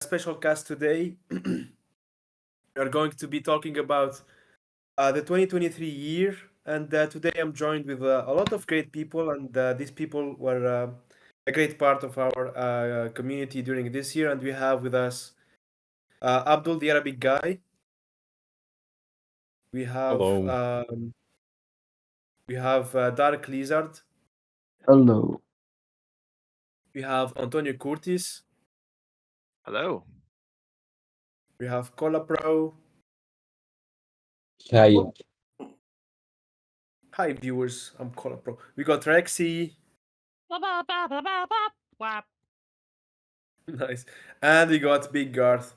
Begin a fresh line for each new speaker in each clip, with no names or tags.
special cast today. We are going to be talking about the 2023 year, and today I'm joined with a lot of great people, and these people were a great part of our community during this year. And we have with us Abdul, the Arabic guy. We have
Hello.
Dark Lizard.
Hello.
We have Antonio Curtis.
Hello.
We have Cola Pro.
Hi.
Hi viewers, I'm Cola Pro. We got Rexy.
Wap.
Nice. And we got Big Garth.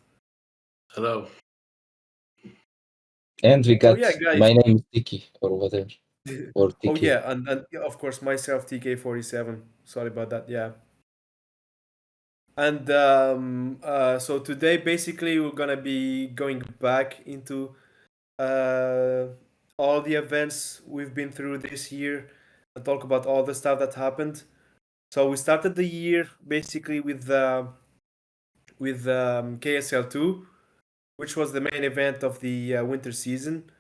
Hello.
And we got
yeah, guys.
my name is Tiki or whatever. Or Tiki.
Oh yeah, and yeah, of course myself TK47. Sorry about that. Yeah. And so today basically we're gonna be going back into all the events we've been through this year and talk about all the stuff that happened. So we started the year basically with KSL2, which was the main event of the winter season.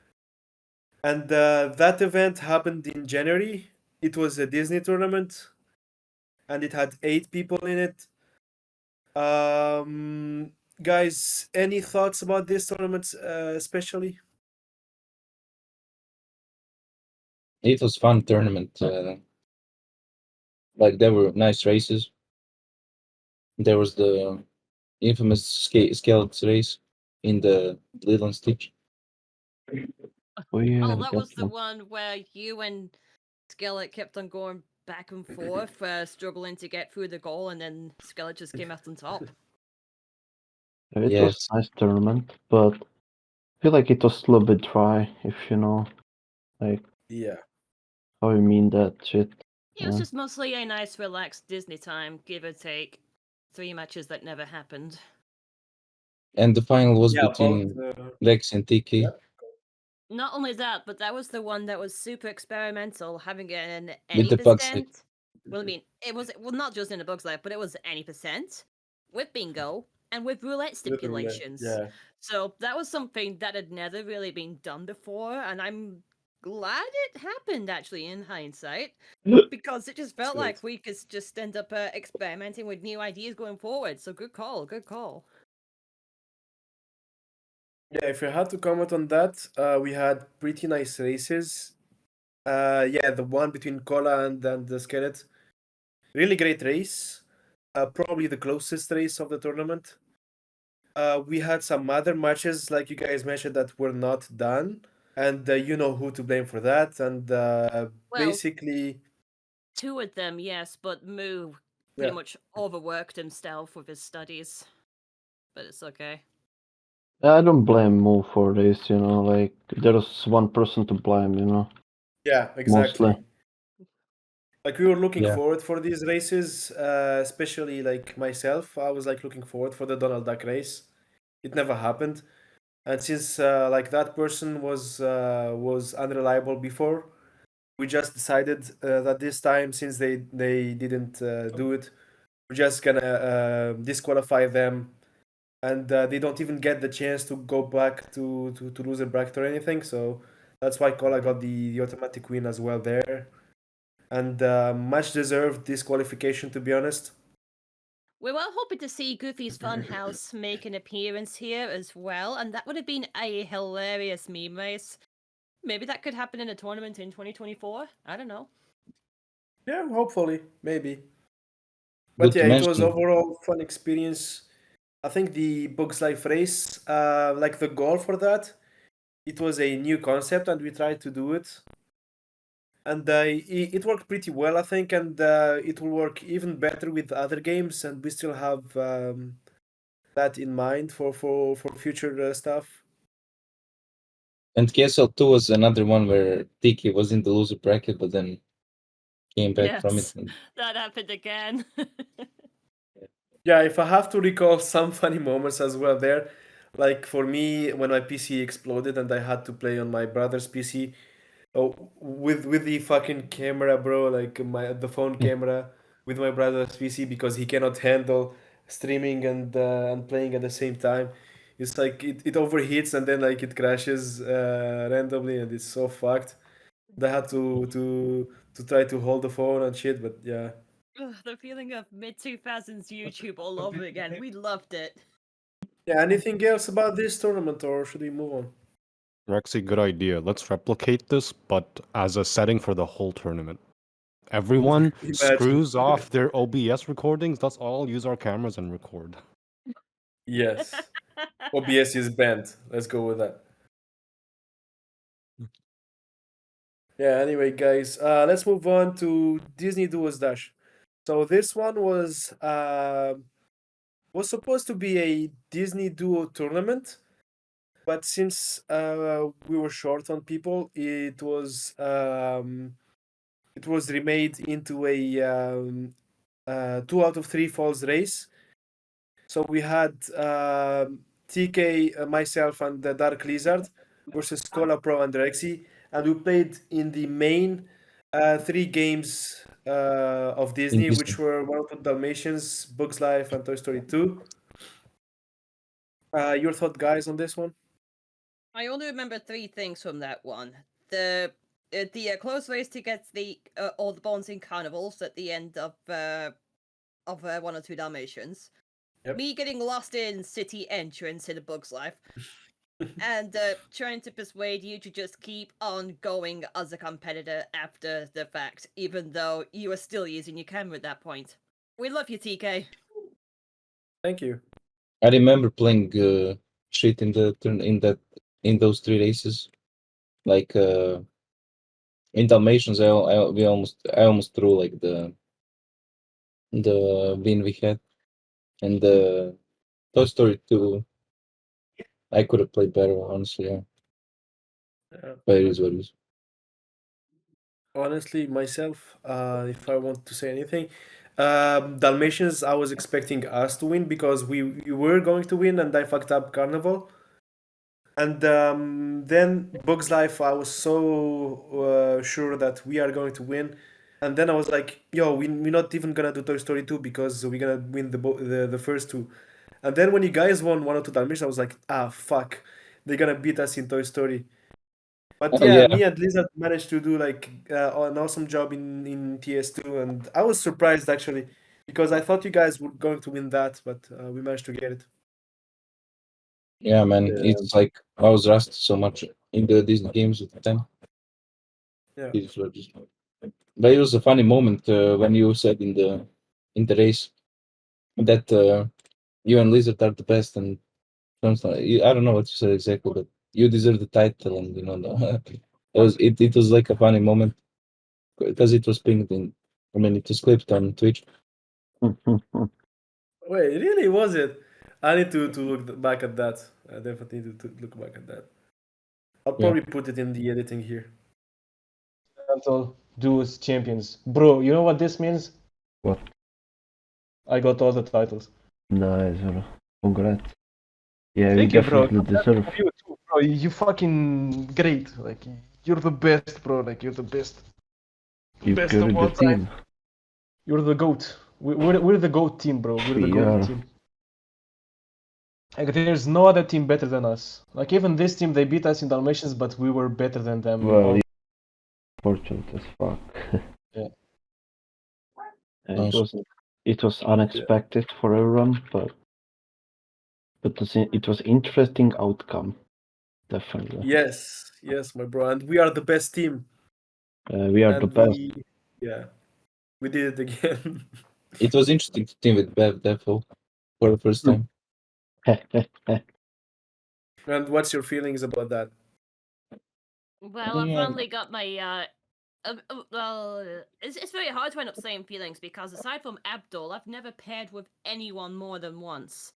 And that event happened in January. It was a Disney tournament, and it had 8 people in it. Guys, any thoughts about this tournament, especially?
It was fun tournament. Like there were nice races. There was the infamous skeleton race in the Little and Stitch.
Oh yeah,
Oh, that was the
one.
one where you and Skillet kept on going back and forth, struggling to get through the goal, and then Skillet just came out on top.
It was
Yes.
a nice tournament, but I feel like it was a little bit dry, if you know, like
Yeah.
how you mean that shit.
Yeah, it was
Yeah.
just mostly a nice, relaxed Disney time, give or take 3 matches that never happened.
And the final was
Yeah,
between
both.
Lex and Tiki.
Yeah.
Not only that, but that was the one that was super experimental, having an
With
any
the bugs life.
percent. Well, I mean, it was not just in the Bugs Life, but it was any percent with bingo and with roulette
With the roulette,
stipulations.
yeah.
So that was something that had never really been done before, and I'm glad it happened actually in hindsight, because it just felt
Sweet.
like we could just end up experimenting with new ideas going forward. So good call, good call.
Yeah, if I had to comment on that, we had pretty nice races. Yeah, the one between Cola and the Skeleton. Really great race. Probably the closest race of the tournament. We had some other matches, like you guys mentioned, that were not done. And you know who to blame for that. And basically...
2 of them, yes, but Moo pretty much overworked himself with his studies. But it's okay.
I don't blame Mo for this, you know, like there's one person to blame, you know.
Yeah, exactly.
Mostly.
Like we were looking
Yeah.
forward for these races, especially like myself. I was like looking forward for the Donald Duck race. It never happened, and since like that person was unreliable before, we just decided that this time, since they didn't do it, we're just gonna disqualify them, and they don't even get the chance to go back to loser bracket or anything. So that's why Kola got the automatic win as well there. And much deserved disqualification, to be honest.
We were hoping to see Goofy's Funhouse make an appearance here as well, and that would have been a hilarious meme race. Maybe that could happen in a tournament in 2024. I don't know.
Yeah, hopefully, maybe. But
Good to
yeah, it was
mention.
overall fun experience. I think the Bugs Life race, like the goal for that, it was a new concept, and we tried to do it, and it worked pretty well, I think, and it will work even better with other games, and we still have that in mind for future stuff.
And KSL2 was another one where Tiki was in the loser bracket, but then came back from it.
Yes, that happened again.
Yeah, if I have to recall some funny moments as well there, like for me when my PC exploded and I had to play on my brother's PC, oh, with the fucking camera, bro, like the phone camera with my brother's PC because he cannot handle streaming and playing at the same time. It's like it overheats and then like it crashes randomly and it's so fucked. They had to try to hold the phone and shit, but yeah.
Ugh, the feeling of mid 2000s YouTube all over again. We loved it.
Yeah, anything else about this tournament or should we move on?
Rexy, good idea. Let's replicate this, but as a setting for the whole tournament. Everyone
Imagine.
screws off their OBS recordings. Let's all use our cameras and record.
Yes. OBS is banned. Let's go with that. Yeah, anyway, guys, let's move on to Disney Duos Dash. So this one was supposed to be a Disney Duo tournament, but since we were short on people, it was remade into a 2 out of 3 falls race. So we had TK, myself, and the Dark Lizard versus Cola Pro and Rexy, and we played in the main 3 games of Disney,
Disney.
which were One of the Dalmatians, Bugs Life, and Toy Story 2. Your thought, guys, on this one?
I only remember 3 things from that one. The close race to get the all the bouncing carnivals at the end of 1 or 2 Dalmatians.
Yep.
Me getting lost in city entrance in a Bug's Life. And trying to persuade you to just keep on going as a competitor after the fact, even though you are still using your camera at that point. We love you, TK.
Thank you.
I remember playing shit in the turn in those 3 races. Like in Dalmatians, I almost threw like the win we had, and the Toy Story 2. I could have played better, honestly. Yeah, but it is what it is.
Honestly, myself, if I want to say anything, Dalmatians, I was expecting us to win because we were going to win, and I fucked up Carnival. And then Bugs Life, I was so sure that we are going to win. And then I was like, yo, we're not even gonna do Toy Story 2 because we're gonna win the first 2. And then when you guys won 1 or 2 Dalmatians, I was like, ah, fuck. They're gonna beat us in Toy Story. But
Oh,
yeah,
yeah.
me and Lizard managed to do like an awesome job in TS2, and I was surprised actually because I thought you guys were going to win that, but we managed to get it.
Yeah, man.
Yeah.
It's like I was rusty so much in the Disney games at the time.
Yeah.
It was just- But it was a funny moment when you said in the race that you and Lizard are the best, and I don't know what you said exactly, but you deserve the title, and it was like a funny moment because it was pinged in. I mean, it was clipped on Twitch.
Wait, really was it? I need to look back at that. I definitely need to look back at that. I'll
Yeah.
probably put it in the editing here.
Continental Duos champions. Bro, you know what this means?
What?
I got all the titles.
Nice, bro. Congrats. Yeah,
Thank
we
you, bro.
definitely deserve.
You too, bro. You fucking great. Like, you're the best, bro. Like, you're the best.
You
Best
carried
of
the
all time.
team.
You're the GOAT. We're the GOAT team, bro. We're the
We
GOAT
are.
team. Like, there's no other team better than us. Like, even this team, they beat us in Dalmatians, but we were better than them.
Well, yeah, fortunate as fuck.
Yeah.
And
Nice.
it was unexpected for everyone, but it was interesting outcome. Definitely.
Yes, yes, my bro, and we are the best team.
We are the
And
best.
we did it again.
It was interesting to team with Bev Defo for the first time.
And what's your feelings about that?
Well, I've
Yeah.
finally got my well, it's very hard to end up saying feelings because aside from Abdul, I've never paired with anyone more than once.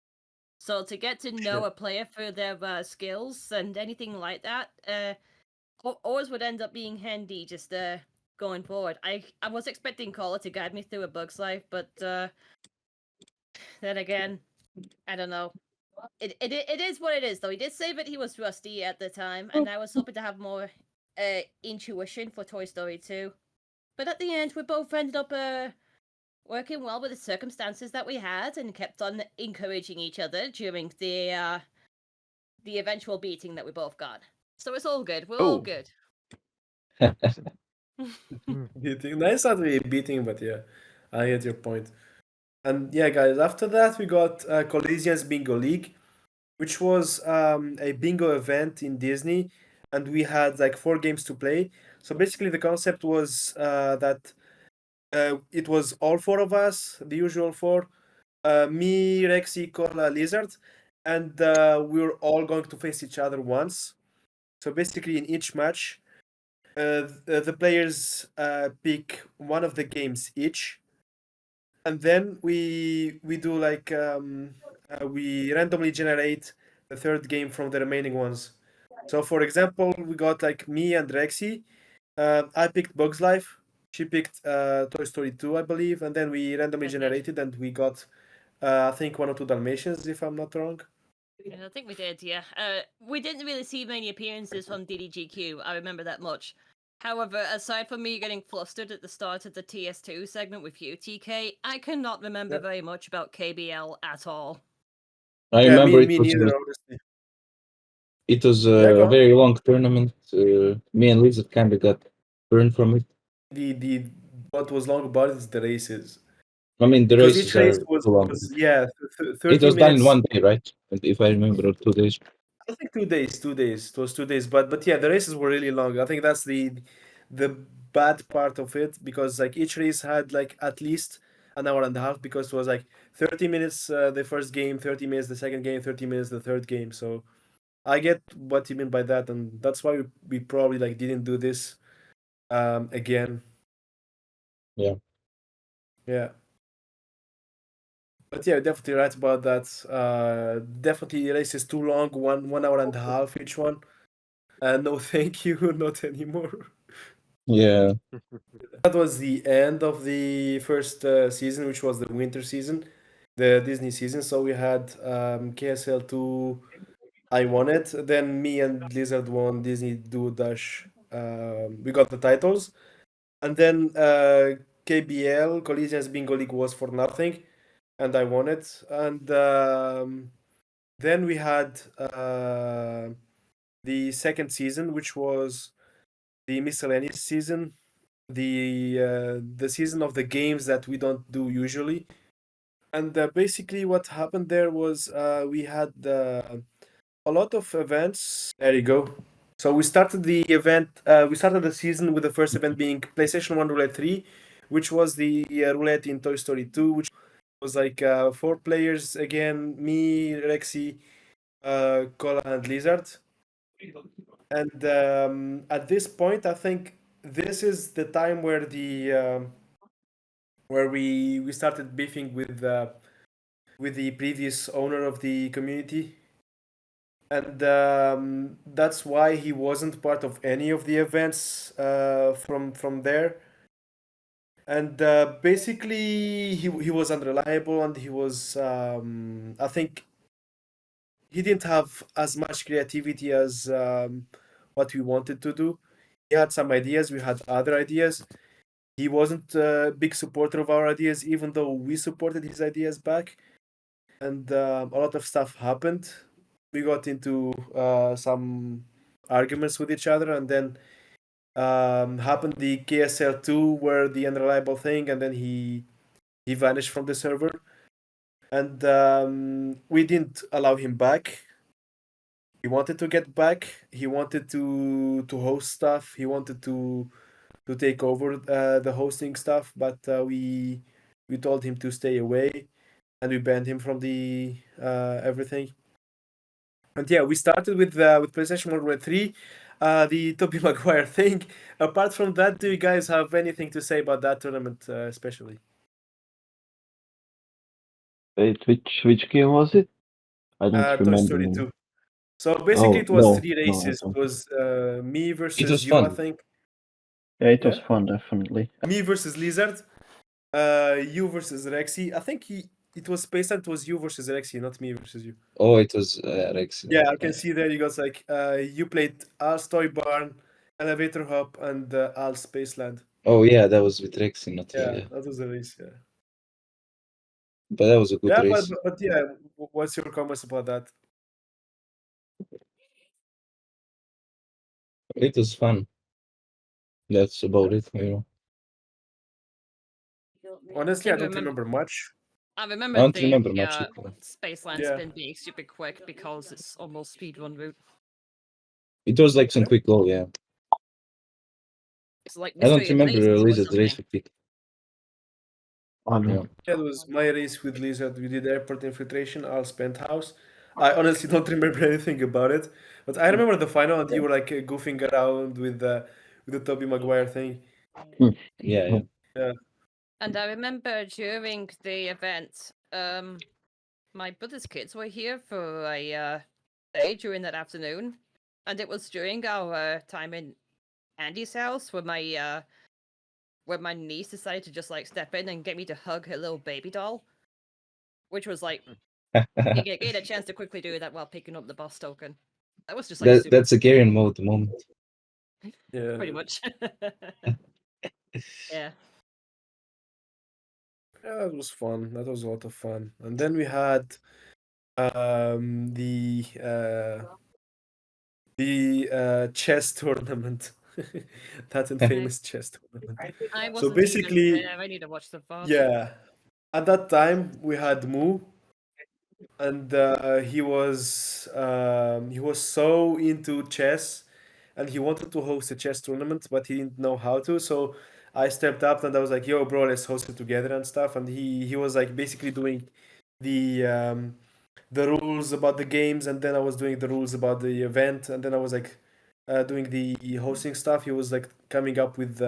So to get to know
Sure.
a player for their skills and anything like that, always would end up being handy just going forward. I was expecting Caller to guide me through a Bug's Life, but then again, I don't know. It is what it is, though. He did say that he was rusty at the time, and I was hoping to have more intuition for Toy Story 2. But at the end, we both ended up working well with the circumstances that we had and kept on encouraging each other during the eventual beating that we both got. So it's all good. We're all
Oh.
good.
Beating. Nice not really beating, but yeah, I get your point. And yeah, guys, after that we got Coliseum's Bingo League, which was a bingo event in Disney, and we had like 4 games to play. So basically, the concept was that it was all 4 of us, the usual 4, me, Rexy, Cola, Lizard, and we were all going to face each other once. So basically, in each match, the players pick one of the games each, and then we do like we randomly generate the third game from the remaining ones. So, for example, we got like me and Rexy. I picked Bugs Life. She picked Toy Story 2, I believe, and then we randomly
I did.
generated, and we got I think 1 or 2 Dalmatians, if I'm not wrong.
Yeah, I think we did, yeah. We didn't really see many appearances from DDGQ, I remember that much. However, aside from me getting flustered at the start of the TS2 segment with you, TK, I cannot remember
Yep.
very much about KBL at all.
I
Yeah,
remember
me neither, honestly.
it was
Yeah, go
a
on.
very long tournament. Me and Lizard kind of got burned from it.
The what was long about it is the races.
I mean, the
Because
races
each race
are too long.
was yeah,
It
30
was done in
minutes.
one day, right? If I remember, or 2 days.
I think 2 days, 2 days. It was 2 days, but yeah, the races were really long. I think that's the bad part of it, because like each race had like at least an hour and a half, because it was like 30 minutes the first game, 30 minutes the second game, 30 minutes the third game. So I get what you mean by that, and that's why we probably like didn't do this again.
Yeah.
Yeah. But yeah, definitely right about that. Definitely race is too long, 1 hour and a half each one. No, thank you, not anymore.
Yeah.
That was the end of the first season, which was the winter season, the Disney season. So we had KSL 2. I won it. Then me and Blizzard won Disney Do Dash. We got the titles, and then KBL Collisions Bingo League was for nothing, and I won it. And then we had the second season, which was the miscellaneous season, the season of the games that we don't do usually. And basically, what happened there was we had a lot of events. There you go. So we started the event. We started the season with the first event being PlayStation 1 Roulette 3, which was the roulette in Toy Story 2, which was like 4 players again: me, Rexy, Cola, and Lizard. And at this point, I think this is the time where where we started beefing with the previous owner of the community, and that's why he wasn't part of any of the events from there. And basically, he was unreliable, and he was I think he didn't have as much creativity as what we wanted to do. He had some ideas, we had other ideas. He wasn't a big supporter of our ideas, even though we supported his ideas back. And a lot of stuff happened. We got into some arguments with each other, and then happened the KSL 2, where the unreliable thing, and then he vanished from the server, and we didn't allow him back. He wanted to get back. He wanted to host stuff. He wanted to take over the hosting stuff, but we told him to stay away, and we banned him from the everything. And yeah, we started with PlayStation 1 Red 3, the Tobey Maguire thing. Apart from that, do you guys have anything to say about that tournament, especially?
Wait, which game was it? I don't
Toy
remember
Story
now.
2. So basically,
Oh
it was
no,
3
no, I
races. It
don't.
was me
It was
versus you, I
fun.
think.
Yeah, it was
Yeah?
fun, definitely.
Me versus Lizard. You versus Rexy. I think it was Space and it was you versus Rexy, not me versus you.
Oh, it was Rex.
Yeah, I can see there you got like you played Al Story Barn, Elevator Hop, and Al Spaceland.
Oh yeah, that was with Rex, not
Yeah,
yeah.
that was the race. Yeah.
but that was a good
Yeah,
race.
but yeah, what's your comments about that?
It was fun. That's about it.
Honestly, I
think I
don't
remember.
remember much.
I
I
remember
don't
the
remember much.
Spaceland
Yeah.
spin being super quick because it's almost speedrun route.
It was like some
Yeah.
quick goal, yeah.
It's like
I don't
Mystery of
remember
Lasers or
Lizard race
something.
repeat.
I don't.
Yeah.
Yeah, it was my race with Lizard. We did airport infiltration, I'll spent house. I honestly don't remember anything about it, but I remember the final and you were like goofing around with the Tobey Maguire thing.
Yeah.
Yeah.
And I remember during the event, my brother's kids were here for a day during that afternoon, and it was during our time in Andy's house where my niece decided to just like step in and get me to hug her little baby doll, which was like you get a chance to quickly do that while picking up the boss token. That was just like super
That's a Garion mode moment.
Yeah.
pretty much. Yeah.
Yeah, that was fun. That was a lot of fun. And then we had the chess tournament. That infamous chess tournament.
I
So
wasn't even
basically,
there. I need to watch the VOD.
yeah, at that time we had Mu, and he was so into chess, and he wanted to host a chess tournament, but he didn't know how to. So I stepped up and I was like, "Yo, bro, let's host it together and stuff." And he was like basically doing the rules about the games, and then I was doing the rules about the event, and then I was like doing the hosting stuff. He was like coming up with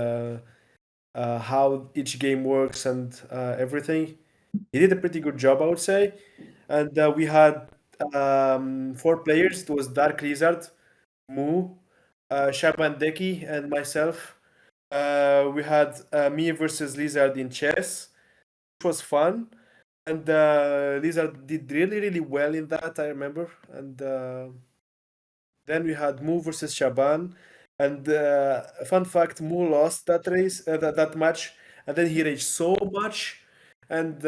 how each game works and everything. He did a pretty good job, I would say. And we had 4 players. It was Dark Lizard, Mu, Shaban Deki, and myself. We had me versus Lizard in chess, which was fun. And Lizard did really, really well in that, I remember. And then we had Mu versus Shaban. And fun fact, Mu lost that race, that match, and then he raged so much, and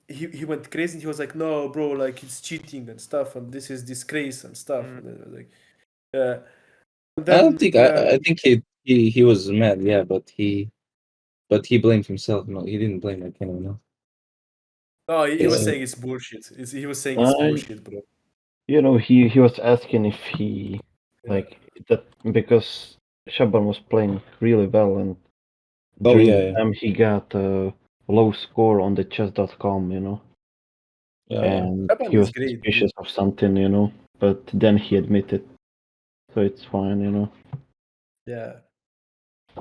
he went crazy. He was like, "No, bro, like it's cheating and stuff, and this is disgrace and stuff." And then I was like, "Yeah." And
I don't
then
think I think he was mad, yeah, but he blamed himself. No, he didn't blame like anyone else.
no, he was
Yeah.
saying it's bullshit. He was saying it's bullshit, bro.
You know, he was asking if he
Yeah.
like that because Shaban was playing really well, and
Oh
during
yeah,
the time he got a low score on the chess.com,
yeah.
and
Shaban
he
is
was
great,
suspicious
dude.
of something, but then he admitted, so it's fine.
Yeah,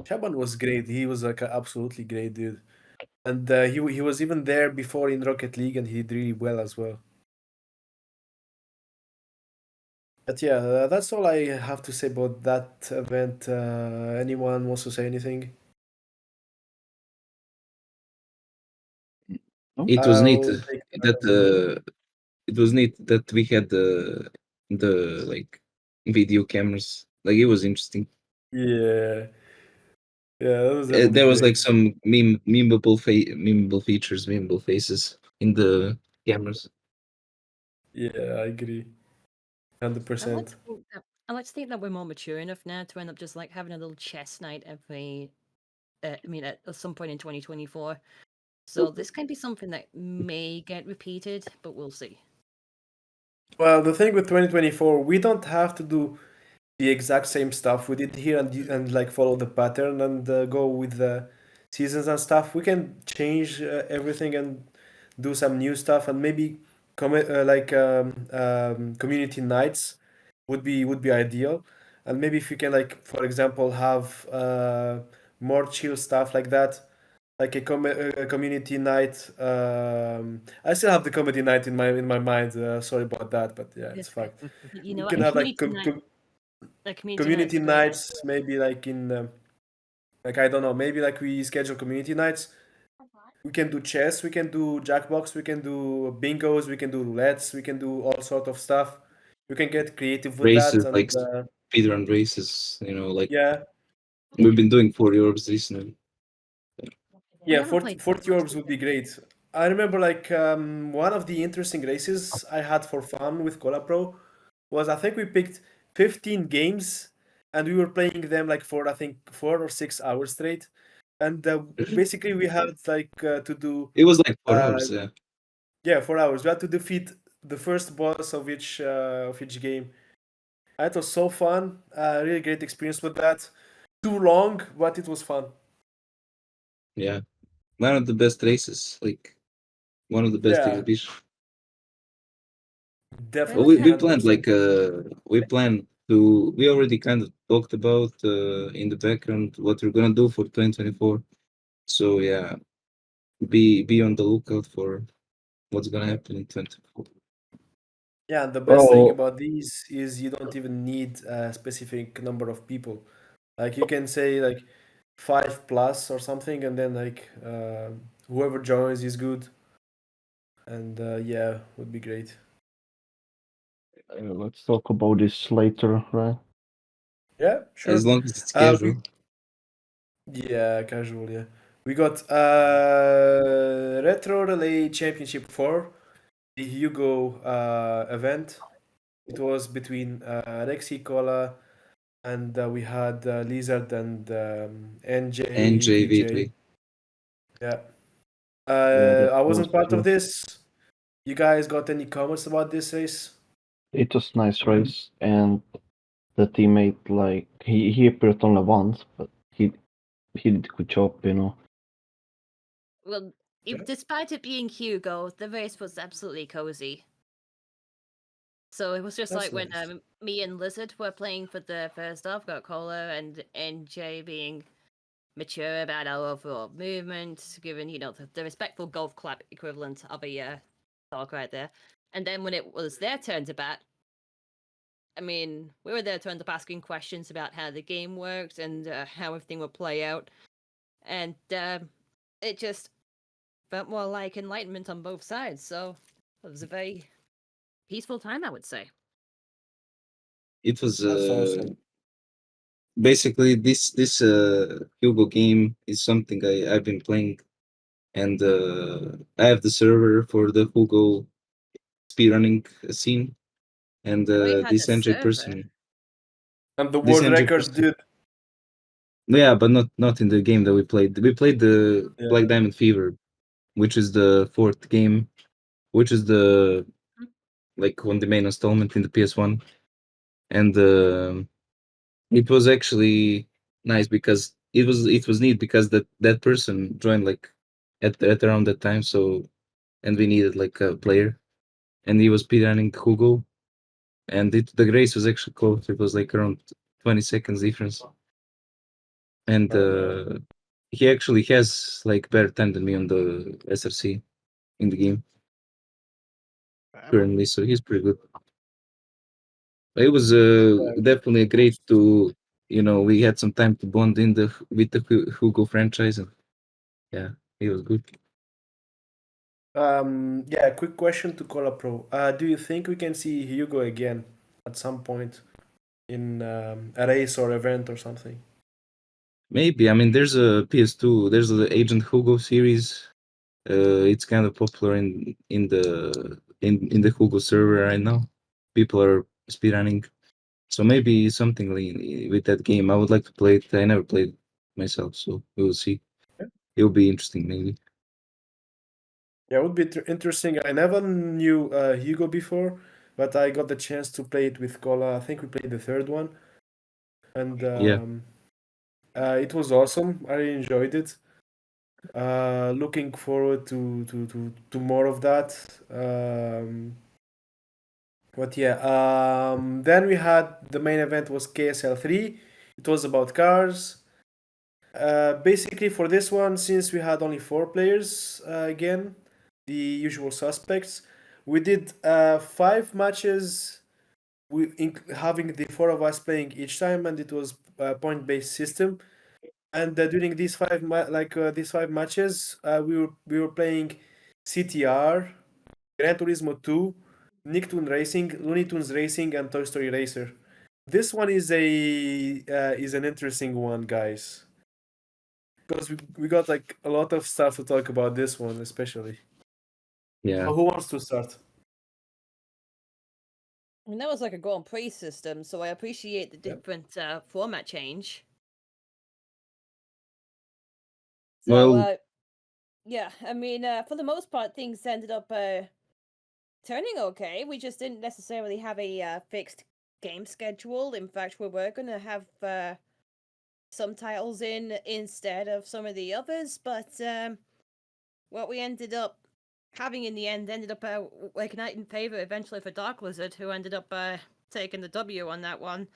Shaban was great. He was like absolutely great, dude. And he was even there before in Rocket League, and he did really well as well. But yeah, that's all I have to say about that event. Anyone wants to say anything?
It was neat
I'll take
that
Mhm.
it was neat that we had the like video cameras. Like it was interesting.
Yeah, yeah, that was definitely
There was like
great.
some memeable features, memeable faces in the cameras.
Yeah, I agree,
I like
100%.
to think that we're more mature enough now to end up just like having a little chess night every. At some point in 2024. So this can be something that may get repeated, but we'll see.
Well, the thing with 2024, we don't have to do the exact same stuff we did here and like follow the pattern and go with the seasons and stuff. We can change everything and do some new stuff and maybe community nights would be ideal. And maybe if you can like for example have more chill stuff like that, like a community night. I still have the comedy night in my mind. Sorry about that, but yeah, it's fine.
You know
We
what?
can have like
A community night's
community
a good idea.
nights, maybe like in like I don't know, maybe like we schedule community nights. We can do chess, we can do jackbox, we can do bingos, we can do roulettes, we can do all sort of stuff. You can get creative with that,
Races,
and
like speedrun races, like
yeah,
we've been doing for Europe's recently.
We
yeah,
haven't
40,
played
40
Jackbox
orbs would be great. I remember like one of the interesting races I had for fun with Cola Pro was I think we picked 15 games and we were playing them like for I think 4 or 6 hours straight. And basically we had like to do
It was like 4 hours.
uh, yeah, 4 hours. We had to defeat the first boss of each game. And it was so fun. Really great experience with that. Too long, but it was fun.
Yeah, one of the best races. Like one of the best
Yeah,
exhibitions. Well,
definitely,
we
Okay.
planned
100%.
like we planned to. We already kind of talked about in the background what we're gonna do for 2024. So yeah, be on the lookout for what's gonna happen in 2024.
Yeah, and the best thing
Well,
about these is you don't even need a specific number of people. Like you can say like 5 plus or something, and then like whoever joins is good, and yeah, would be great.
let's talk about this later, right?
Yeah,
As
sure.
long as it's
We
casual.
yeah, casual. Yeah, we got Retro Relay Championship 4, the Hugo event. It was between Rexy Cola and we had Lizard and NJVJ.
NJV3.
Yeah.
Yeah, that
I
was
wasn't part of this. You guys got any comments about this race?
it was nice race, and the teammate like he appeared only once, but he did a good job, you know.
Well, despite it being Hugo, the race was absolutely cozy. So it was just
That's
like when
nice.
me and Lizard were playing for the first half, got Cola and NJ being mature about our overall movement, given, the respectful golf clap equivalent of a talk right there. And then when it was their turn to bat, I mean, we were there to end up asking questions about how the game worked and how everything would play out. And it just felt more like enlightenment on both sides. So it was a very peaceful time, I would say.
It was
That's awesome.
basically this Hugo game is something I've been playing, and I have the server for the Hugo speedrunning scene, and
Oh, you had a
this NJ
server.
person,
And the
this
world
NJ
record,
person,
dude.
yeah, but not in the game that we played. We played the
Yeah.
Black Diamond Fever, which is the fourth game, which is the like on the main installment in the PS1, and it was actually nice because it was neat because that person joined like at around that time, so and we needed like a player, and he was speedrunning Hugo, and the race was actually close. It was like around 20 seconds difference, and
Oh man.
he actually has like better time than me on the SRC in the game currently, so he's pretty good. It was definitely a great to we had some time to bond in the with the Hugo franchise, and yeah, it was good.
Yeah, quick question to Cola Pro. Do you think we can see Hugo again at some point in a race or event or something?
Maybe. I mean, there's a PS2. There's the Agent Hugo series. It's kind of popular in the Hugo server right now. People are speedrunning, so maybe something with that game. I would like to play it. I never played it myself, so we will see. It will be interesting, maybe.
Yeah, it would be interesting. I never knew Hugo before, but I got the chance to play it with Cola. I think we played the third one, and
Yeah,
it was awesome. I really enjoyed it. Looking forward to more of that. But yeah, then we had the main event was KSL 3. It was about cars. Basically, for this one, since we had only 4 players again, the usual suspects, we did 5 matches having the 4 of us playing each time, and it was a point-based system. And during these 5 matches, we were playing CTR, Gran Turismo 2, Nicktoon Racing, Looney Tunes Racing, and Toy Story Racer. This one is an interesting one, guys, because we got like a lot of stuff to talk about this one, especially.
Yeah.
Who wants to start?
I mean, that was like a Grand Prix system, so I appreciate the
Yeah.
different format change. So,
Well,
yeah, I mean, for the most part, things ended up turning okay. We just didn't necessarily have a fixed game schedule. In fact, we were going to have some titles in instead of some of the others, but what we ended up having in the end ended up like a night in favor eventually for Dark Lizard, who ended up taking the W on that one.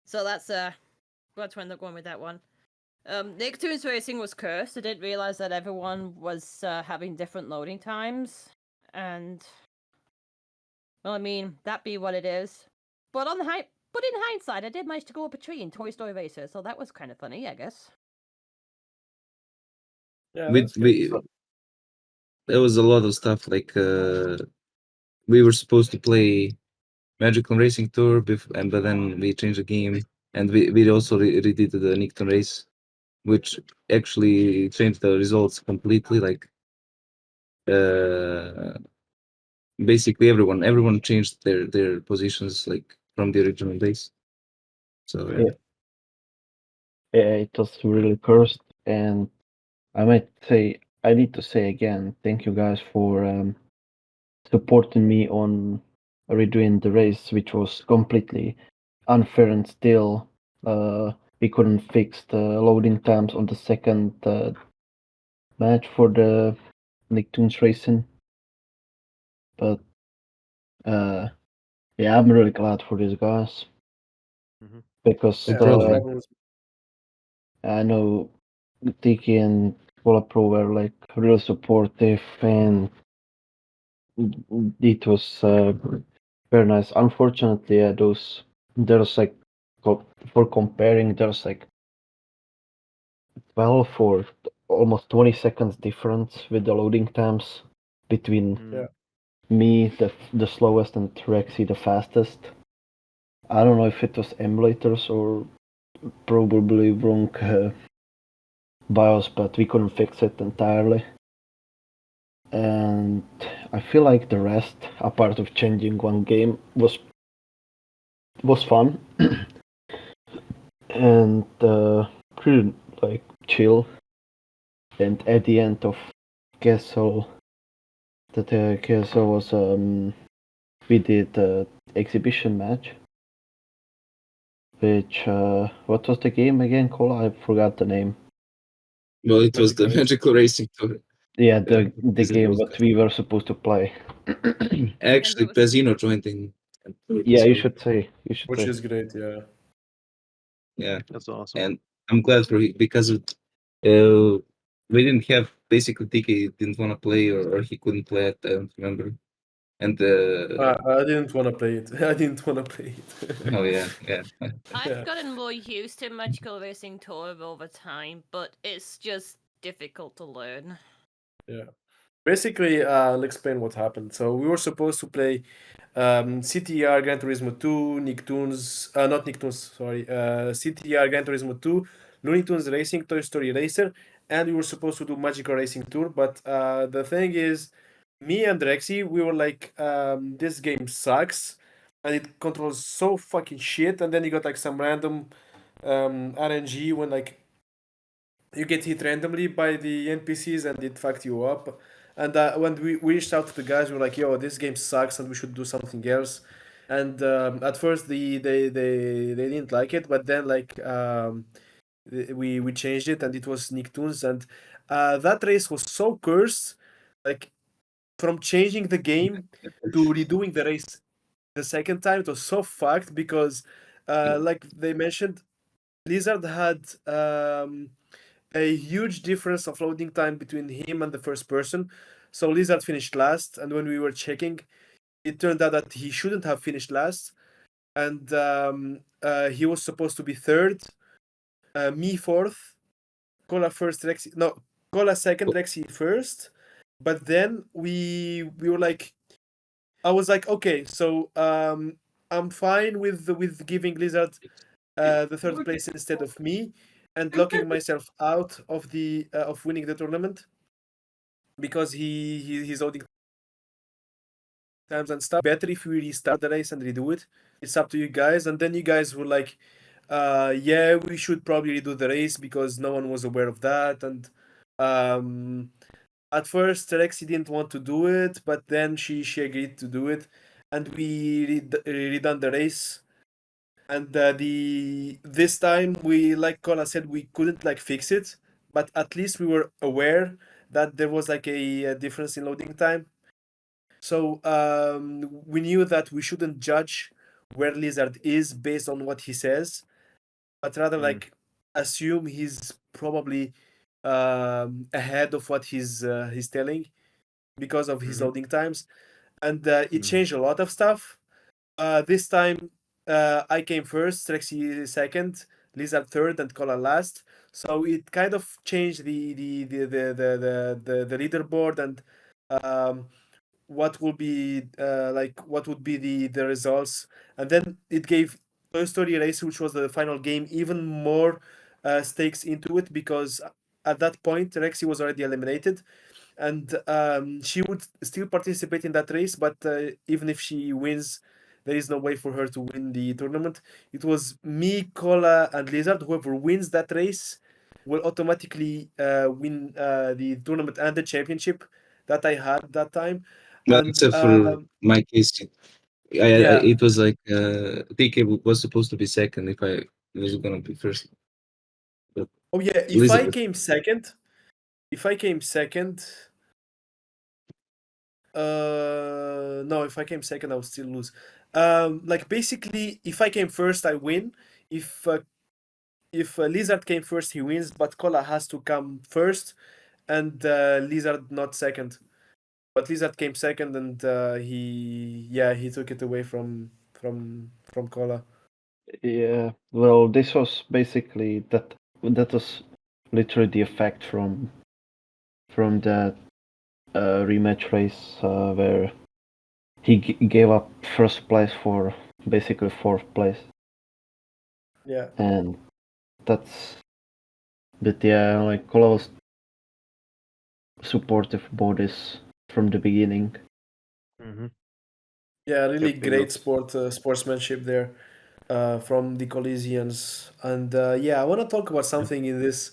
So that's what I ended up going with that one. Nicktoons Racing was cursed. I didn't realize that everyone was having different loading times, and well, I mean that be what it is. But in hindsight, I did manage to go up a tree in Toy Story Racer, so that was kind of funny, I guess.
Yeah,
we
that's good.
there was a lot of stuff like we were supposed to play Magical Racing Tour, but then we changed the game, and we also redid the Nickton race, which actually changed the results completely. Like basically everyone changed their positions like from the original base. So yeah.
Yeah, it was really cursed, and I need to say again, thank you guys for supporting me on redoing the race, which was completely unfair, and still we couldn't fix the loading times on the second match for the Nicktoons Racing. But yeah, I'm really glad for these guys
Mhm.
because
Yeah,
Totally.
no problems.
I know Tiki and Cola Pro were like real supportive, and it was very nice. Unfortunately, there's like for comparing, there's like 12 or almost 20 seconds difference with the loading times between
Yeah.
me, the slowest, and Rexy, the fastest. I don't know if it was emulators or probably wrong BIOS, but we couldn't fix it entirely. And I feel like the rest, apart of changing one game, was fun and pretty like chill. And at the end of Castle, that Castle was we did exhibition match, which what was the game again, Cola? I forgot the name.
Well, it was the
Magical
Magical Racing Tour.
Yeah,
Yeah,
the
is it
game
was
that we were supposed to play.
actually
was-
Pezino joined in.
Yeah, you should say. You should
which
say.
is great. Yeah.
Yeah,
That's awesome.
and I'm glad for because we didn't have basically TK didn't want to play or he couldn't play it. I don't remember. And
I didn't want to play it. I didn't want to play it.
oh yeah,
I've
Yeah.
gotten more used to Magical Racing Tour over time, but it's just difficult to learn.
Yeah. Basically, I'll explain what happened. So we were supposed to play CTR Gran Turismo 2, Nicktoons, not Nicktoons, sorry, CTR Gran Turismo 2, Looney Tunes Racing, Toy Story Racer, and we were supposed to do Magical Racing Tour. But the thing is, me and Rexy, we were like, this game sucks, and it controls so fucking shit. And then you got like some random RNG when like you get hit randomly by the NPCs and it fucked you up. And when we reached out to the guys, we were like, "Yo, this game sucks and we should do something else." And at first, they didn't like it, but then like we changed it and it was Nicktoons, and that race was so cursed. Like from changing the game to redoing the race the second time, it was so fucked because, like they mentioned, Blizzard had a huge difference of loading time between him and the first person. So Lizard finished last, and when we were checking, it turned out that he shouldn't have finished last, and he was supposed to be third, me fourth, Cola first, Rexy no, Cola second, Rexy first. But then we were like, I was like, okay, so I'm fine with giving Lizard the third place instead of me, and locking myself out of the of winning the tournament because he's loading times and stuff. Better if we restart the race and redo it. It's up to you guys. And then you guys were like, yeah, we should probably redo the race because no one was aware of that. And at first, Rexy didn't want to do it, but then she agreed to do it, and we redone the race. And this time we, like Kola said, we couldn't like fix it, but at least we were aware that there was like a difference in loading time. So we knew that we shouldn't judge where Lizard is based on what he says, but rather like assume he's probably ahead of what he's telling because of his loading times, and it changed a lot of stuff. This time I came first, Rexy second, Lizard third, and Cola last. So it kind of changed the leaderboard and um, what will be what would be the results, and then it gave Toy Story Race, which was the final game, even more stakes into it because at that point Rexy was already eliminated, and she would still participate in that race, but even if she wins, there is no way for her to win the tournament. It was me, Cola, and Lizard. Whoever wins that race will automatically win the tournament and the championship that I had that time.
Well,
And
except for my case,
yeah,
it was like TK was supposed to be second if I was gonna be first. But
oh yeah,
Elizabeth,
if I came second, no, if I came second, I would still lose. Like basically, if I came first, I win. If Lizard came first, he wins, but Cola has to come first, and Lizard not second. But Lizard came second, and he took it away from Cola.
Yeah, well, this was basically that was literally the effect from that rematch race where he gave up first place for basically fourth place,
Yeah.
and that's. But yeah, like Kola was supportive about this from the beginning.
Yeah, really
Definitely
great
looks-
sportsmanship there from the Coliseans. And yeah, I want to talk about something in this.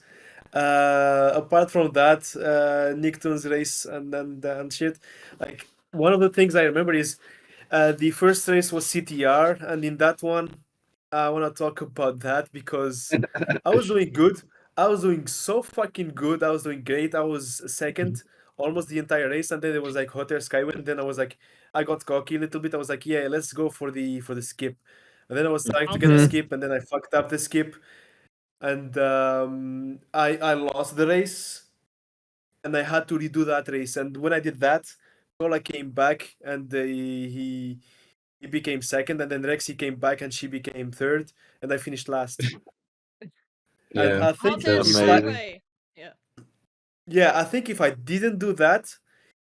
Apart from that, Nicktoons race and shit. Like one of the things I remember is the first race was CTR, and in that one, I want to talk about that because I was doing good. I was doing so fucking good. I was doing great. I was second almost the entire race, and then it was like Hot Air Skyway, and then I was like, I got cocky a little bit. I was like, yeah, let's go for the skip. And then I was trying to get the skip, and then I fucked up the skip, and I lost the race, and I had to redo that race. And when I did that, Cola came back, and he became second, and then Rexy came back, and she became third, and I finished last. And
yeah,
I think
Hot air
if I
Amazing.
skyway. Yeah.
yeah, I think if I didn't do that,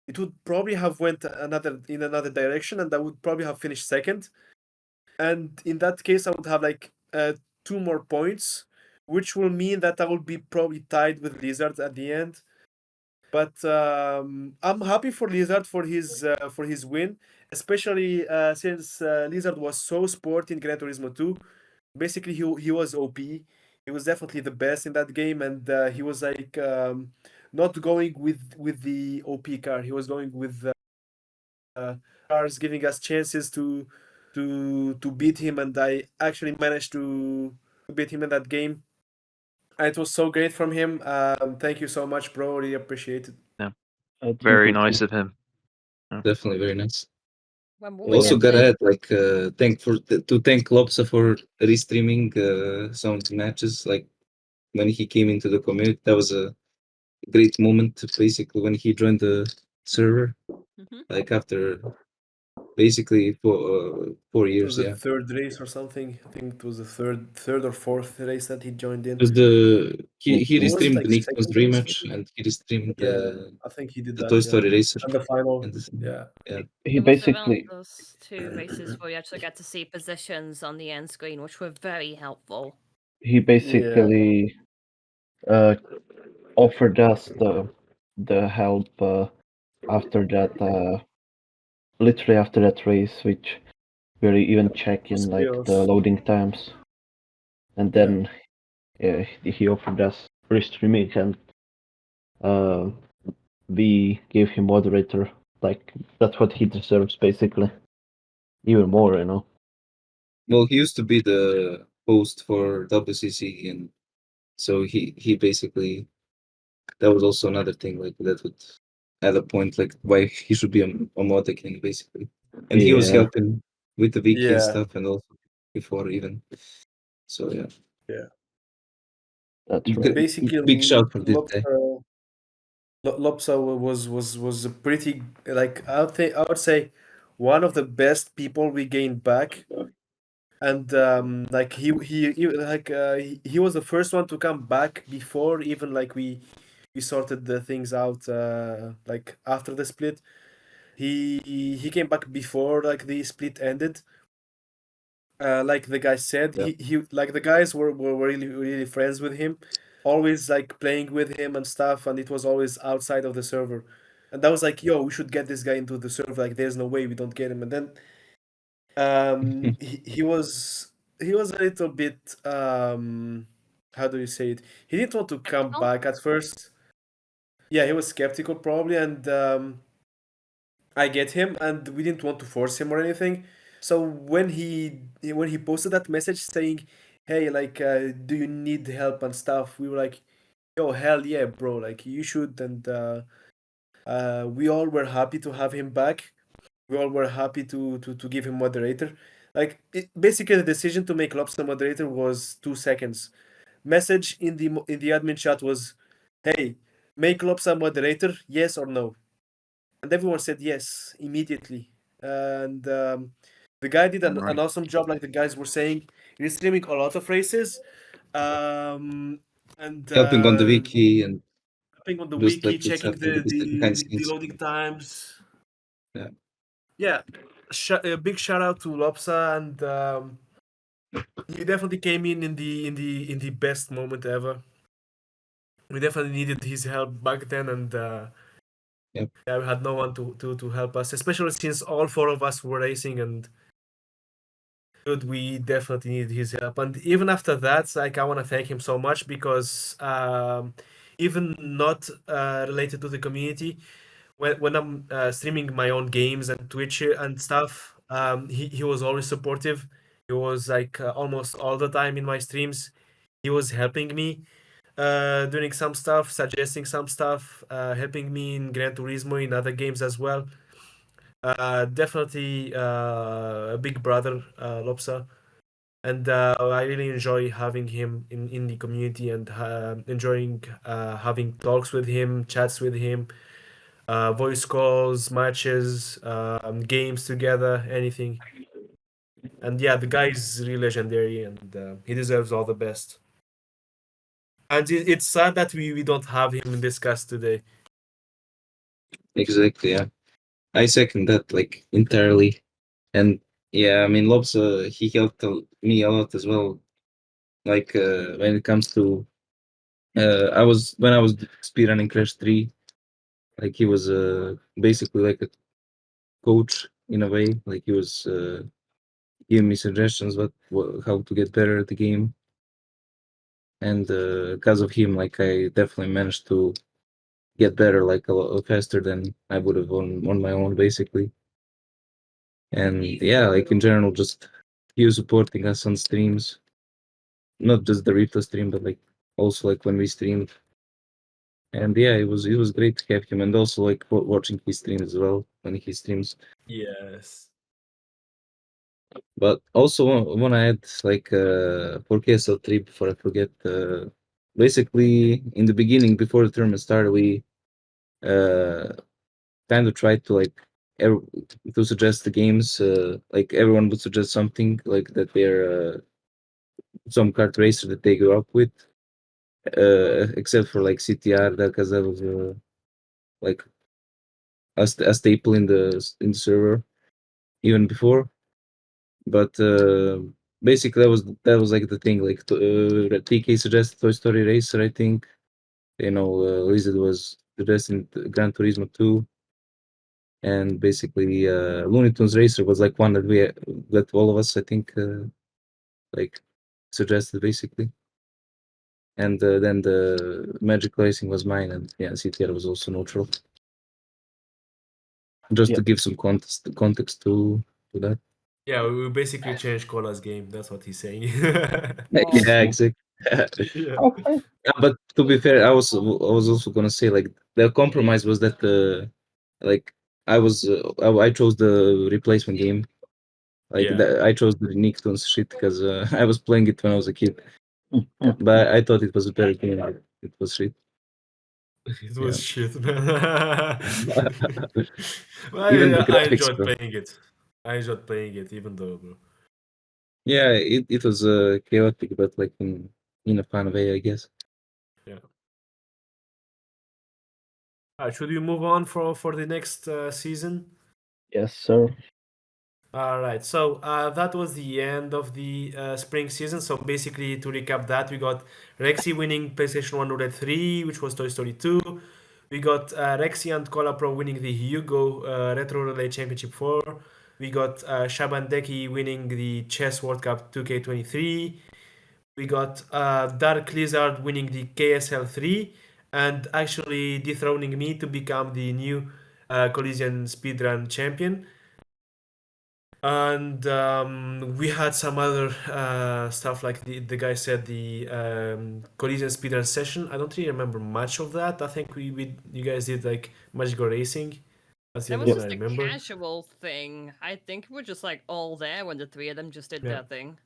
it would probably have went another direction, and I would probably have finished second. And in that case, I would have like 2 more points, which will mean that I will be probably tied with Lizard at the end. But I'm happy for Lizard for his win, especially since Lizard was so sporty in Gran Turismo 2. Basically, he was OP. He was definitely the best in that game, and he was like not going with the OP car. He was going with cars, giving us chances to beat him, and I actually managed to beat him in that game. And it was so great from him. Thank you so much, bro. Really appreciate it.
Thank
Very
you,
nice
too.
of him.
definitely very nice.
When
We
Wumpa
also
gets
gotta
in.
add like thank Lopsa for restreaming some of the matches. Like when he came into the community, that was a great moment. Basically, when he joined the server,
Mhm.
like after basically 4
It was
years.
the
Yeah,
third race or something. I think it was the third or fourth race that he joined in.
it was he
Or was it
restreamed
like
the Nicktoons
second race
rematch
maybe?
and he restreamed
Yeah, I think he did
the
that.
Toy
Yeah,
Story Racer
and the final.
and
Yeah.
yeah.
He
It was around
basically
those 2 races where you actually get to see positions on the end screen, which were very helpful.
he basically uh, offered us the help after that literally after that race, which where you even check in like the
chaos.
loading times, and
Yeah.
then he offered us free streaming, and uh, we gave him moderator. Like that's what he deserves, basically. Even more, you know.
Well, he used to be the host for WCC, and so he basically, that was also another thing like that would at a point like why he should be a mod king basically, and he was
Yeah,
helping with the wiki and
Yeah.
stuff, and also before even. So yeah,
Yeah.
that's right.
Basically,
big shout for this guy.
Lopsa was a pretty, like, I would say one of the best people we gained back, and like he was the first one to come back before even like we sorted the things out like after the split. He came back before like the split ended. Like the guy said,
Yeah.
he like the guys were really friends with him, always like playing with him and stuff, and it was always outside of the server. And that was like, yo, we should get this guy into the server. Like, there's no way we don't get him. And then he was a little bit how do you say it? He didn't want to come
Skeptical?
back at first. Yeah, he was skeptical probably, and I get him, and we didn't want to force him or anything. So when he posted that message saying, "Hey, like, do you need help and stuff?" We were like, "Yo, hell yeah, bro! Like, you should." And we all were happy to have him back. We all were happy to give him moderator. Like, basically, the decision to make Lobster moderator was 2 seconds. Message in the admin chat was, "Hey, make Lobster moderator, yes or no?" And everyone said yes immediately. And the guy did an
Right.
awesome job, like the guys were saying. He's streaming a lot of races, and
Helping on the wiki and
tapping on the
just
wiki,
like what's
checking
happening
the
behind
the, the
scenes.
loading times.
Yeah,
Yeah, a big shout out to Lopsa, and he definitely came in the best moment ever. We definitely needed his help back then, and
Yep.
yeah, we had no one to help us, especially since all four of us were racing, and dude, we definitely need his help. And even after that, like, I want to thank him so much because even not related to the community, when I'm streaming my own games and Twitch and stuff, he was always supportive. He was like almost all the time in my streams. He was helping me doing some stuff, suggesting some stuff, helping me in Gran Turismo, in other games as well. Definitely a big brother, Lopsa, and I really enjoy having him in the community, and enjoying having talks with him, chats with him, voice calls, matches, games together, anything. And yeah, the guy is really legendary, and he deserves all the best. And it's sad that we don't have him in this cast today.
exactly. Yeah, I second that like entirely. And yeah, I mean, Lobs, he helped me a lot as well. Like when it comes to, when I was speedrunning Crash 3, like he was basically like a coach in a way. Like he was giving me suggestions how to get better at the game. And because of him, like I definitely managed to get better like a lot faster than I would have on my own, basically. And yeah, like in general, just he was supporting us on streams, not just the replay stream, but like also like when we streamed. And yeah, it was great to have him, and also like watching his streams as well when he streams.
Yes.
But also when I had like for KSL3, before I forget, basically in the beginning before the tournament started, we uh kind of tried to like ev- to suggest the games. Like everyone would suggest something like that they're some kart racer that they grew up with, except for like CTR, because that was like a staple in the server even before. But basically, that was like the thing. Like TK suggested Toy Story Racer, I think. Lizard was suggesting Gran Turismo 2, and basically Looney Tunes Racer was like one that all of us I think like suggested basically, and then the Magic Racing was mine, and yeah, CTR was also neutral. Just to give some context to that.
Yeah, we basically changed Cola's game. That's what he's saying.
Yeah, exactly.
Yeah.
Okay.
But to be fair, I was also gonna say like the compromise was that like I chose the replacement game. Like
Yeah.
I chose the Nicktoons shit because I was playing it when I was a kid,
Mm.
but I thought it was a better game. It was shit.
It
Yeah.
was shit, man.
Even the
I
graphics,
enjoyed
bro.
playing it. I enjoyed playing it, even though, bro.
Yeah, it was chaotic, but like in a fun way, I guess.
Yeah. Should we move on for the next season?
Yes, sir.
All right. So that was the end of the spring season. So basically, to recap that, we got Rexy winning PlayStation 1 Roulette 3, which was Toy Story 2. We got Rexy and Cola Pro winning the Hugo Retro Relay Championship 4. We got Shaban Deki winning the Chess World Cup 2K23. We got Dark Lizard winning the KSL 3 and actually dethroning me to become the new Coliseum Speedrun champion. And we had some other stuff like the guy said the collision speedrun session. I don't really remember much of that. I think we you guys did like Magical Racing. That's the
That
only
was
one I
just a
remember.
casual thing. I think we're just like all there when the three of them just did
Yeah.
their thing.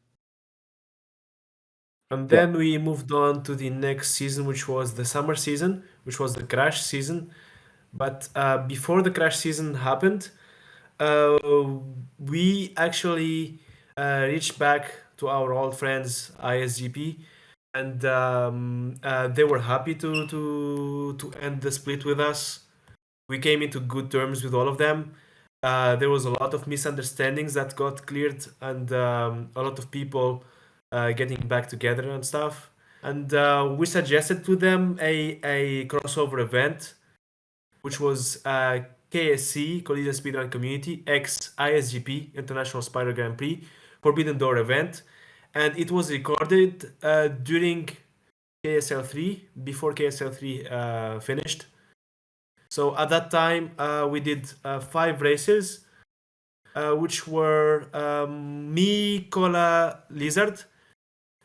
And then we moved on to the next season, which was the summer season, which was the Crash season. But before the Crash season happened, we actually reached back to our old friends ISGP, and they were happy to end the split with us. We came into good terms with all of them. There was a lot of misunderstandings that got cleared, and a lot of people getting back together and stuff. And we suggested to them a crossover event, which was KSC, Collision Speedrun Community, ex ISGP, International Spider Grand Prix, Forbidden Door event. And it was recorded during KSL 3, before KSL 3 finished. So at that time, we did 5 races, which were me, Cola, Lizard,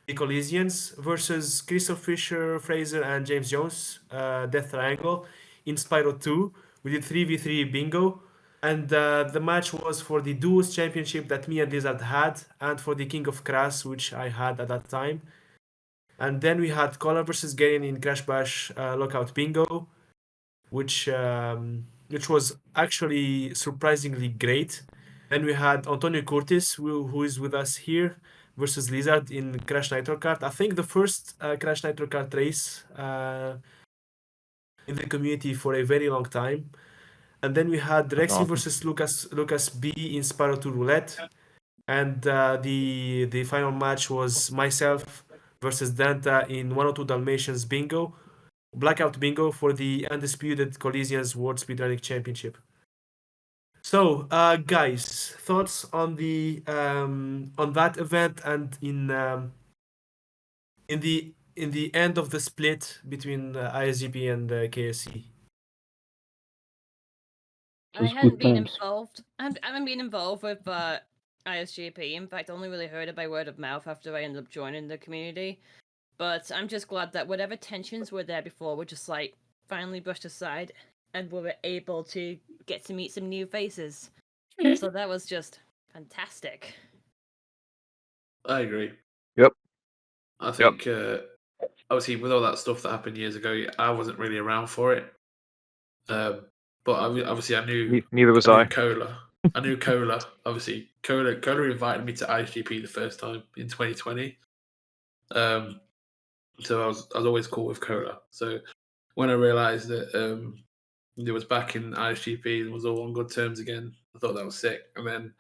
the Coliseans, versus Christopher Fisher, Fraser, and James Jones, Death Triangle, in Spyro 2. We did 3v3 bingo, and the match was for the Duos Championship that me and Lizard had, and for the King of Crash, which I had at that time. And then we had Cola versus Garen in Crash Bash Lockout Bingo, which was actually surprisingly great. Then we had Antonio Curtis, who is with us here, versus Lizard in Crash Nitro Kart. I think the first Crash Nitro Kart race in the community for a very long time. And then we had Rexy versus Lucas B in Spyro 2 Roulette. And the final match was myself versus Danta in 102 Dalmatians Bingo, Blackout Bingo, for the undisputed Coliseans World Speedrunning Championship. So, guys, thoughts on the on that event and in the end of the split between ISGP and KSC?
I
Those
hadn't
good
been
times.
involved. I haven't been involved with ISGP. In fact, I only really heard it by word of mouth after I ended up joining the community. But I'm just glad that whatever tensions were there before were just like finally brushed aside, and we were able to get to meet some new faces. So that was just fantastic.
I agree.
Yep.
I think obviously with all that stuff that happened years ago, I wasn't really around for it. But obviously I knew
Neither was
I
I.
knew Cola. I knew Cola. Obviously, Cola invited me to ISGP the first time in 2020. So I was always cool with Cola. So when I realised that it was back in ISGP and was all on good terms again, I thought that was sick. And then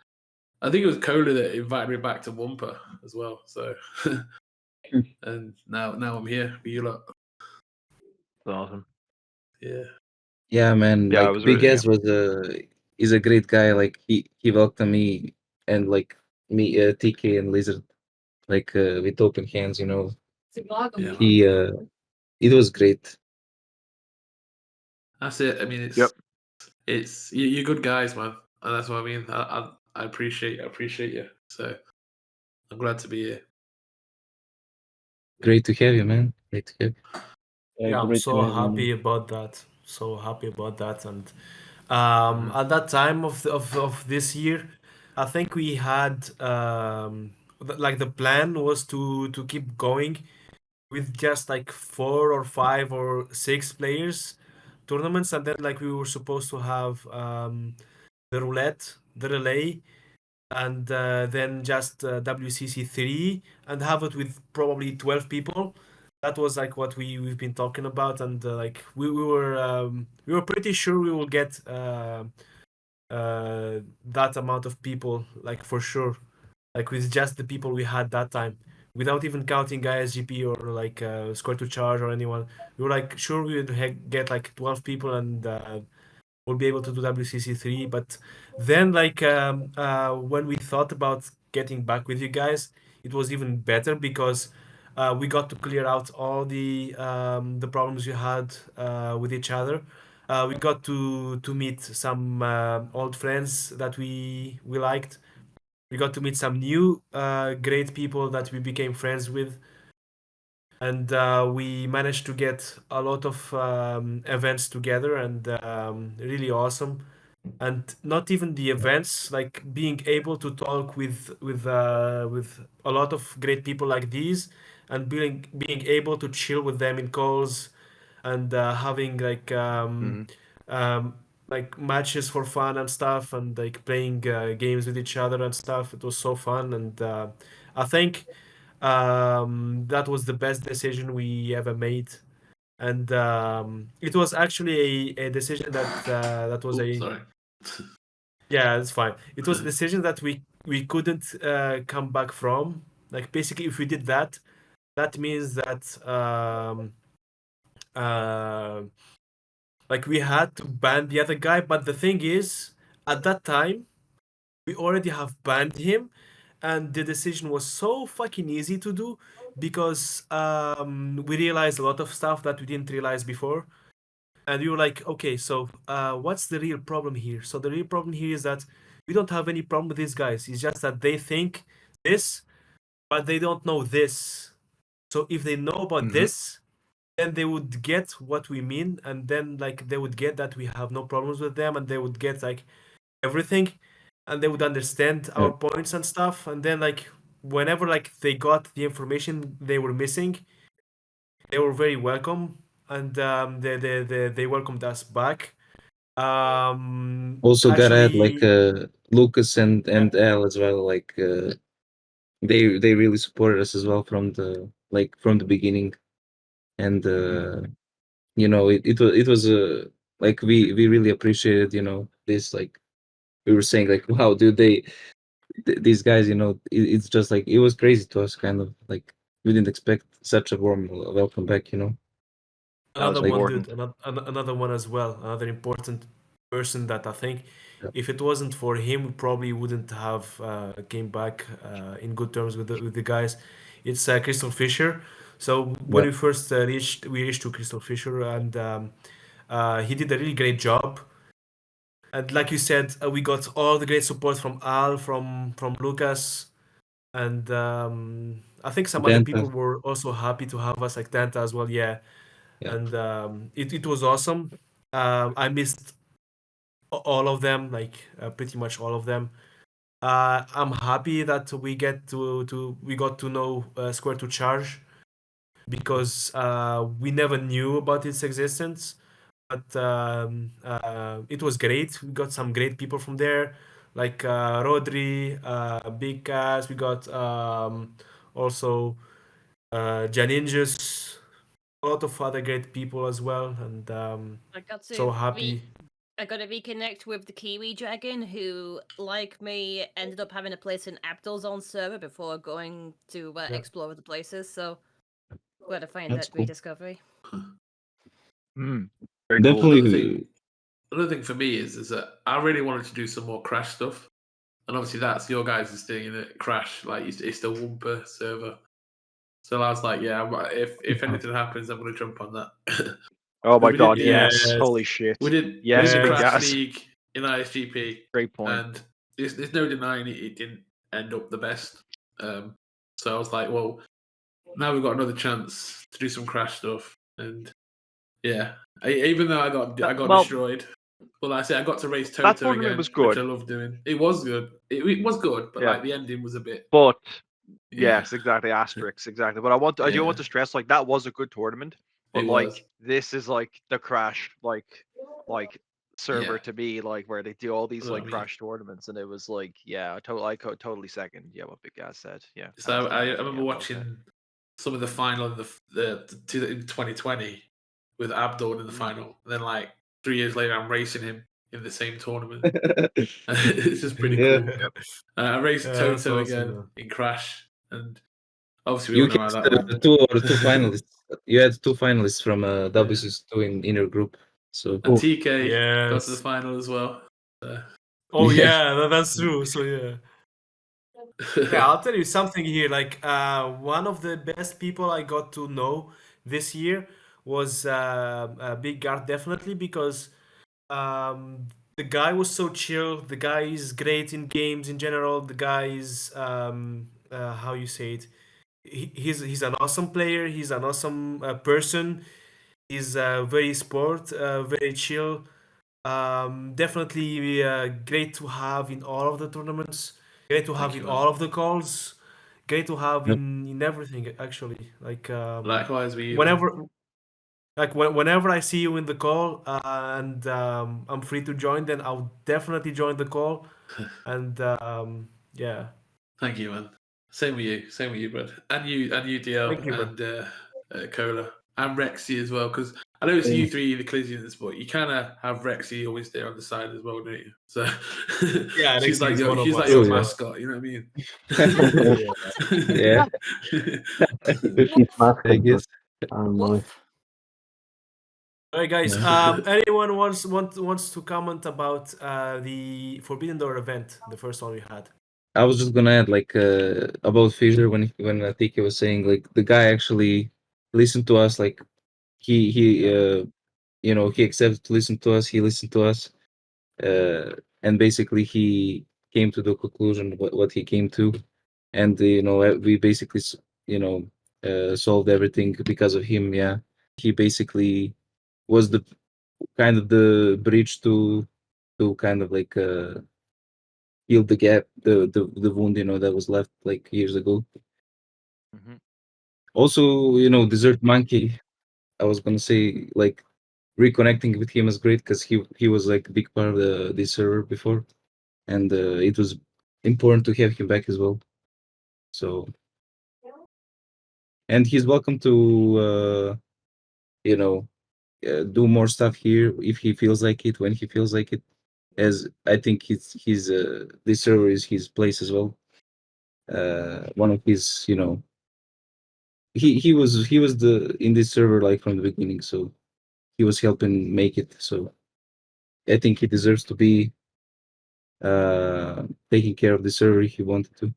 I think it was Cola that invited me back to Wumpa as well. So and now I'm here with you lot.
That's awesome.
Yeah.
Yeah, man.
Yeah, it
Like
was
Big
really
S was a he's a great guy. Like he welcomed me and like me, TK and Lizard, like with open hands.
Yeah,
He it was great.
that's it. I mean,
Yep.
it's you're good guys, man, and that's what I mean. I appreciate you. So I'm glad to be here.
Great to have you, man. Great to have you.
Yeah, I'm
great to
so
have you, man.
happy about that. So happy about that. And
Mhm.
at that time of this year, I think we had like the plan was to keep going with just like 4 or 5 or 6 players tournaments, and then like we were supposed to have the roulette, the relay, and then just WCC 3 and have it with probably 12 people. That was like what we've been talking about, and like we were pretty sure we will get that amount of people, like for sure, like with just the people we had that time, without even counting ISGP or like Square to Charge or anyone. We were like sure we would get like 12 people and we'll be able to do WCC 3. But then like when we thought about getting back with you guys, it was even better because we got to clear out all the problems we had with each other. We got to meet some old friends that we liked. We got to meet some new great people that we became friends with, and we managed to get a lot of events together, and really awesome. And not even the events, like being able to talk with a lot of great people like these, and being able to chill with them in calls, and having
Mhm.
um, like matches for fun and stuff, and like playing games with each other and stuff. It was so fun, and I think that was the best decision we ever made. And it was actually a decision that was
Oops,
a
sorry.
yeah, it's fine. It was a decision that we couldn't come back from. Like basically, if we did that, that means that uh, like we had to ban the other guy. But the thing is, at that time, we already have banned him, and the decision was so fucking easy to do because we realized a lot of stuff that we didn't realize before. And we were like, okay, so what's the real problem here? So the real problem here is that we don't have any problem with these guys. It's just that they think this, but they don't know this. So if they know about
Mhm.
this, then they would get what we mean, and then like they would get that we have no problems with them, and they would get like everything, and they would understand
Yeah.
our points and stuff. And then like whenever like they got the information they were missing, they were very welcome, and they welcomed us back.
Also gotta add like
Actually,
Lucas and
yeah,
Al as well. Like they really supported us as well from the beginning. And it was like we really appreciated this. Like we were saying, like, wow, dude, these guys, it's just like it was crazy to us, kind of like we didn't expect such a warm welcome back.
That was
another
Like,
one, dude,
important.
another one as well, another important person that I think
yeah,
if it wasn't for him, we probably wouldn't have came back in good terms with the guys. It's Crystal Fisher. So when
yeah,
we first we reached to Crystal Fisher, and he did a really great job. And like you said, we got all the great support from Al, from Lucas, and I think some other
Danta,
people were also happy to have us, like Danta as well. Yeah,
yeah,
and it was awesome. I missed all of them, like pretty much all of them. I'm happy that we got to know Square to Charge because we never knew about its existence. But it was great. We got some great people from there, like Rodri, Big Cass. We got also Janinjas, a lot of other great people as well, and
I got
so
to
happy.
I got to reconnect with the Kiwi Dragon, who, like me, ended up having a place in Abdul's own server before going to
Yeah.
explore other places. So glad to find
that's
that
cool.
rediscovery.
Mm. Very cool.
Definitely,
Another thing, another thing for me is that I really wanted to do some more Crash stuff, and obviously that's your guys' thing in it. Crash, like it's the Wumpa server. So I was like, yeah, if anything happens, I'm gonna jump on that.
Oh my
We did
god,
the,
yes.
Yes.
Holy shit.
We did
Yes,
the
big
Crash
gas.
League in ISGP,
Great point.
and there's no denying it didn't end up the best. So I was like, well, now we've got another chance to do some Crash stuff, and yeah, even though I got
Well,
destroyed, but like I said, I got to race
that
Toto
tournament
again,
was
which I
good.
love doing. It was good. It was good, but
Yeah.
like the ending was a bit.
But
Yeah.
yes, exactly, asterisks, exactly. But I do want to stress, like, that was a good tournament. But
It
like
was.
this is like the Crash like server
Yeah.
to me, like where they do all these
What I
like
mean.
Crash tournaments, and it was like, yeah, totally second. Yeah, what Big Gas said. Yeah.
So I remember
yeah, that was
watching some of the final in in 2020 with Abdul in the
Mm.
final, and then like 3 years later, I'm racing him in the same tournament. It's just pretty
Yeah.
cool. I raced
Yeah, that's
Toto
awesome,
again
man.
in Crash, and obviously we
You
all know how
had
that went.
two finalists. You had two finalists from WCS2 in your group. So
And TK got to the
Yes.
final as well.
Oh
Yeah.
yeah, that's true. So yeah. Yeah, I'll tell you something here. Like, one of the best people I got to know this year was Big Guard, definitely, because the guy was so chill. The guy is great in games in general. The guy is how you say it. He's an awesome player. He's an awesome person. He's very very chill. Definitely great to have in all of the tournaments. Great to have
Thank you,
in
man.
all of the calls. Great to have
Yep.
in everything, actually. Like,
Likewise, we
whenever whenever I see you in the call, and I'm free to join, then I'll definitely join the call. And yeah,
Thank you, man. Same with you, bud. And you, DL,
thank you, bro.
and Cola, and Rexy as well. Because I know it's you three, the Clisians, but you kind of have Rexy always there on the side as well, don't you? So
Yeah,
she's
Rexy
like
is
your,
one of
she's like
us,
your
yeah.
mascot. You know what I mean?
Yeah.
He's
I
mascot,
guess.
but
All right, guys.
Yeah.
Anyone wants to comment about the Forbidden Door event, the first one we had?
I was just gonna add like about Fisher when Tiki was saying like the guy actually listened to us, like he you know, he accepted to listen to us, he listened to us, and basically he came to the conclusion what he came to, and you know, we basically you know, solved everything because of him. Yeah, he basically was the kind of the bridge to kind of like heal the gap, the wound, you know, that was left like years ago.
Mhm.
Also, you know, Desert Monkey, I was gonna say like reconnecting with him is great because he was like a big part of the server before, and it was important to have him back as well. So, and he's welcome to you know, do more stuff here if he feels like it, when he feels like it. As I think he's this server is his place as well. One of his, you know, he was the in this server like from the beginning, so he was helping make it. So I think he deserves to be taking care of the server if he wanted to.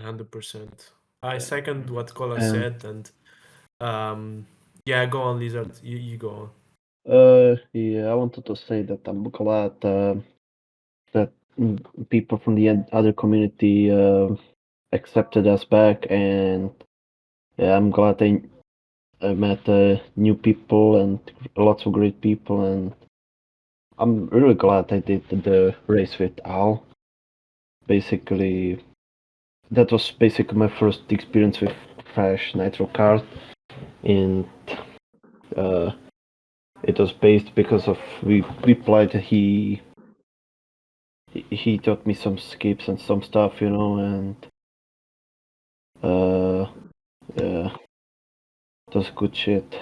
100%. I second what Kola
And-
said, and yeah, go on, Lizard. You go on.
yeah, I wanted to say that I'm glad that people from the other community accepted us back, and yeah, I'm glad I met new people and lots of great people, and I'm really glad I did the race with Al. Basically, that was basically my first experience with Crash Nitro Kart, and it was based because of we played. He taught me some skips and some stuff, you know, and yeah, it was good shit.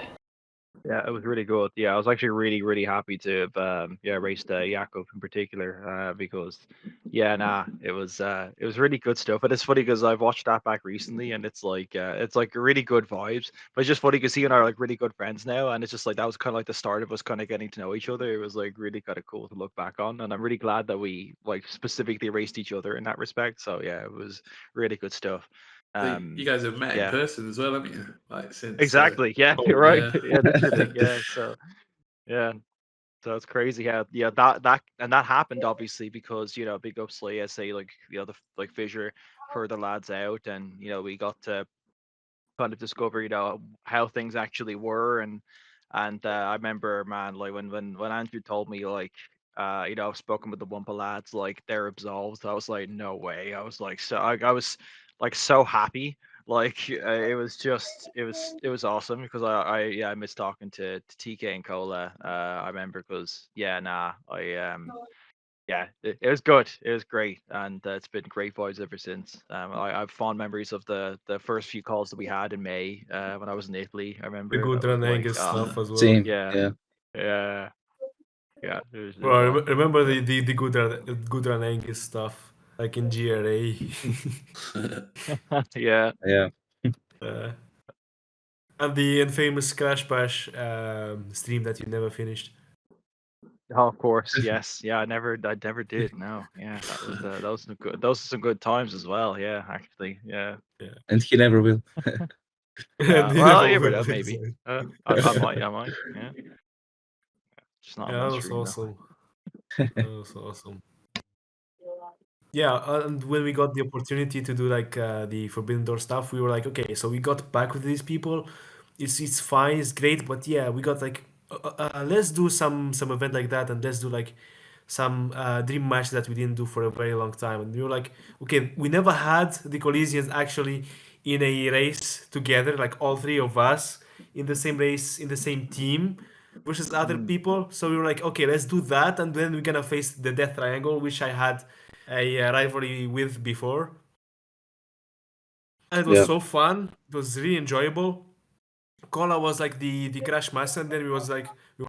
Yeah, it was really good. Yeah, I was actually really happy to have raced Jakub in particular because it was really good stuff. And it's funny because I've watched that back recently and it's like really good vibes. But it's just funny because he and I are like really good friends now, and it's just like that was kind of like the start of us kind of getting to know each other. It was like really kind of cool to look back on, and I'm really glad that we like specifically raced each other in that respect. So yeah, it was really good stuff.
You guys have met in
Yeah.
person as well, haven't you? Like since
Exactly. Yeah, you're right.
yeah.
Yeah, literally. Yeah. So yeah. So it's crazy how that happened obviously because big ups like say like the like Fisher for the lads out, and we got to kind of discover how things actually were. And I remember, man, like when Andrew told me like I've spoken with the Wumpa lads, like they're absolved. I was like, no way. I was like, I was like so happy. Like it was awesome because I miss talking to TK and Cola. I remember because it was good. It was great, and it's been great vibes ever since. I have fond memories of the first few calls that we had in May when I was in Italy. I
The
remember
good
that was like,
Angus stuff as well.
Same.
yeah,
Yeah.
yeah, yeah. It was
Bro,
awesome.
remember the good Angus stuff, like in GRA.
Yeah.
Yeah.
uh, and the infamous Crash Bash stream that you never finished.
Oh, of course, yes, yeah. I never did. No, yeah. That was some good. Those are some good times as well. Yeah, actually, yeah.
And he never will.
Yeah.
They
Well,
never
you never
will.
know. Maybe. I might. I might. Yeah. Just not
Yeah,
on my
that was
stream though.
awesome. That was awesome. Yeah, and when we got the opportunity to do like the Forbidden Door stuff, we were like, okay, so we got back with these people. It's fine, it's great, but yeah, we got like, let's do some event like that, and let's do like some dream match that we didn't do for a very long time. And we were like, okay, we never had the Coliseans actually in a race together, like all three of us in the same race, in the same team versus other people. So we were like, okay, let's do that, and then we're gonna face the Death Triangle, which I had a rivalry with before. And it was
Yeah.
so fun. It was really enjoyable. Kola was like the Crash master, and then we were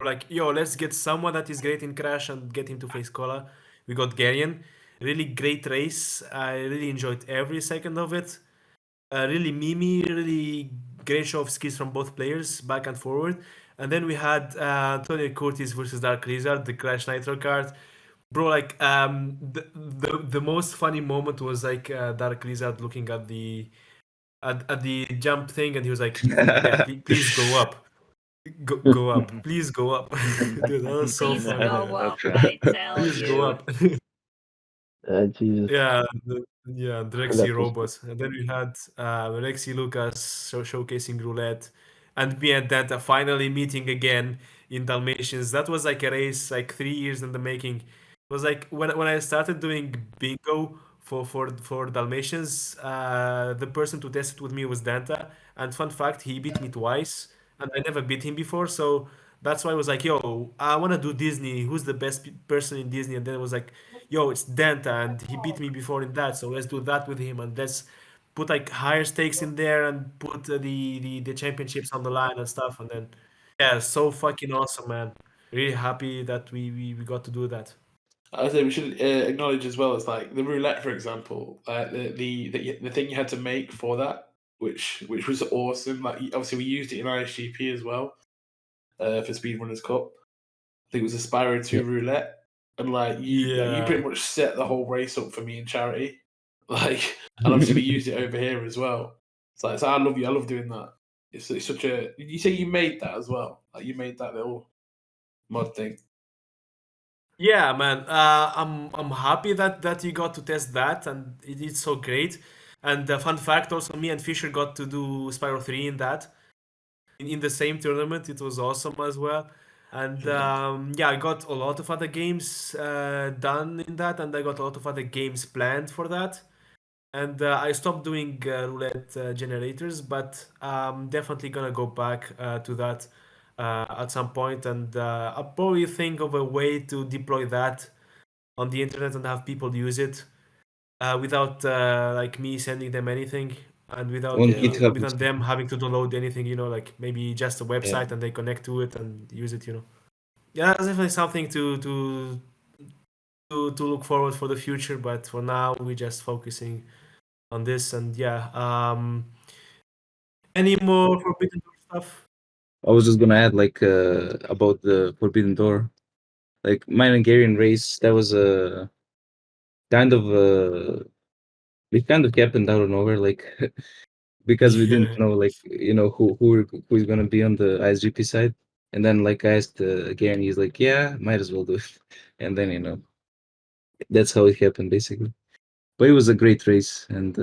like, yo, let's get someone that is great in Crash and get him to face Kola. We got Garion. Really great race. I really enjoyed every second of it. Really memey, really great show of skills from both players, back and forward. And then we had Antonio Curtis versus Dark Lizard, the Crash Nitro card. Bro, like the most funny moment was like Dark Lizard looking at the jump thing, and he was like, "Yeah, please go up, go up, please go up." Dude, that was so
Please
funny,
go
man.
up, I tell
Please go
you.
up.
Jesus,
Yeah, yeah, Drexy
that was
Robot. And then we had Rexy Lucas showcasing roulette, and me and Danta finally meeting again in Dalmatians. That was like a race, like 3 years in the making. It was like when I started doing bingo for Dalmatians, the person to test it with me was Danta. And fun fact, he beat me twice, and I never beat him before. So that's why I was like, yo, I want to do Disney. Who's the best person in Disney? And then it was like, yo, it's Danta, and he beat me before in that, so let's do that with him, and let's put like higher stakes in there and put the championships on the line and stuff. And then, yeah, so fucking awesome, man. Really happy that we got to do that.
I say we should acknowledge as well as like the roulette, for example, the thing you had to make for that, which was awesome. Like obviously we used it in ISGP as well for Speedrunners Cup. I think it was a Spyro 2
Yeah.
roulette, and like you pretty
Yeah.
much set the whole race up for me in charity. Like, and obviously we used it over here as well. So I love you. I love doing that. It's such a. You say you made that as well. Like you made that little mod thing.
Yeah, man. I'm happy that you got to test that, and it's so great. And fun fact, also me and Fisher got to do Spyro 3 in that. In the same tournament. It was awesome as well. And yeah, I got a lot of other games done in that, and I got a lot of other games planned for that. And I stopped doing roulette generators, but I'm definitely gonna go back to that at some point, and I'll probably think of a way to deploy that on the internet and have people use it without like me sending them anything. and without
On GitHub.
without them having to download anything, like maybe just a website
Yeah.
and they connect to it and use it. Yeah, that's definitely something to look forward for the future. But for now, we're just focusing on this. And yeah, any more Forbidden Door stuff?
I was just gonna add like about the Forbidden Door. Like my Hungarian race, that was a kind of it kind of happened out of nowhere, like because we didn't
Yeah.
know like who's gonna be on the ISGP side. And then like I asked Garen, he's like, yeah, might as well do it. And then that's how it happened basically. But it was a great race, and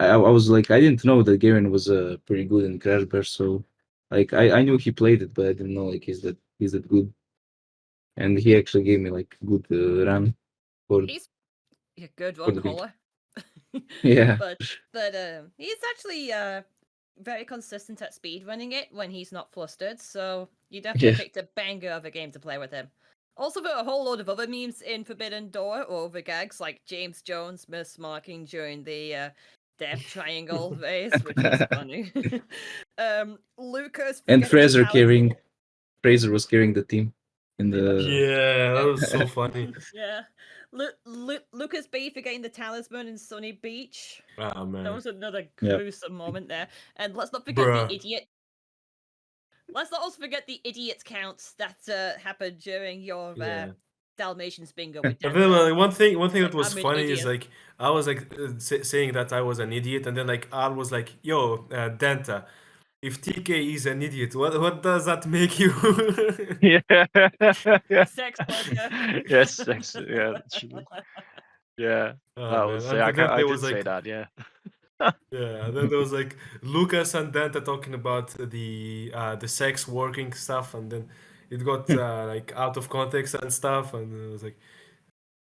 I was like, I didn't know that Garen was pretty good in Crash Bash, so like I knew he played it, but I didn't know like he's that good. And he actually gave me like good run for
He's a good
for
run
the victory.
caller.
Yeah.
but he's actually very consistent at speed running it when he's not flustered. So you definitely
Yeah.
picked a banger of a game to play with him. Also, there are a whole load of other memes in Forbidden Door or the gags like James Jones mismarking during the death triangle race, which was funny. Lucas
And
forgetting the
Fraser was carrying the team in the
Yeah, that was so funny.
yeah. Lucas B forgetting the talisman in Sunny Beach.
Oh
That
man,
was another
Yeah.
gruesome moment there. And let's not forget
bruh.
the idiot. Let's not also forget the idiot counts that happened during your
Yeah.
Dalmatians bingo with
And then
Danta.
one thing
It's
that
like,
was
I'm an
funny is
idiot.
like I was like saying that I was an idiot, and then like Al was like, "Yo, Danta, if TK is an idiot, what does that make you?"
Yeah.
Sex worker.
Yes, sex. Yeah, true. Yeah,
Oh
that
man,
was.
and
Yeah,
then
I
there
did
was
say
like,
that. Yeah.
yeah, and then there was like Lucas and Danta talking about the sex working stuff, and then it got like out of context and stuff, and it was like,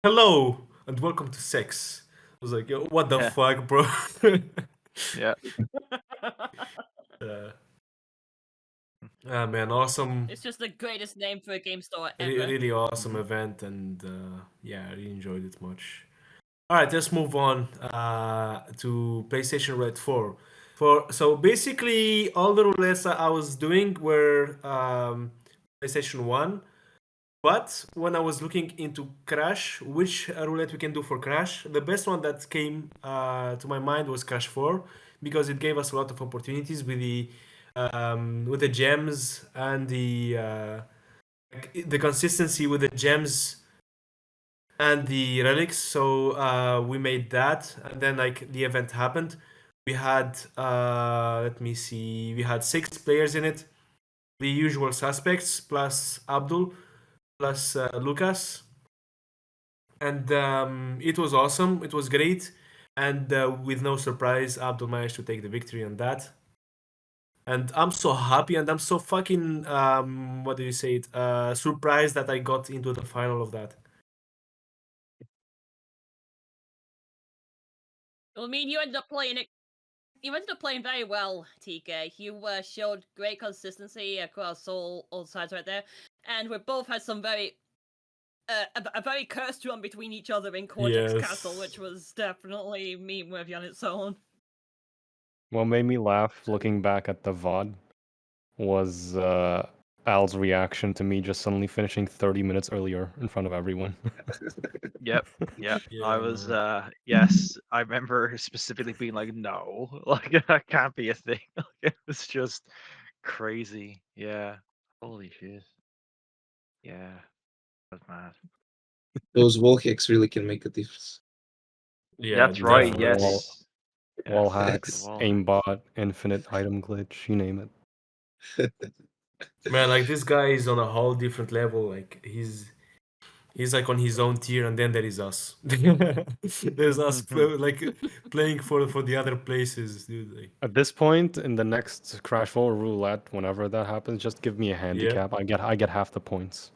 "Hello and welcome to sex." I was like, "Yo, what the
Yeah.
fuck, bro?"
Yeah.
Yeah. Ah man, awesome,
It's just the greatest name for a game store ever.
really awesome event, and yeah, I really enjoyed it much. All right, let's move on to PlayStation Red 4. So basically, all the roulettes that I was doing were PlayStation 1. But when I was looking into Crash, which roulette we can do for Crash, the best one that came to my mind was Crash 4 because it gave us a lot of opportunities with the gems and the consistency with the gems and the relics. So we made that, and then like the event happened. We had let me see, we had 6 players in it, the usual suspects plus Abdul plus Lucas, and it was awesome. It was great, and with no surprise, Abdul managed to take the victory on that. And I'm so happy, and I'm so fucking what do you say it? Surprised that I got into the final of that.
I mean, you ended up playing it. You ended up playing very well, TK. You showed great consistency across all sides right there, and we both had some very a very cursed run between each other in Cortex Castle, which
Yes.
was definitely meme worthy on its own.
What made me laugh looking back at the VOD was Al's reaction to me just suddenly finishing 30 minutes earlier in front of everyone.
Yep. Yeah. I
Yeah,
was.
man.
Yes, I remember specifically being like, "No, like that can't be a thing." Like, it was just crazy. Yeah. Holy shit. Yeah. That's mad.
Those wall hacks really can make a difference.
Yeah,
That's right.
definitely.
wall,
Yes.
wall
Yes. The
hacks,
wall hack.
aimbot, infinite item glitch, you name it.
Man, like this guy is on a whole different level. Like he's like on his own tier, and then there is us. There's us like playing for the other places, dude. Like,
At this point, in the next Crash 4 roulette, whenever that happens, just give me a
yeah.
handicap. I get half the points.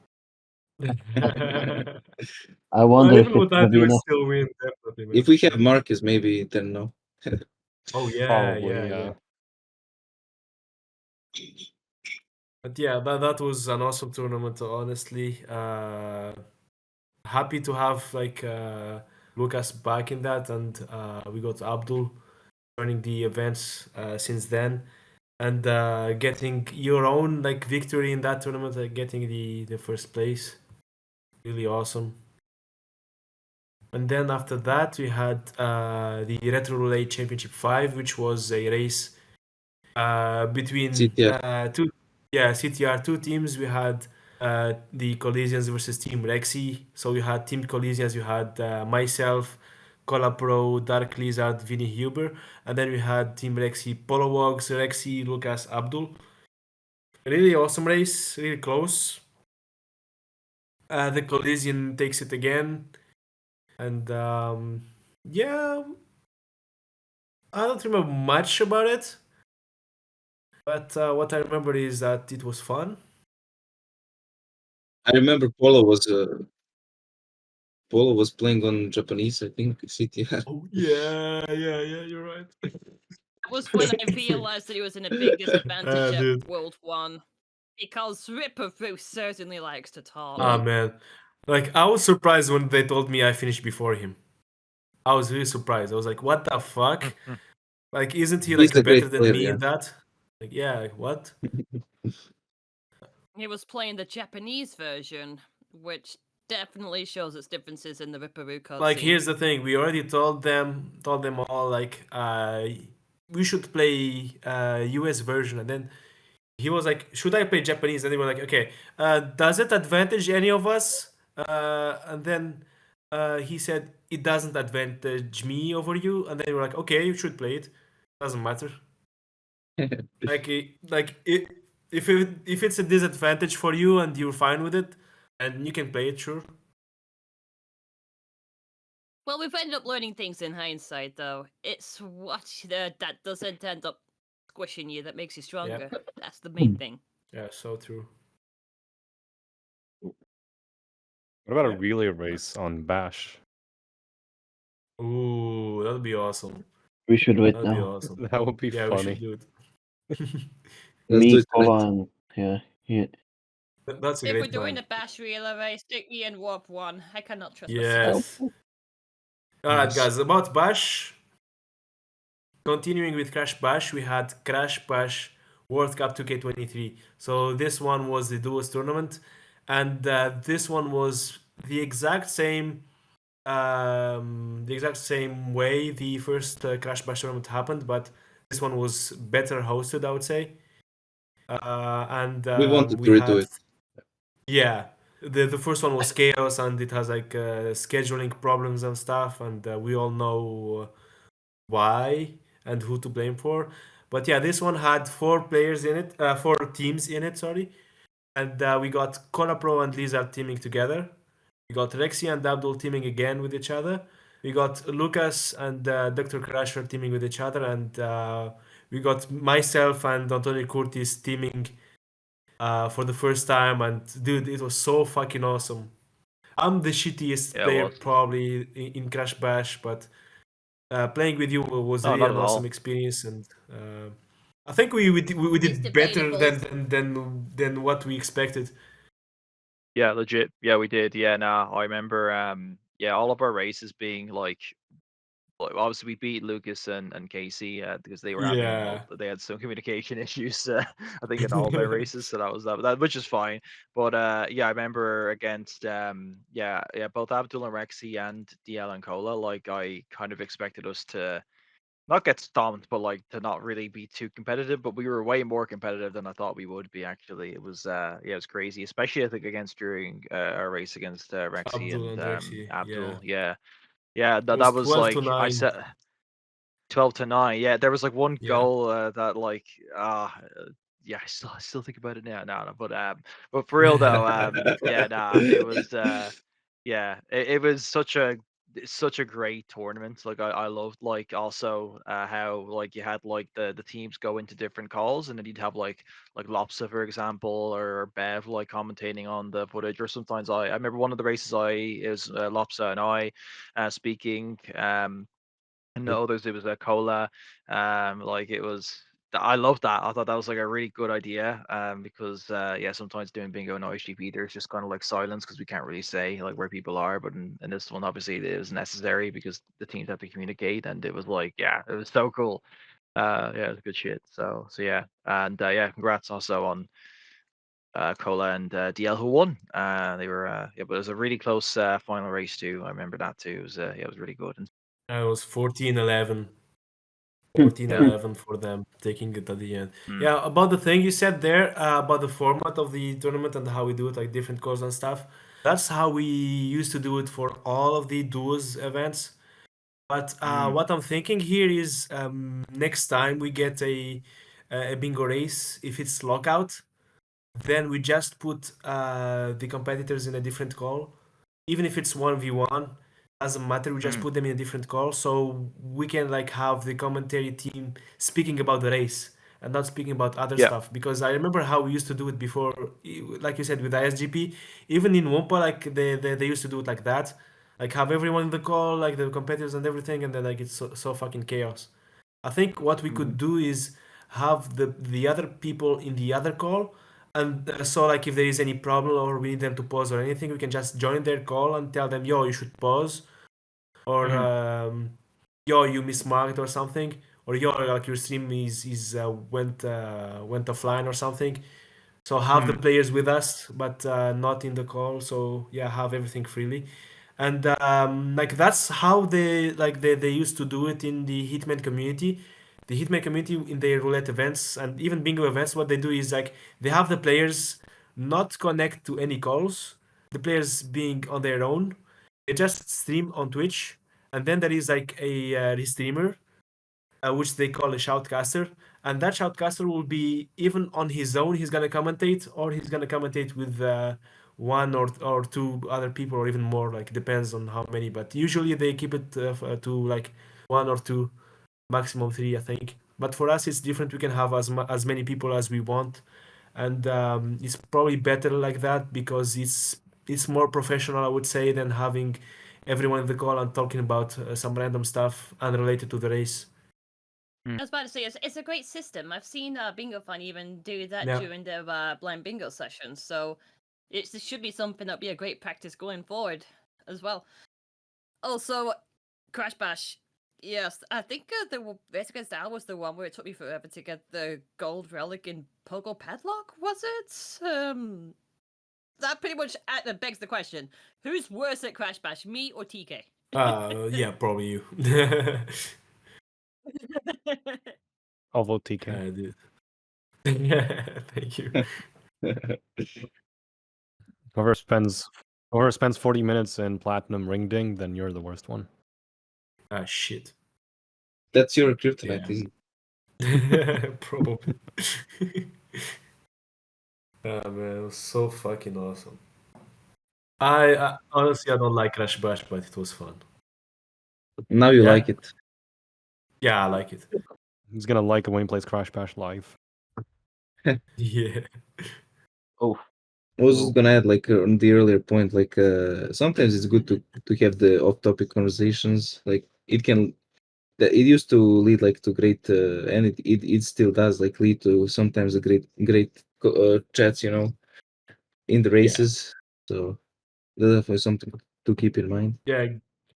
I wonder if
Even
it's
without
gonna
you,
be
would
enough.
still win, definitely, man,
If
for
we have
sure.
Marcus, maybe then no.
Oh yeah,
Probably,
yeah,
yeah.
yeah. But yeah, that was an awesome tournament, honestly. Happy to have like Lucas back in that, and we got Abdul. joining the events since then, and getting your own like victory in that tournament, like getting the first place, really awesome. And then after that, we had the Retro Relay Championship 5, which was a race between
CTR.
CTR two teams. We had the Coliseans versus Team Rexy. So we had Team Coliseans, you had myself, Cola Pro, Dark Lizard, Vinny Huber, and then we had Team Rexy, Polowogs, Rexy, Lucas, Abdul. Really awesome race, really close. The Colisean takes it again, and yeah, I don't remember much about it, but what I remember is that it was fun.
I remember Polo was playing on Japanese, I think, CTR.
Oh yeah, you're right.
That was when I realized that he was in a big disadvantage at
Dude.
World 1. Because Ripper Bruce certainly likes to talk.
Ah man, like I was surprised when they told me I finished before him. I was really surprised. I was like, "What the fuck? Like, isn't he
He's
like
a great
better than
player,
me
yeah.
in that?" Like, yeah, like, what?
He was playing the Japanese version, which definitely shows its differences in the Ripperoo cutscene.
Like, here's the thing: we already told them all like, we should play US version, and then he was like, "Should I play Japanese?" And they were like, "Okay, does it advantage any of us?" And then he said, "It doesn't advantage me over you." And then they were like, "Okay, you should play it. Doesn't matter." If it's a disadvantage for you and you're fine with it, and you can play it, sure.
Well, we've ended up learning things in hindsight, though. It's what that doesn't end up squishing you that makes you stronger. That's the main thing.
Yeah, so true.
What about a relay race on Bash?
Ooh, that'd be awesome.
We should wait
That'd be
now.
awesome.
That would be
Yeah, we
funny.
should do it.
Let's do
Me,
it tonight.
Kola, and yeah.
That's a
If
great
we're doing
plan.
a Bash relay race, stick me in Warp 1. I cannot trust
Yes.
myself.
Alright,
Yes.
guys, about Bash. Continuing with Crash Bash, we had Crash Bash World Cup 2K23. So this one was the duos tournament, and this one was the exact same way the first Crash Bash tournament happened, but this one was better hosted, I would say. And
We wanted
we
to redo
had,
it.
yeah, the first one was chaos, and it has like scheduling problems and stuff, and we all know why and who to blame for. But yeah, this one had 4 teams in it, sorry. And we got Kona Pro and Lizard teaming together. We got Rexy and Abdul teaming again with each other. We got Lucas and Dr. Crusher teaming with each other. And we got myself and Antonio Curtis teaming for the first time. And dude, it was so fucking awesome. I'm the shittiest
Yeah, it
player
was.
probably in Crash Bash, but playing with you was
No,
really
not
an
at
awesome
all.
experience, and I think we
It's
did better
debatable.
than what we expected.
Yeah, legit. Yeah, we did. Yeah, nah, I remember. Yeah, all of our races being like obviously we beat Lucas and Casey because they were having
Yeah.
they had some communication issues. I think in all their races, so that was that, which is fine. But yeah, I remember against both Abdul and Rexy and DL and Cola. Like I kind of expected us to not get stomped, but like to not really be too competitive. But we were way more competitive than I thought we would be. Actually, it was it was crazy, especially I think against during our race against Rexy
Abdul
and
and Rexy, yeah.
Abdul. Yeah,
It
that
was
was
12 to
like I
9.
said. 12-9. Yeah, there was like one
Yeah.
goal that like yeah, I still think about it now. No, but for real though, yeah, nah, it was yeah, it was such a great tournament. Like I loved like also how like you had like the teams go into different calls, and then you'd have like Lopsa for example, or Bev like commentating on the footage, or sometimes I remember one of the races it was Lopsa and I speaking. And no, it was a cola. Like it was I love that. I thought that was like a really good idea. Because yeah, sometimes doing bingo and IHGP, there's just kind of like silence because we can't really say like where people are. But in this one, obviously, it was necessary because the teams have to communicate, and it was like, yeah, it was so cool. Yeah, it was good shit. So yeah, and yeah, congrats also on Cola and DL who won. They were yeah, but it was a really close final race too. I remember that too. It was yeah, it was really good. And
It was 14-11.
Hmm.
14-11 for them taking it at the end.
Mm.
Yeah, about the thing you said there about the format of the tournament and how we do it, like different calls and stuff. That's how we used to do it for all of the duos events. But what I'm thinking here is next time we get a bingo race, if it's lockout, then we just put the competitors in a different call, even if it's 1v1, doesn't matter, we just put them in a different call so we can like have the commentary team speaking about the race and not speaking about other
Yeah.
stuff, because I remember how we used to do it before, like you said, with ISGP, even in Wumpa, like they used to do it like that, like have everyone in the call, like the competitors and everything, and then like it's so fucking chaos. I think what we could do is have the other people in the other call, and so like if there is any problem or we need them to pause or anything, we can just join their call and tell them, yo, you should pause, or yo, you mismarked or something, or yo, like your stream is went offline or something. So have the players with us, but not in the call. So yeah, have everything freely, and like that's how they used to do it in the Hitman community. The Hitman community in their roulette events and even bingo events, what they do is like they have the players not connect to any calls. The players being on their own, they just stream on Twitch, and then there is like a restreamer which they call a shoutcaster, and that shoutcaster will be even on his own. He's gonna commentate, or he's gonna commentate with one or two other people, or even more. Like depends on how many, but usually they keep it to like one or two, maximum three, I think. But for us, it's different. We can have as many people as we want, and it's probably better like that because it's more professional, I would say, than having everyone in the call and talking about some random stuff unrelated to the race.
I was about to say it's a great system. I've seen Bingo Fun even do that
Yeah.
during their blind bingo sessions. So it should be something that'll be a great practice going forward as well. Also, Crash Bash. Yes, I think the race against Al was the one where it took me forever to get the gold relic in Pogo Padlock. Was it? That pretty much begs the question: who's worse at Crash Bash, me or TK?
Yeah, probably you.
I'll vote TK.
Dude. Yeah, thank you.
Whoever spends 40 minutes in platinum ring ding, then you're the worst one.
Ah, shit.
That's your kryptonite,
Yeah.
isn't it?
Probably. Man, it was so fucking awesome. I honestly I don't like Crash Bash, but it was fun.
Now you
Yeah?
like it.
Yeah, I like it.
He's gonna like it when he plays Crash Bash live.
Yeah.
Oh,
I was just gonna add, like on the earlier point, like sometimes it's good to have the off-topic conversations. Like it used to lead like to great, and it still does like lead to sometimes a great chats, in the races. So that's definitely something to keep in mind.
Yeah,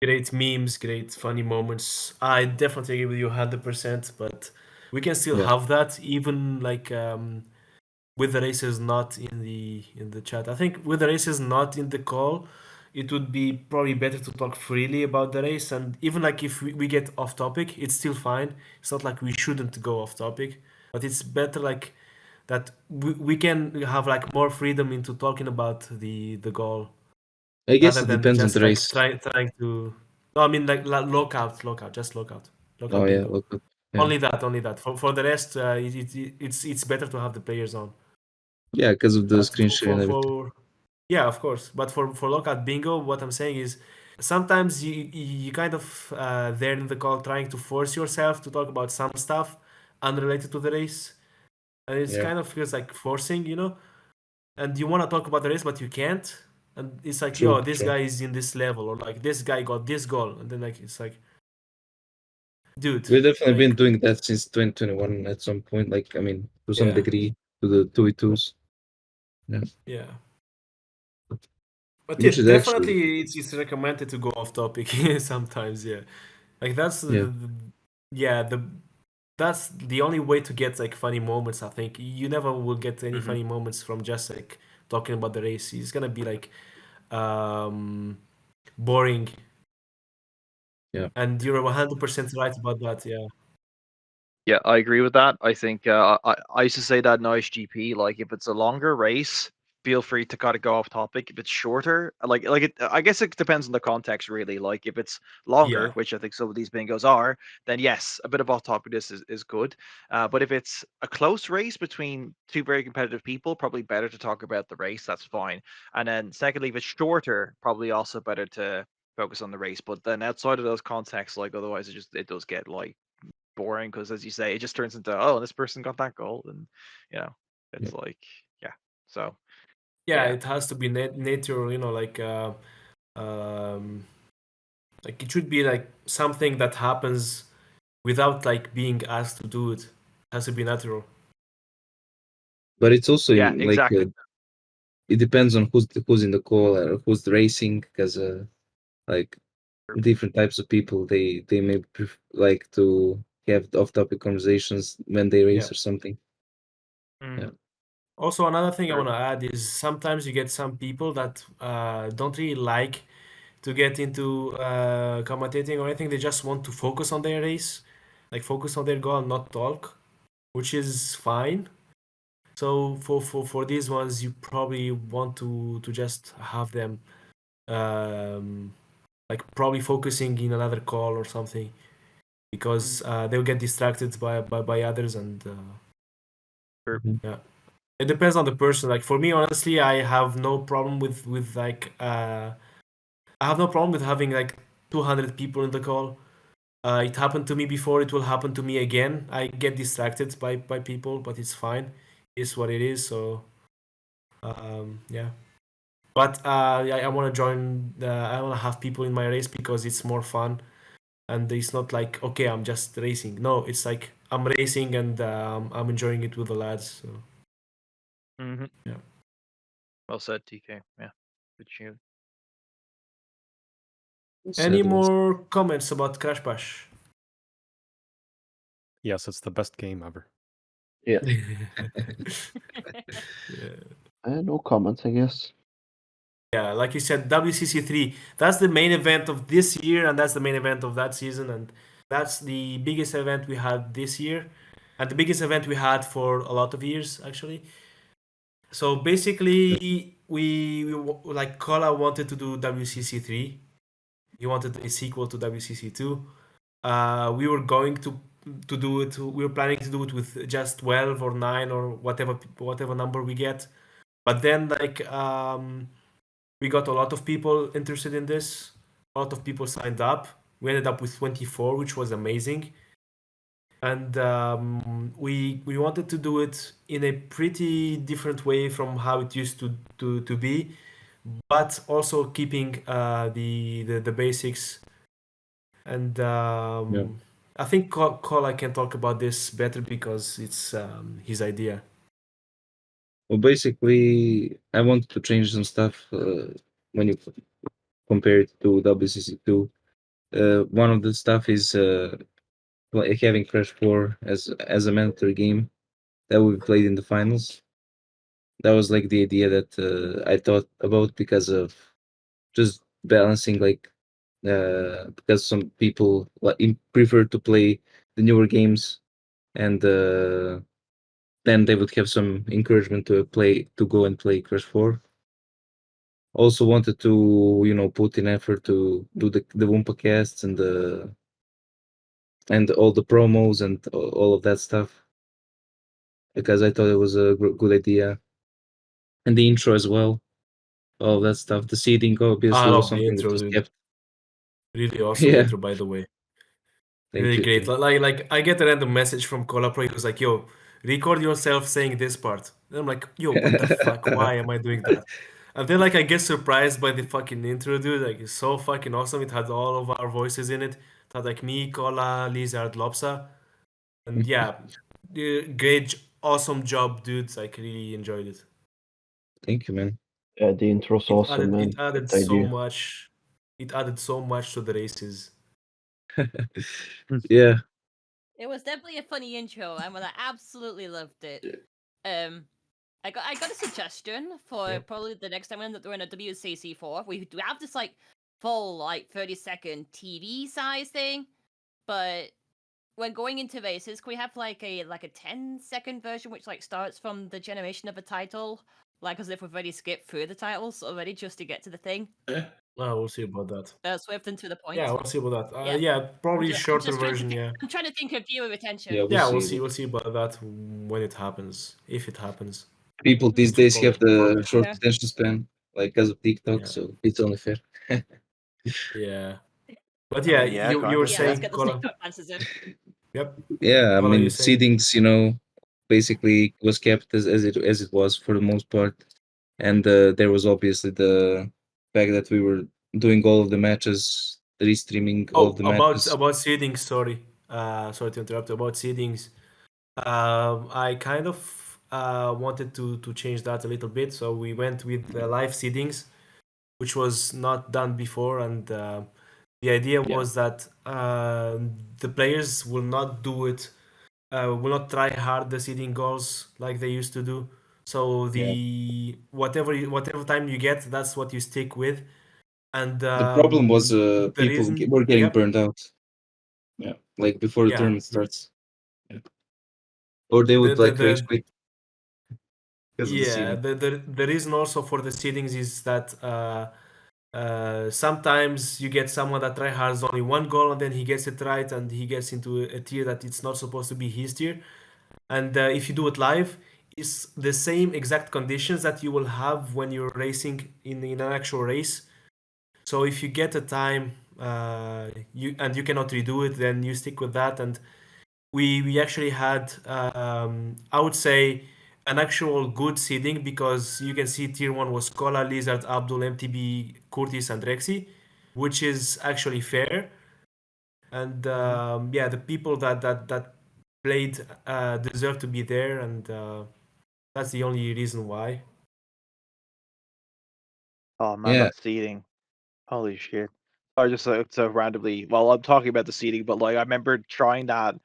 great memes, great funny moments. I definitely agree with you 100%, but we can still
Yeah.
have that even like with the races not in the chat. I think with the races not in the call, it would be probably better to talk freely about the race, and even like if we get off topic, it's still fine. It's not like we shouldn't go off topic, but it's better like that we can have like more freedom into talking about the goal
I guess
rather
it
than
depends on
just
the
like
race.
trying to. No, I mean like lockout, just lockout
Oh yeah,
bingo.
look up. Yeah,
Only that. For the rest, it's better to have the players on.
yeah, because of the
But
screen share and everything.
yeah, of course. But for lockout bingo, what I'm saying is sometimes you kind of there in the call trying to force yourself to talk about some stuff unrelated to the race, and it's
Yeah,
kind of feels like forcing, and you want to talk about the race but you can't, and it's like,
true,
yo, this
true.
guy is in this level, or like this guy got this goal, and then like it's like dude.
We've definitely been
Like,
doing that since 2021 at some point. Like, I mean, to some
yeah,
degree, to the 2v2s. Yeah.
yeah. But yeah,
Which is actually,
definitely it's recommended to go off topic sometimes. Yeah, like that's
yeah.
yeah that's the only way to get like funny moments. I think you never will get any
Mhm.
funny moments from just like talking about the race. It's gonna be like um boring,
Yeah.
and you're 100% right about that. Yeah,
Yeah, I agree with that. I think I used to say that in ISGP, like if it's a longer race, feel free to kind of go off topic. If it's shorter, I guess it depends on the context, really. Like if it's longer,
yeah,
which I think some of these bingos are, then yes, a bit of off topicness is good. But if it's a close race between two very competitive people, probably better to talk about the race. That's fine. And then secondly, if it's shorter, probably also better to focus on the race. But then outside of those contexts, like otherwise it does get like boring because as you say it just turns into, oh, this person got that goal, and you know
Yeah.
it's like, yeah, so
yeah.
yeah.
It has to be natural, um, like it should be like something that happens without like being asked to do it. It has to be natural.
But it's also
Yeah,
in like,
exactly.
it depends on who's in the call or who's racing, because like different types of people, they may like to have off-topic conversations when they
Yeah.
race or something. Yeah.
Mhm.
Also, another thing I
Sure.
want to add is sometimes you get some people that don't really like to get into commentating or anything. They just want to focus on their race, like focus on their goal and not talk, which is fine. So for these ones, you probably want to just have them um, like probably focusing in another call or something because they'll get distracted by others and
Sure.
Mhm.
yeah. It depends on the person. Like for me, honestly, I have no problem with like I have no problem with having like 200 people in the call. It happened to me before. It will happen to me again. I get distracted by people, but it's fine. It's what it is. So yeah. But I want to join. I want to have people in my race because it's more fun, and it's not like okay, I'm just racing. No, it's like I'm racing and I'm enjoying it with the lads. So
Hmm.
yeah.
Well said, TK. Yeah, good shoot.
Any
So
more comments about Crash Bash?
Yes, it's the best game ever.
Yeah.
Yeah.
No comments, I guess.
Yeah, like you said, WCC 3, that's the main event of this year, and that's the main event of that season, and that's the biggest event we had this year, and the biggest event we had for a lot of years, actually. So basically, like Kola wanted to do WCC 3. He wanted a sequel to WCC 2. We were going to do it. We were planning to do it with just 12 or 9 or whatever number we get. But then like we got a lot of people interested in this. A lot of people signed up. We ended up with 24, which was amazing. And we wanted to do it in a pretty different way from how it used to be, but also keeping the basics. And
yeah.
I think Kola can talk about this better because it's his idea.
Well, basically, I wanted to change some stuff when you compare it to WCC2. One of the stuff is like having Crash 4 as a mandatory game that we played in the finals. That was like the idea that I thought about because of just balancing, like, because some people like prefer to play the newer games, and then they would have some encouragement to go and play Crash 4. Also wanted to, put in effort to do the Wumpa casts and all the promos and all of that stuff, because I thought it was a good idea, and the intro as well, all of that stuff. The seeding
I
obviously was
love the
something that
intro,
was
dude.
kept.
Really awesome
Yeah,
intro, by the way.
thank
Really
you,
great.
thank
Like I get a random message from Kola Pro. He was like, "Yo, record yourself saying this part." And I'm like, "Yo, what the fuck? Why am I doing that?" And then like I get surprised by the fucking intro, dude. Like it's so fucking awesome. It had all of our voices in it. Had like me, Cola, Lizard, Lopsa, and yeah, great, awesome job, dudes. Like really enjoyed it.
Thank you, man.
Yeah, the intro's awesome,
It
man.
added
Great
so
idea.
much. It added so much to the races.
Yeah.
It was definitely a funny intro, and I absolutely loved it. I got a suggestion for probably the next time we're in a WCC4. We do have this like full like 30-second TV size thing, but when going into races, can we have like a 10-second version which like starts from the generation of a title, like as if we've already skipped through the titles already just to get to the thing?
Yeah.
We'll see about that.
Swift and to the point.
Yeah, we'll see about that.
Yeah.
Yeah, probably
I'm
shorter
just trying to
version.
think,
Yeah.
I'm trying to think of viewer retention.
Yeah,
We'll see about that when it happens, if it happens.
People these
Which will
days have the
probably.
short
Yeah.
attention span, like as of TikTok,
Yeah.
so it's only fair.
Yeah. But
I
yeah,
mean, yeah,
you were
kinda.
Yeah, let's
saying,
get the
Colin.
TikTok answers in.
Yep.
Yeah, I
Colin,
mean
you saying?
seedings, basically was kept as it was for the most part, and there was obviously the fact that we were doing all of the matches, restreaming all
Oh,
of the
about
matches.
seedings. Sorry, sorry to interrupt. About seedings, I kind of wanted to change that a little bit. So we went with live seedings, which was not done before, and the idea was that the players will not do it, will not try hard the seeding goals like they used to do. So the whatever time you get, that's what you stick with. And
The problem was
the
people
reason,
were getting
yep,
burned out. Yeah, like before the
yeah,
tournament starts. Yeah. Or they would like rage
the
quit because of the
yeah,
seeding.
the reason also for the seedings is that sometimes you get someone that try hards only one goal and then he gets it right and he gets into a tier that it's not supposed to be his tier. And if you do it live, it's the same exact conditions that you will have when you're racing in an actual race. So if you get a time, you cannot redo it, then you stick with that. And we actually had, I would say, an actual good seeding because you can see tier one was Kola, Lizard, Abdul, MTB, Curtis, and Rexy, which is actually fair. And yeah, the people that played deserve to be there, and that's the only reason why.
Oh man,
Yeah,
that seating. Holy shit. I just so randomly. Well, I'm talking about the seating, but like I remember trying that.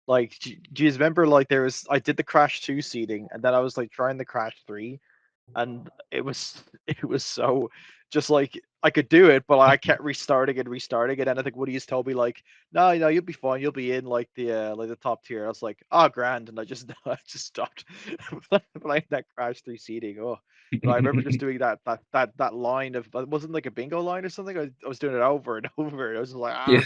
Like, do you remember like I did the Crash 2 seating, and then I was like trying the Crash 3, and it was it was so just like I could do it, but I kept restarting and restarting it. And I think Woody has told me like, no, you'll be fine, you'll be in like the top tier. I was like, oh, grand, and I just I just stopped playing that Crash 3 seeding. Oh, but I remember just doing that line of it wasn't like a bingo line or something. I was doing it over and over. And I was just like,
yeah.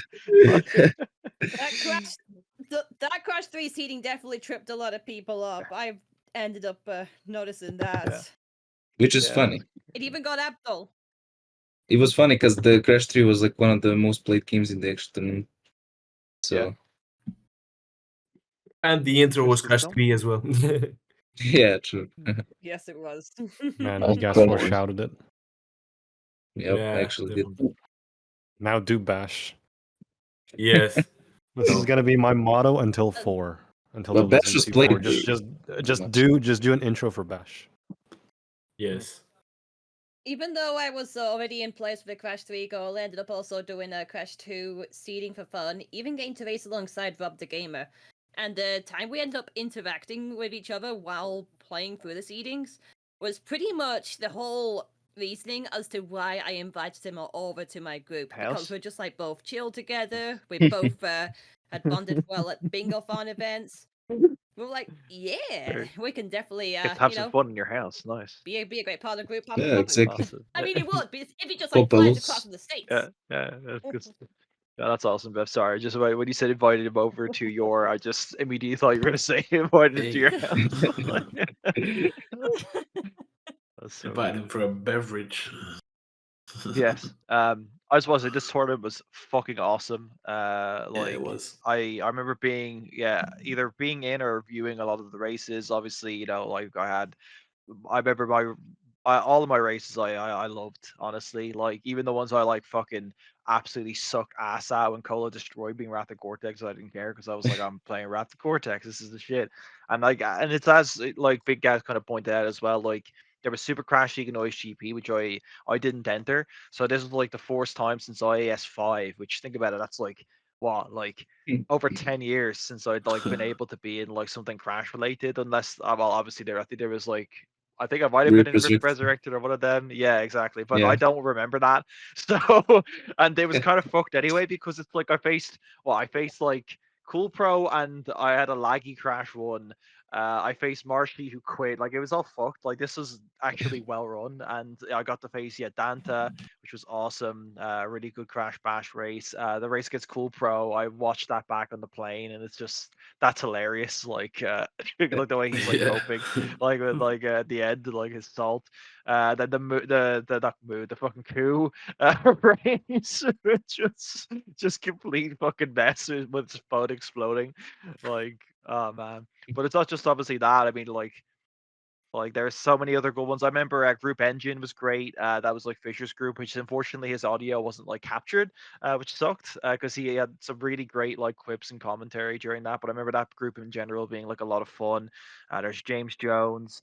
That Crash 3 seating definitely tripped a lot of people up. I've ended up noticing that.
Yeah.
Which is
Yeah.
funny.
It even got Abdul.
It was funny because the Crash 3 was like one of the most played games in the extra tournament. So
And the intro was
Interesting
Crash
stuff.
3 as well.
yeah, true.
Yes, it was.
Man,
That's
you guys
incredible.
foreshadowed it.
Yep,
Yeah,
I actually did.
definitely.
Now do bash.
Yes.
This is
No.
gonna be my motto until 4. Until
But Bash was played
WCC4. Just do an intro for bash.
Yes.
Even though I was already in place with the Crash 3 goal, I ended up also doing a Crash 2 seeding for fun, even getting to race alongside Rob the Gamer. And the time we ended up interacting with each other while playing through the seedings was pretty much the whole reasoning as to why I invited him over to my group. Because
House?
we're just like both chill together. We both had bonded well at bingo farm events. We were like, yeah, we can definitely,
Get to have some fun in your house. Nice.
be a great part of the group.
Yeah, exactly.
Awesome.
I mean,
Yeah.
it would, but if he just like flies across from the states.
Yeah, that's good. Yeah, that's awesome, Bev. Sorry, just when you said invited him over to your, I just immediately thought you were gonna say invited him to your house. That's so
Invite
good.
him for a beverage.
Yes. I just want to say this tournament was fucking awesome.
Yeah,
Like
it was.
I remember being either being in or viewing a lot of the races. Obviously, like I remember all of my races I loved, honestly. Like even the ones I like fucking absolutely sucked ass at when Cola destroyed being Wrath of Cortex. I didn't care because I was like, I'm playing Wrath of Cortex. This is the shit. And like, and it's as like Big Guys kind of pointed out as well. Like there was Super Crash League and ISGP, which I didn't enter. So this was like the first time since IAS 5. Which think about it, that's like what like over 10 years since I'd like been able to be in like something Crash related. Unless well, obviously I think there was like I think I might have been in Rift Resurrected or one of them. Yeah, exactly. But I don't remember that. So, and it was kind of fucked anyway because it's like I faced like Cool Pro and I had a laggy Crash one. I faced Marshy who quit. Like it was all fucked. Like this was actually well run, and I got to face Danta, which was awesome. Really good Crash Bash race. The race against Cool Pro. I watched that back on the plane, and it's just that's hilarious. Like like the way he's like coping, like with like at the end, like his salt. Then the fucking coup race, just complete fucking mess with his phone exploding. Like oh man, but it's not just obviously that. I mean like there's so many other good ones. I remember Group Engine was great. That was like Fisher's group, which unfortunately his audio wasn't like captured, which sucked because he had some really great like quips and commentary during that. But I remember that group in general being like a lot of fun. There's James Jones,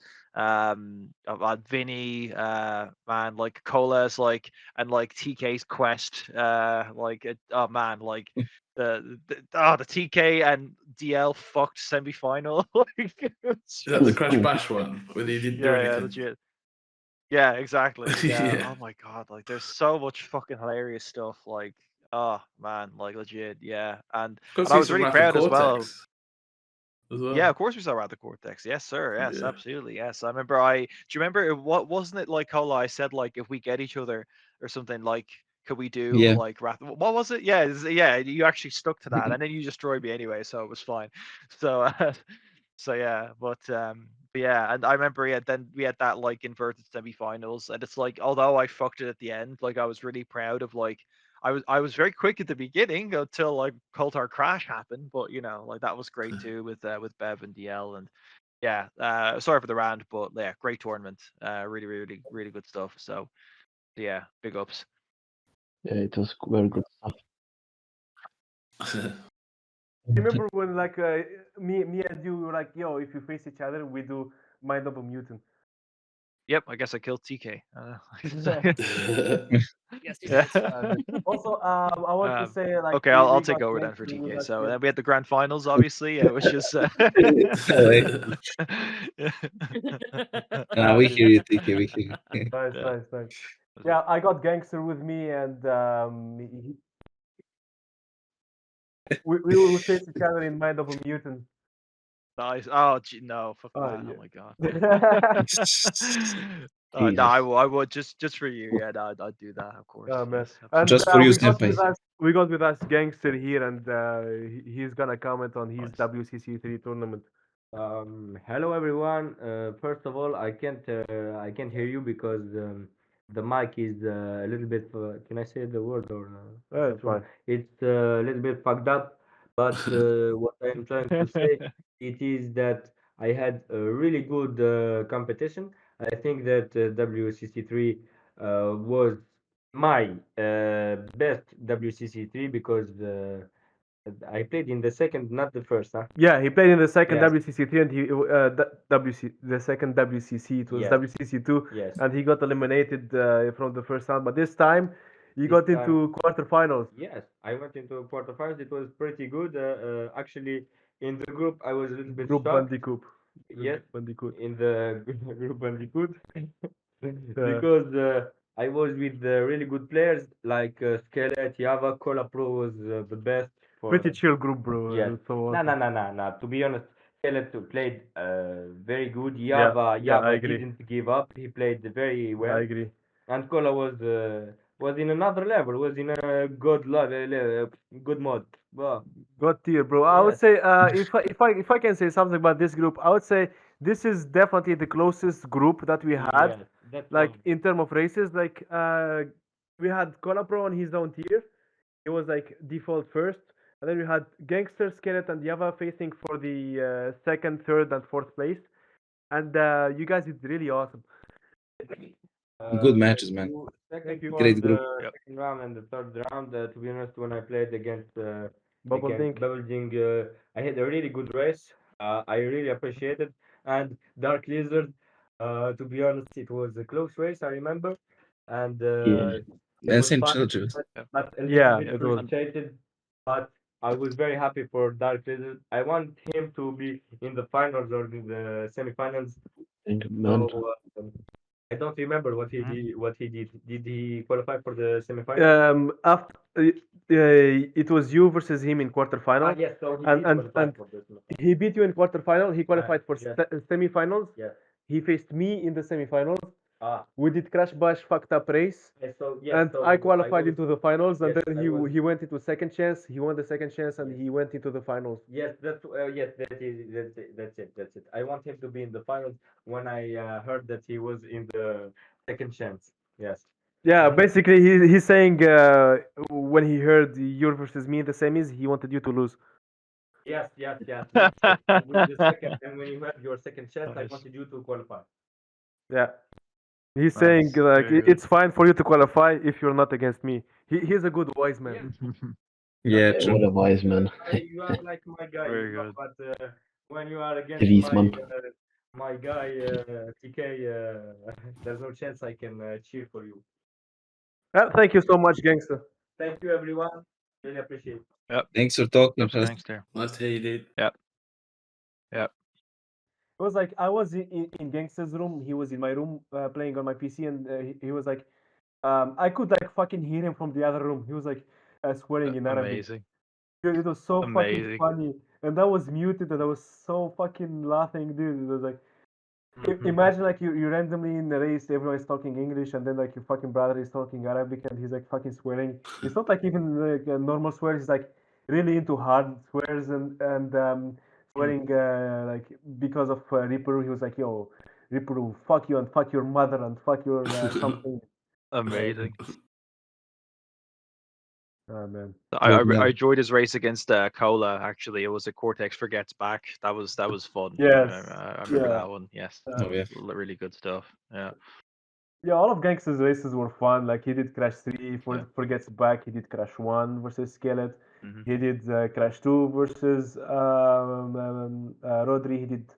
Vinny, man, like Colas, like and like TK's Quest, oh man, like the TK and DL fucked semi-final. Like,
Is that the Crash Bash one where he didn't do
yeah,
anything?
legit. Yeah, exactly. Yeah.
Yeah.
Oh my god, like there's so much fucking hilarious stuff. Like, oh man, like legit, yeah. And
Go
I
see
was
some
really
Wrath of
proud as well.
Cortex as well.
Yeah, of course we saw Around the Cortex. Yes, sir. Yes,
Yeah.
absolutely. Yes. I remember do you remember what wasn't it like Cola? I said like if we get each other or something like could we do like Wrath what was it? Yeah, yeah, you actually stuck to that and then you destroyed me anyway, so it was fine. So so yeah, but yeah, and I remember then we had that like inverted semifinals, and it's like although I fucked it at the end, like I was really proud of like I was very quick at the beginning until like Coulthard Crash happened, but you know like that was great too with Bev and DL and yeah. Sorry for the rant, but yeah, great tournament. Really, really, really good stuff. So yeah, big ups.
Yeah, it was very good stuff.
Remember when like me and you were like, yo, if you face each other, we do Mind of a Mutant.
Yep, I guess I killed TK.
Yes, you
Yeah.
did.
Also, I want to say like
Okay, I'll take over then for TK. So then we had the grand finals, obviously, which is.
We hear you, TK. We hear you.
Nice,
Yeah.
nice, nice. Yeah, I got Gangster with me, and we will face each other in Mind of a Mutant.
Nice. Oh, gee, no, fuck that.
yeah.
Oh my god. No,
Jesus.
I would just for you. Yeah, no, I'd do that, of course.
Oh man,
Yes,
and
Just for you,
we got with us Gangster here, and he's gonna comment on his
Nice.
WCC3 tournament.
Hello everyone. First of all, I can't hear you because the mic is a little bit. Can I say the word or?
It's fine.
It's a little bit fucked up. But what I am trying to say it is that I had a really good competition. I think that WCC3 was my best WCC3 because I played in the second, not the first, huh?
Yeah, he played in the second
Yes.
WCC3 and the second WCC. It was
Yes.
WCC2,
Yes.
and he got eliminated from the first round. But this time, he
This
got
time-
into quarterfinals.
Yes, I went into quarterfinals. It was pretty good. Actually, in the group, I was a little bit
Group
shocked.
Bandicoot.
Yes,
Bandicoot.
in the group Bandicoot, because I was with really good players like Skelet, Yava, Cola Pro was the best.
Pretty chill group, bro.
Yes.
So
No,
awesome.
no. To be honest, Skelet played very good.
Yeah,
Yava
I agree.
didn't give up. He played very well.
I agree.
And Cola was in another level. Was in a good level, good mode. Well,
God tier, bro. I would
Yes.
say if I can say something about this group, I would say this is definitely the closest group that we had.
yes, that
Like
was
in terms of races, like we had Colapro on his own tier. He was like default first, and then we had Gangster, Skeleton, and Java facing for the second, third, and fourth place. And you guys did really awesome.
Good
Thank
matches, man.
you. Second for
Great
the
group.
Yep.
second round and the third round. To be honest, when I played against
Bubble
against
Dink.
Bubbleding, I had a really good race. I really appreciate it. And Dark Lizard, to be honest, it was a close race. I remember, and
Yeah.
it was
Same
fun,
children.
but, but a little
Yeah,
bit
it was.
frustrated. But I was very happy for Dark Lizard. I want him to be in the finals or in the semifinals.
Thank you, man.
So I don't remember what he
Mhm.
did. What he did. Did he qualify for the semifinals?
After it was you versus him in quarterfinal,
Yes. So he
and
did
and
qualify
and
for the semifinals.
he beat you in quarterfinal. He qualified for
Yes.
semifinals.
Yes.
He faced me in the semifinals.
Ah.
We did crash bash fucked up race,
Yes. So yes.
and
So
I
I
qualified
was.
into the finals. And
Yes.
then
I was.
he went into second chance. He won the second chance, and
Yes.
he went into the finals.
Yes. Yes. That is. That's it. That's it. That's it. I want him to be in the finals. When I heard that he was in the second chance. Yes.
Yeah,
Then
basically he's saying when he heard you versus me in the semis, he wanted you to lose.
yes. Yes. Yes. That's it. And with the second, and when you have your second chance, I
Nice.
wanted you to qualify.
Yeah. He's saying
Nice.
like
Very good.
it's fine for you to qualify if you're not against me. He's a good wise man.
Yeah,
Yes.
true.
What a wise man.
You are like my guy,
Very good.
but when you are against
Trees, man.
my guy TK, there's no chance I can cheer for you.
Thank you so much, gangster.
Thank you, everyone. Really appreciate it.
Yep.
Thanks for talking,
Yep.
Fast.
Thanks there.
Nice to hear you, dude.
Yep. Yep.
It was like I was in gangster's room. He was in my room playing on my PC, and he was like, I could like fucking hear him from the other room. He was like swearing in Arabic.
Amazing.
Dude, it was so fucking
Amazing.
funny, and I was muted, and I was so fucking laughing, dude. It was like.
Mhm.
Imagine like you randomly in the race, everyone is talking English, and then like your fucking brother is talking Arabic, and he's like fucking swearing. It's not like even like normal swears. He's like really into hard swears and swearing like because of Ripper. He was like, "Yo, Ripper, fuck you and fuck your mother and fuck your something."
Amazing.
Oh man.
I enjoyed his race against Cola. Actually, it was a Cortex Forgets Back. That was fun.
Yes.
I remember
Yeah.
that one. Yes.
Oh, yeah.
Really good stuff. Yeah.
Yeah, all of Gangster's races were fun. Like he did Crash 3 for
Yeah.
Forgets Back. He did Crash 1 versus Skelet.
Mhm.
He did Crash 2 versus Rodri. He did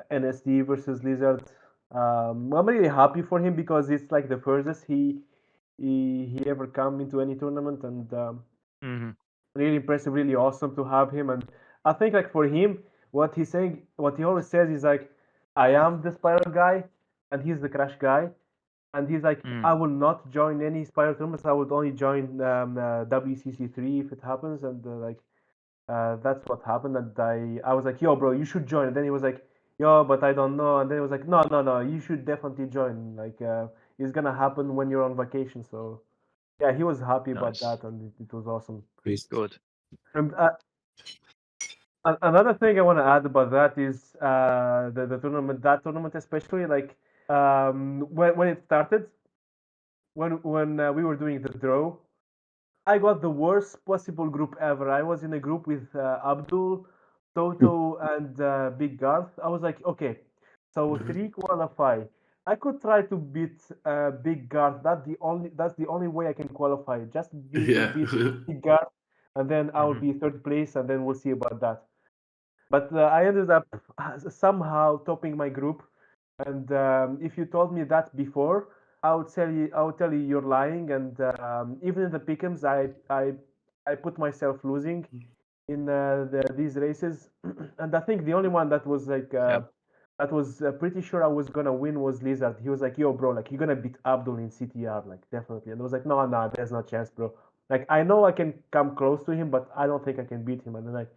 NSD versus Lizard. I'm really happy for him because it's like the furthest he ever come into any tournament, and
Mhm.
really impressive, really awesome to have him. And I think like for him, what he's saying, what he always says is like, I am the Spiral guy, and he's the Crash guy. And he's like, I will not join any Spiral tournaments. I would only join WCC3 if it happens. And like, that's what happened. And I was like, yo, bro, you should join. And then he was like, yo, but I don't know. And then he was like, no, no, no, you should definitely join. Like, it's gonna happen when you're on vacation. So, yeah, he was happy about
Nice.
that, and it was awesome.
Good.
And another thing I want to add about that is the tournament, that tournament especially, like when it started, when we were doing the draw, I got the worst possible group ever. I was in a group with Abdul, Toto, and Big Garth. I was like, okay, so three qualify. I could try to beat Big Garth. That's the only way I can qualify. Just
Yeah.
beat Big Garth, and then I will be third place, and then we'll see about that. But I ended up somehow topping my group. And if you told me that before, I would tell you you're lying. And even in the pick'ems, I put myself losing in these races. And I think the only one that was like that was pretty sure I was gonna win was Lizard. He was like, "Yo, bro, like you're gonna beat Abdul in CTR, like definitely." And I was like, "No, no, there's no chance, bro. Like I know I can come close to him, but I don't think I can beat him." And then like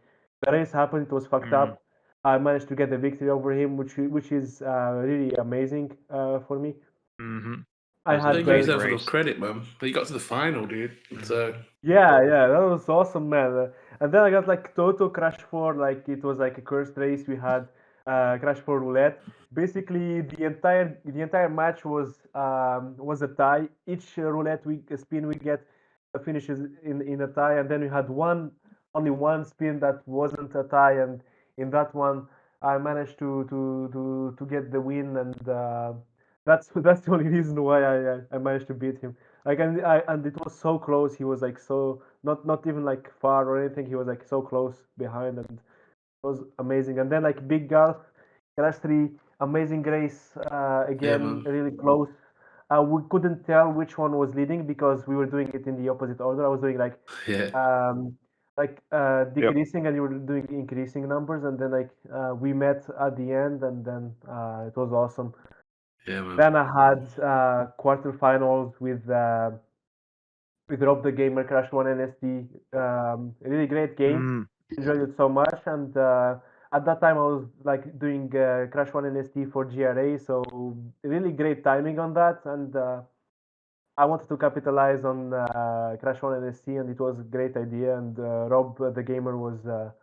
the race happened, it was fucked up. I managed to get the victory over him, which is really amazing for me.
Mhm.
I
They
had
give
Amazing
yourself
the
enough
race.
credit, man. But you got to the final, dude. So
Yeah, that was awesome, man. And then I got like Toto Crash 4, like it was like a cursed race. We had Crash 4 roulette. Basically, the entire match was a tie. Each roulette we spin we get finishes in a tie, and then we had only one spin that wasn't a tie, and in that one I managed to get the win, and That's the only reason why I managed to beat him. Like and it was so close. He was like so not even like far or anything. He was like so close behind, and it was amazing. And then like Big Garth, Crash 3, Amazing Grace,
Yeah,
again
man.
really close. We couldn't tell which one was leading because we were doing it in the opposite order. I was doing
Yeah.
Yep.
decreasing, and you were doing increasing numbers, and then we met at the end, and then it was awesome.
Yeah, man.
Then I had quarterfinals with Rob the Gamer, Crash One NST. Really great game.
Mm.
Enjoyed it so much, and at that time I was like doing Crash One NST for GRA, so really great timing on that, and I wanted to capitalize on Crash One NST, and it was a great idea. And Rob the Gamer was a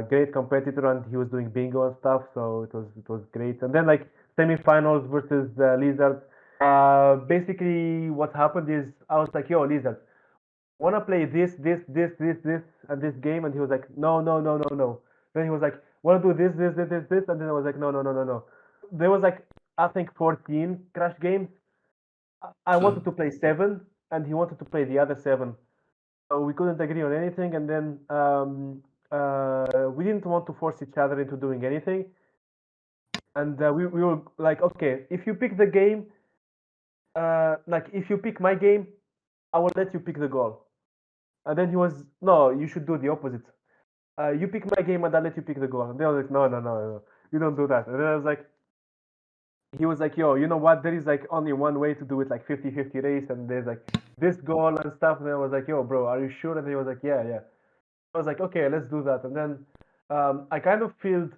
great competitor, and he was doing bingo and stuff, so it was great. And then like semifinals versus Lizard. Basically, what happened is I was like, "Yo, Lizard, wanna play this, and this game?" And he was like, "No, no, no, no, no." Then he was like, "Wanna do this?" And then I was like, "No, no, no, no, no." There was like I think 14 Crash games. I
Huh.
wanted to play 7, and he wanted to play the other 7. So we couldn't agree on anything, and then we didn't want to force each other into doing anything. And we were like, okay, if you pick the game, like if you pick my game, I will let you pick the goal. And then he was, no, you should do the opposite. You pick my game, and I'll let you pick the goal. And they were like, no, no, no, no, you don't do that. And then I was like, he was like, yo, you know what? There is like only one way to do it, like 50-50 race, and there's like this goal and stuff. And I was like, yo, bro, are you sure? And he was like, yeah, yeah. I was like, okay, let's do that. And then I kind of felt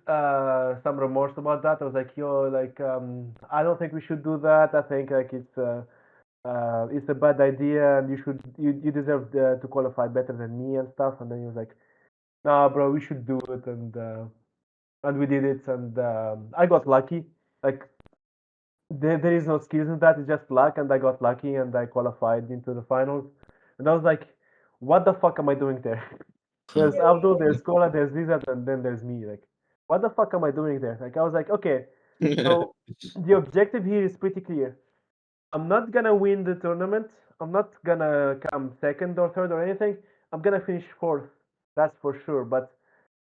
some remorse about that. I was like, yo, like I don't think we should do that. I think like it's a bad idea, and you deserve to qualify better than me and stuff. And then he was like, nah, bro, we should do it, and we did it, and I got lucky. Like there is no skills in that. It's just luck, and I got lucky, and I qualified into the finals. And I was like, what the fuck am I doing there? There's Abdul, there's Kola, there's Lizard, and then there's me. Like, what the fuck am I doing there? Like, I was like, okay, so the objective here is pretty clear. I'm not gonna win the tournament. I'm not gonna come second or third or anything. I'm gonna finish fourth. That's for sure. But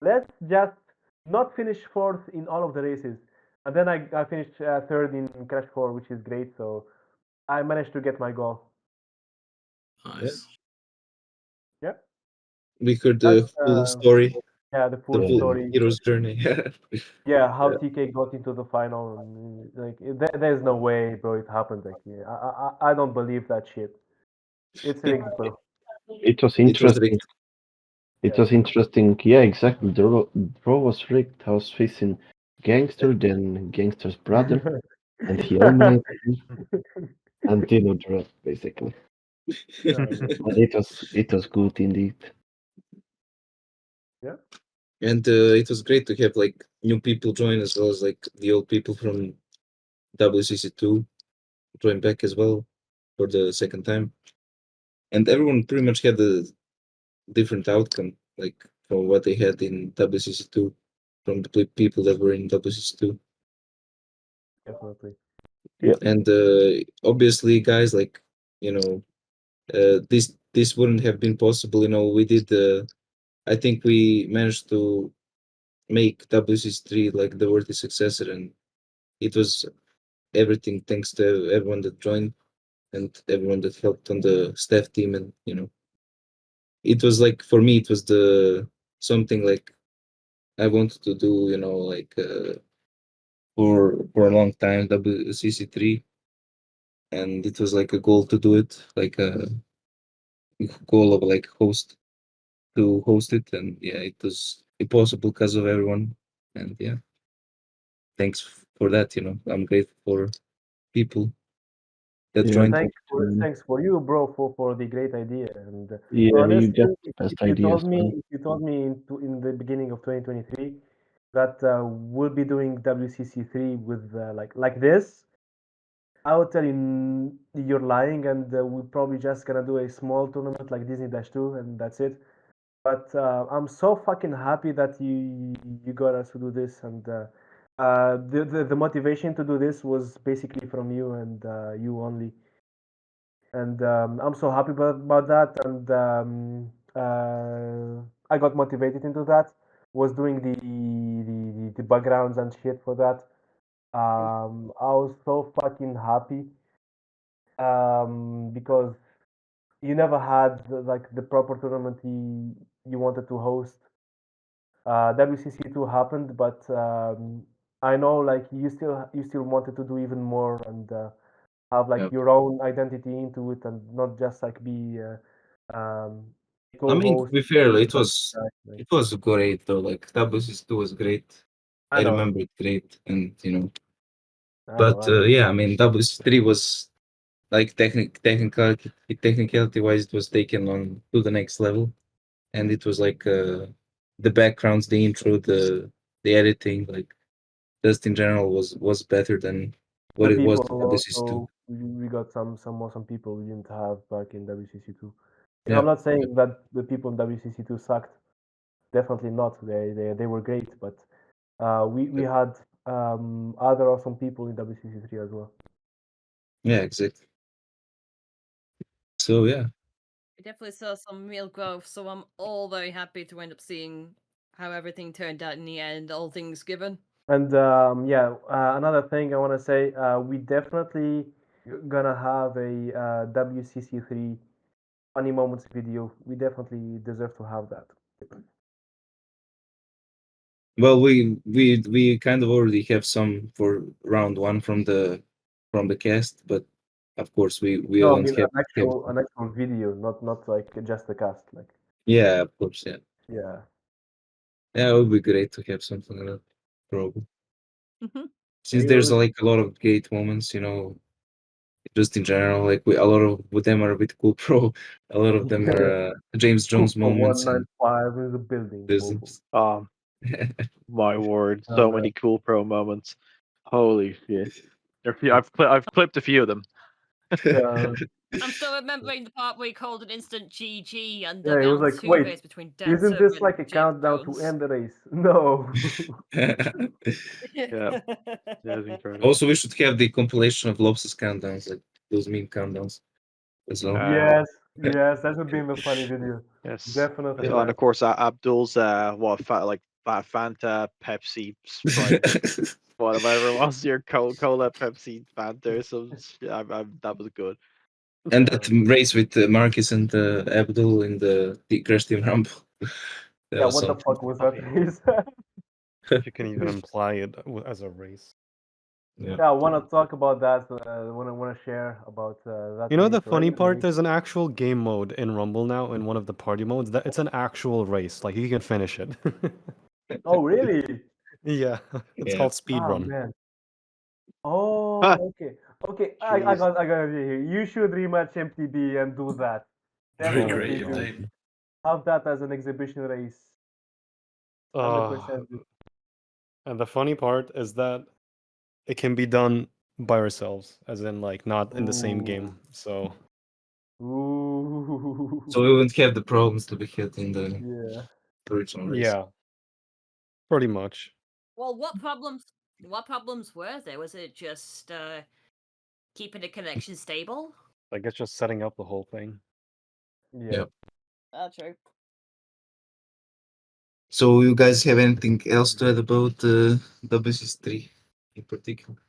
let's just not finish fourth in all of the races. And then I finished third in Crash 4, which is great. So I managed to get my goal.
Nice.
Yeah,
We heard the
that's
full story,
yeah, the
the
full
full
story.
hero's journey.
Yeah, how
Yeah.
TK got into the final, and like there's no way, bro, it happened. Like, yeah, I don't believe that shit. It's
It
rigged, bro.
It was
it was
interesting.
rigged.
It
Yeah.
was interesting. Yeah, exactly. The draw was rigged. I was facing Gangster, then Gangster's brother, and he eliminated me, and Dino draw, basically.
Yeah, yeah,
But it was good indeed.
yeah.
And it was great to have like new people join as well as like the old people from WCC2 join back as well for the second time. And everyone pretty much had a different outcome, like from what they had in WCC2, from the people that were in WCC2.
Definitely.
Yeah.
And obviously, guys, like you know, this wouldn't have been possible. You know, we did. I think we managed to make WCC3 like the worthy successor, and it was everything thanks to everyone that joined and everyone that helped on the staff team. And it was like for me, it was the something like I wanted to do. Like for a long time, WCC3, and it was like a goal to do it, like a goal of like host it, and yeah, it was impossible because of everyone. And yeah, thanks for that. I'm grateful for people that
Yeah,
joined.
Thanks for you, bro, for the great idea. And
yeah, you got
honestly,
the
if,
best
if you told
ideas,
me
man.
if you told me in the beginning of 2023 that we'll be doing WCC3 with like this, I would tell you you're lying, and we're probably just gonna do a small tournament like Disney Dash 2, and that's it. But I'm so fucking happy that you got us to do this, and the motivation to do this was basically from you and you only. And I'm so happy about that. And I got motivated into that. Was doing the backgrounds and shit for that. I was so fucking happy because you never had like the proper tournament you wanted to host. WCC2 happened, but I know like you still wanted to do even more and have like
Yeah.
your own identity into it and not just like be
I mean, to
co-host.
be fair,
Exactly.
it was great though. Like WCS2 was great.
I
I
know,
remember it great, and
I know,
but
I know.
yeah, I mean, WC3 was like technicality wise, it was taken on to the next level, and it was like the backgrounds, the intro, the editing, like just in general was better than
The
what it was
people
in WCS2.
also we got some awesome people we didn't have back in WCC2.
Yeah,
I'm not
yeah,
saying that the people in WCC2 sucked. Definitely not. They were great, but we had other awesome people in WCC3 as well.
yeah, exactly. So yeah,
We definitely saw some real growth, so I'm all very happy to end up seeing how everything turned out in the end, all things given.
And yeah, another thing I want to say, we definitely gonna have a WCC3 funny moments video. We definitely deserve to have that.
well, we kind of already have some for round one from the cast, but of course we
No, I
won't
mean an
have
actual video, not like just the cast. Like
yeah, of course, yeah.
yeah,
Yeah, it would be great to have something like that, probably.
Mhm.
Since
hey,
there's like a lot of great moments, just in general, like a lot of them are a bit cool pro, a lot of them are James Jones
Cooper
moments and
195 in the building. Bobo.
business.
My word,
Oh
so
man.
many cool pro moments. Holy shit! I've clipped a few of them.
Yeah,
I'm still remembering the part where he called an instant GG and the
yeah. He was
round
like,
two
wait,
race between
isn't
Dancer
this
and
like a
James
countdown to
Jones.
end the race? No.
Yeah, that's incredible.
Also, we should have the compilation of Lops's countdowns, like those meme countdowns as well.
Yes, yes, that would be in the funny video.
Yes,
Definitely
and
that.
of course Abdul's Fanta, Pepsi, Sprite, whatever it was your Cola, Pepsi, Fanta, or some shit. That was good.
And that race with Marcus and Abdul in the Crash Team Rumble. That
Yeah,
was
what the
something.
fuck was
Oh
that
yeah.
race?
If you can even imply it as a race.
Yeah.
Yeah, I want to talk about that. Want to share about that
You know the
race,
funny
right?
part? There's an actual game mode in Rumble now in one of the party modes. That it's an actual race. Like you can finish it.
Oh, really?
Yeah, it's
Yeah.
called
Oh
speedrun.
man.
Ah,
Oh, okay. Okay,
jeez.
I got it here. You should rematch MTB and do that.
Very
Oh,
Definitely
creative
do.
name.
Have that as an exhibition race.
Uh,
100% do.
and the funny part is that it can be done by ourselves, as in like not in the same
Ooh.
game. So
so
Ooh.
we wouldn't have the problems to be hit in the
Yeah.
original race.
yeah, pretty much.
Well, what problems were there? Was it just keeping the connection stable?
Like it's just setting up the whole thing.
Yeah.
True.
So you guys have anything else to add about WCS3 in particular?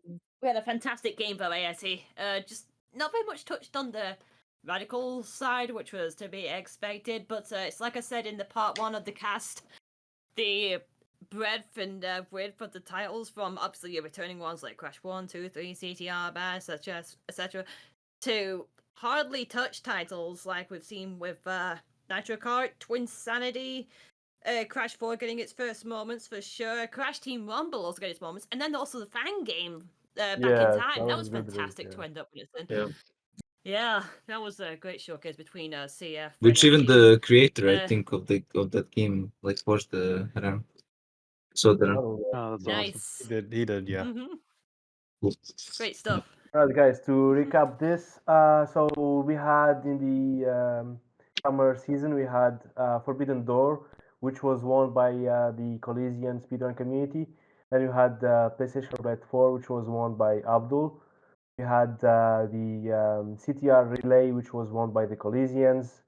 We had a fantastic game variety. Just not very much touched on the radical side, which was to be expected. But it's like I said in the part one of the cast, the breadth and width of the titles from obviously your returning ones like Crash 1, 2, 3, CTR, Bass, etc., to hardly touched titles like we've seen with Nitro Kart, Twin Sanity, Crash 4 getting its first moments for sure, Crash Team Rumble also getting its moments, and then also the fan game back in
Yes,
time.
that
That
was
was
a good race.
fantastic to
Yeah.
end up with.
Yeah.
Yeah, that was a great showcase between CF
Which
and
even
MT.
the creator, I
Uh,
think, of that game, like watched the round. So the
Oh, yeah.
Oh, that's awesome.
nice.
He did, yeah.
Great stuff.
Alright, guys, to recap this, so we had in the summer season, we had Forbidden Door,
which was won by the Colisean speedrun community. Then you had PlayStation Roulette 4, which was won by Abdul. You had the CTR Relay, which was won by the Coliseans.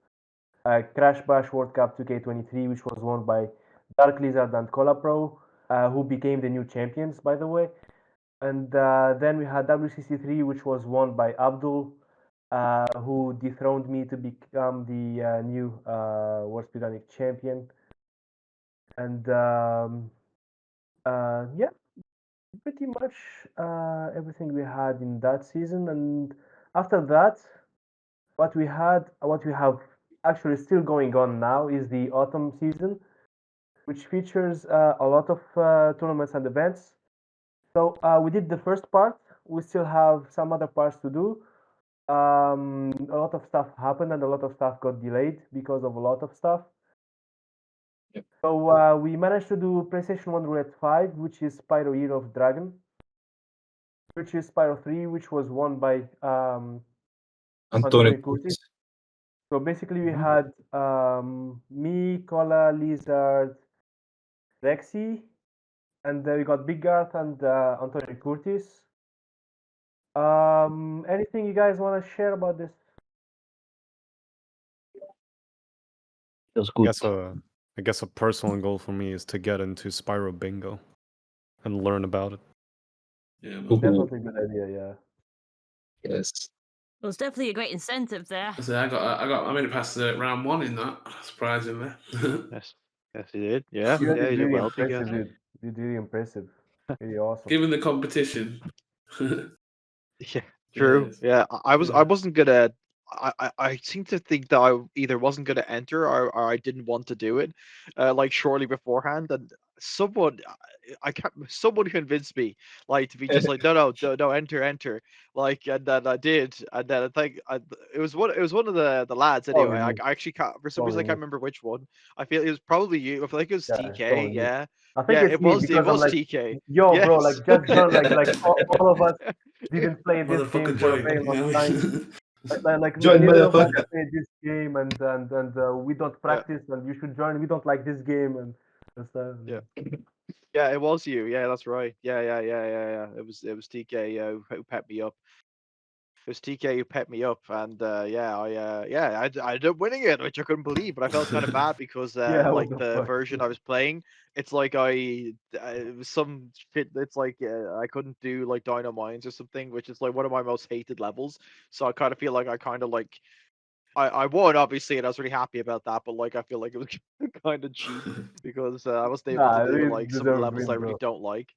Crash Bash World Cup 2K23, which was won by Dark Lizard and Colapro, who became the new champions, by the way. And then we had WCC3, which was won by Abdul, who dethroned me to become the new World Speedrunning champion. And yeah, pretty much everything we had in that season. And after that, what we have actually still going on now is the autumn season, which features a lot of tournaments and events. So we did the first part. We still have some other parts to do. A lot of stuff happened and a lot of stuff got delayed because of a lot of stuff.
Yep.
So we managed to do PlayStation 1 Roulette 5, which is Spyro Year of Dragon, which is Spyro 3, which was won by
Antonio
Antonio Curtis. So basically we had me, Cola, Lizard, Rexy, and we got Big Garth and Antonio Curtis. Anything you guys want to share about this?
It was good.
I guess a personal goal for me is to get into Spyro Bingo and learn about it.
Yeah, man.
Definitely a good idea, yeah.
Yes.
There's definitely a great incentive there.
So I made it past round 1 in that, surprisingly.
Yes, yes, you did. Yeah,
You
yeah,
did
you did
really
well,
impressive,
TK.
dude. You did really impressive. Really awesome.
Given the competition.
Yeah, true.
Yes.
Yeah, I
Yeah.
wasn't gonna. I seem to think that I either wasn't gonna enter or I didn't want to do it, like shortly beforehand, and someone, I can't, someone convinced me, like to be just like, no, enter, like, and then I did, and then I think it was one of the lads anyway.
Probably me.
I actually can't, for some reason I
Probably
can't
me.
remember which one. I feel it was probably you. I feel like it was
Yeah, it's
TK.
probably me.
Yeah,
I think
yeah,
it's me
it
because I'm
was
like,
TK.
yo, bro,
Yes.
like just join, like all of us didn't play this game
Motherfucker
for a
joined.
very long time. Like
Join,
neither of us
motherfucker.
played this game, and we don't
Yeah.
practice, and you should join. We don't like this game, and stuff.
Yeah. Yeah, it was you. Yeah, that's right. Yeah. It was TK who pepped me up. It was TK who pepped me up, and I ended up winning it, which I couldn't believe. But I felt kind of bad because
Yeah, what
like
the
the
fuck?
version I was playing, it's like it was some shit. It's like I couldn't do like Dino Mines or something, which is like one of my most hated levels. So I kind of feel like I kind of like I won obviously, and I was really happy about that. But like I feel like it was kind of cheap because I wasn't able to
Nah,
do
it
like some of the
deserved
levels I
win,
really
bro.
don't like.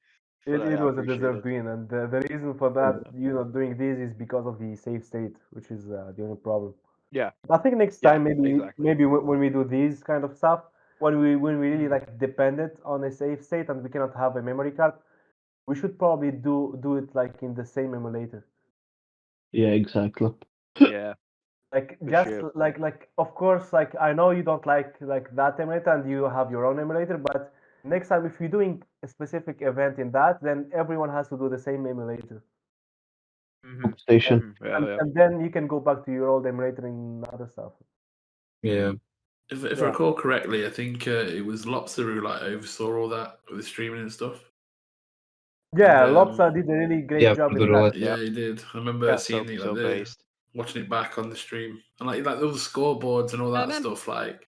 But
It
I
was a
appreciate
deserved
it.
win, and the reason for that, doing this is because of the save state, which is the only problem.
Yeah,
I think next
yeah,
time
exactly.
maybe when we do these kind of stuff, when we really like dependent on a save state and we cannot have a memory card, we should probably do it like in the same emulator.
Yeah, exactly.
Yeah,
Like
for
just
sure.
like of course, like I know you don't like that emulator and you have your own emulator, but next time if you're doing a specific event in that, then everyone has to do the same emulator.
Mm-hmm.
Station.
Yeah, yeah.
And then you can go back to your old emulator in other stuff.
Yeah.
If I
Yeah.
recall correctly, I think it was Lobster who like oversaw all that with the streaming and stuff.
Yeah,
And,
Lobster did a really great
Yeah,
job
for
in
the
that.
roulette.
Yeah, he did. I remember
Yeah.
seeing it
So
like
based.
watching it back on the stream, and like all the scoreboards and all that
remember-
stuff. Like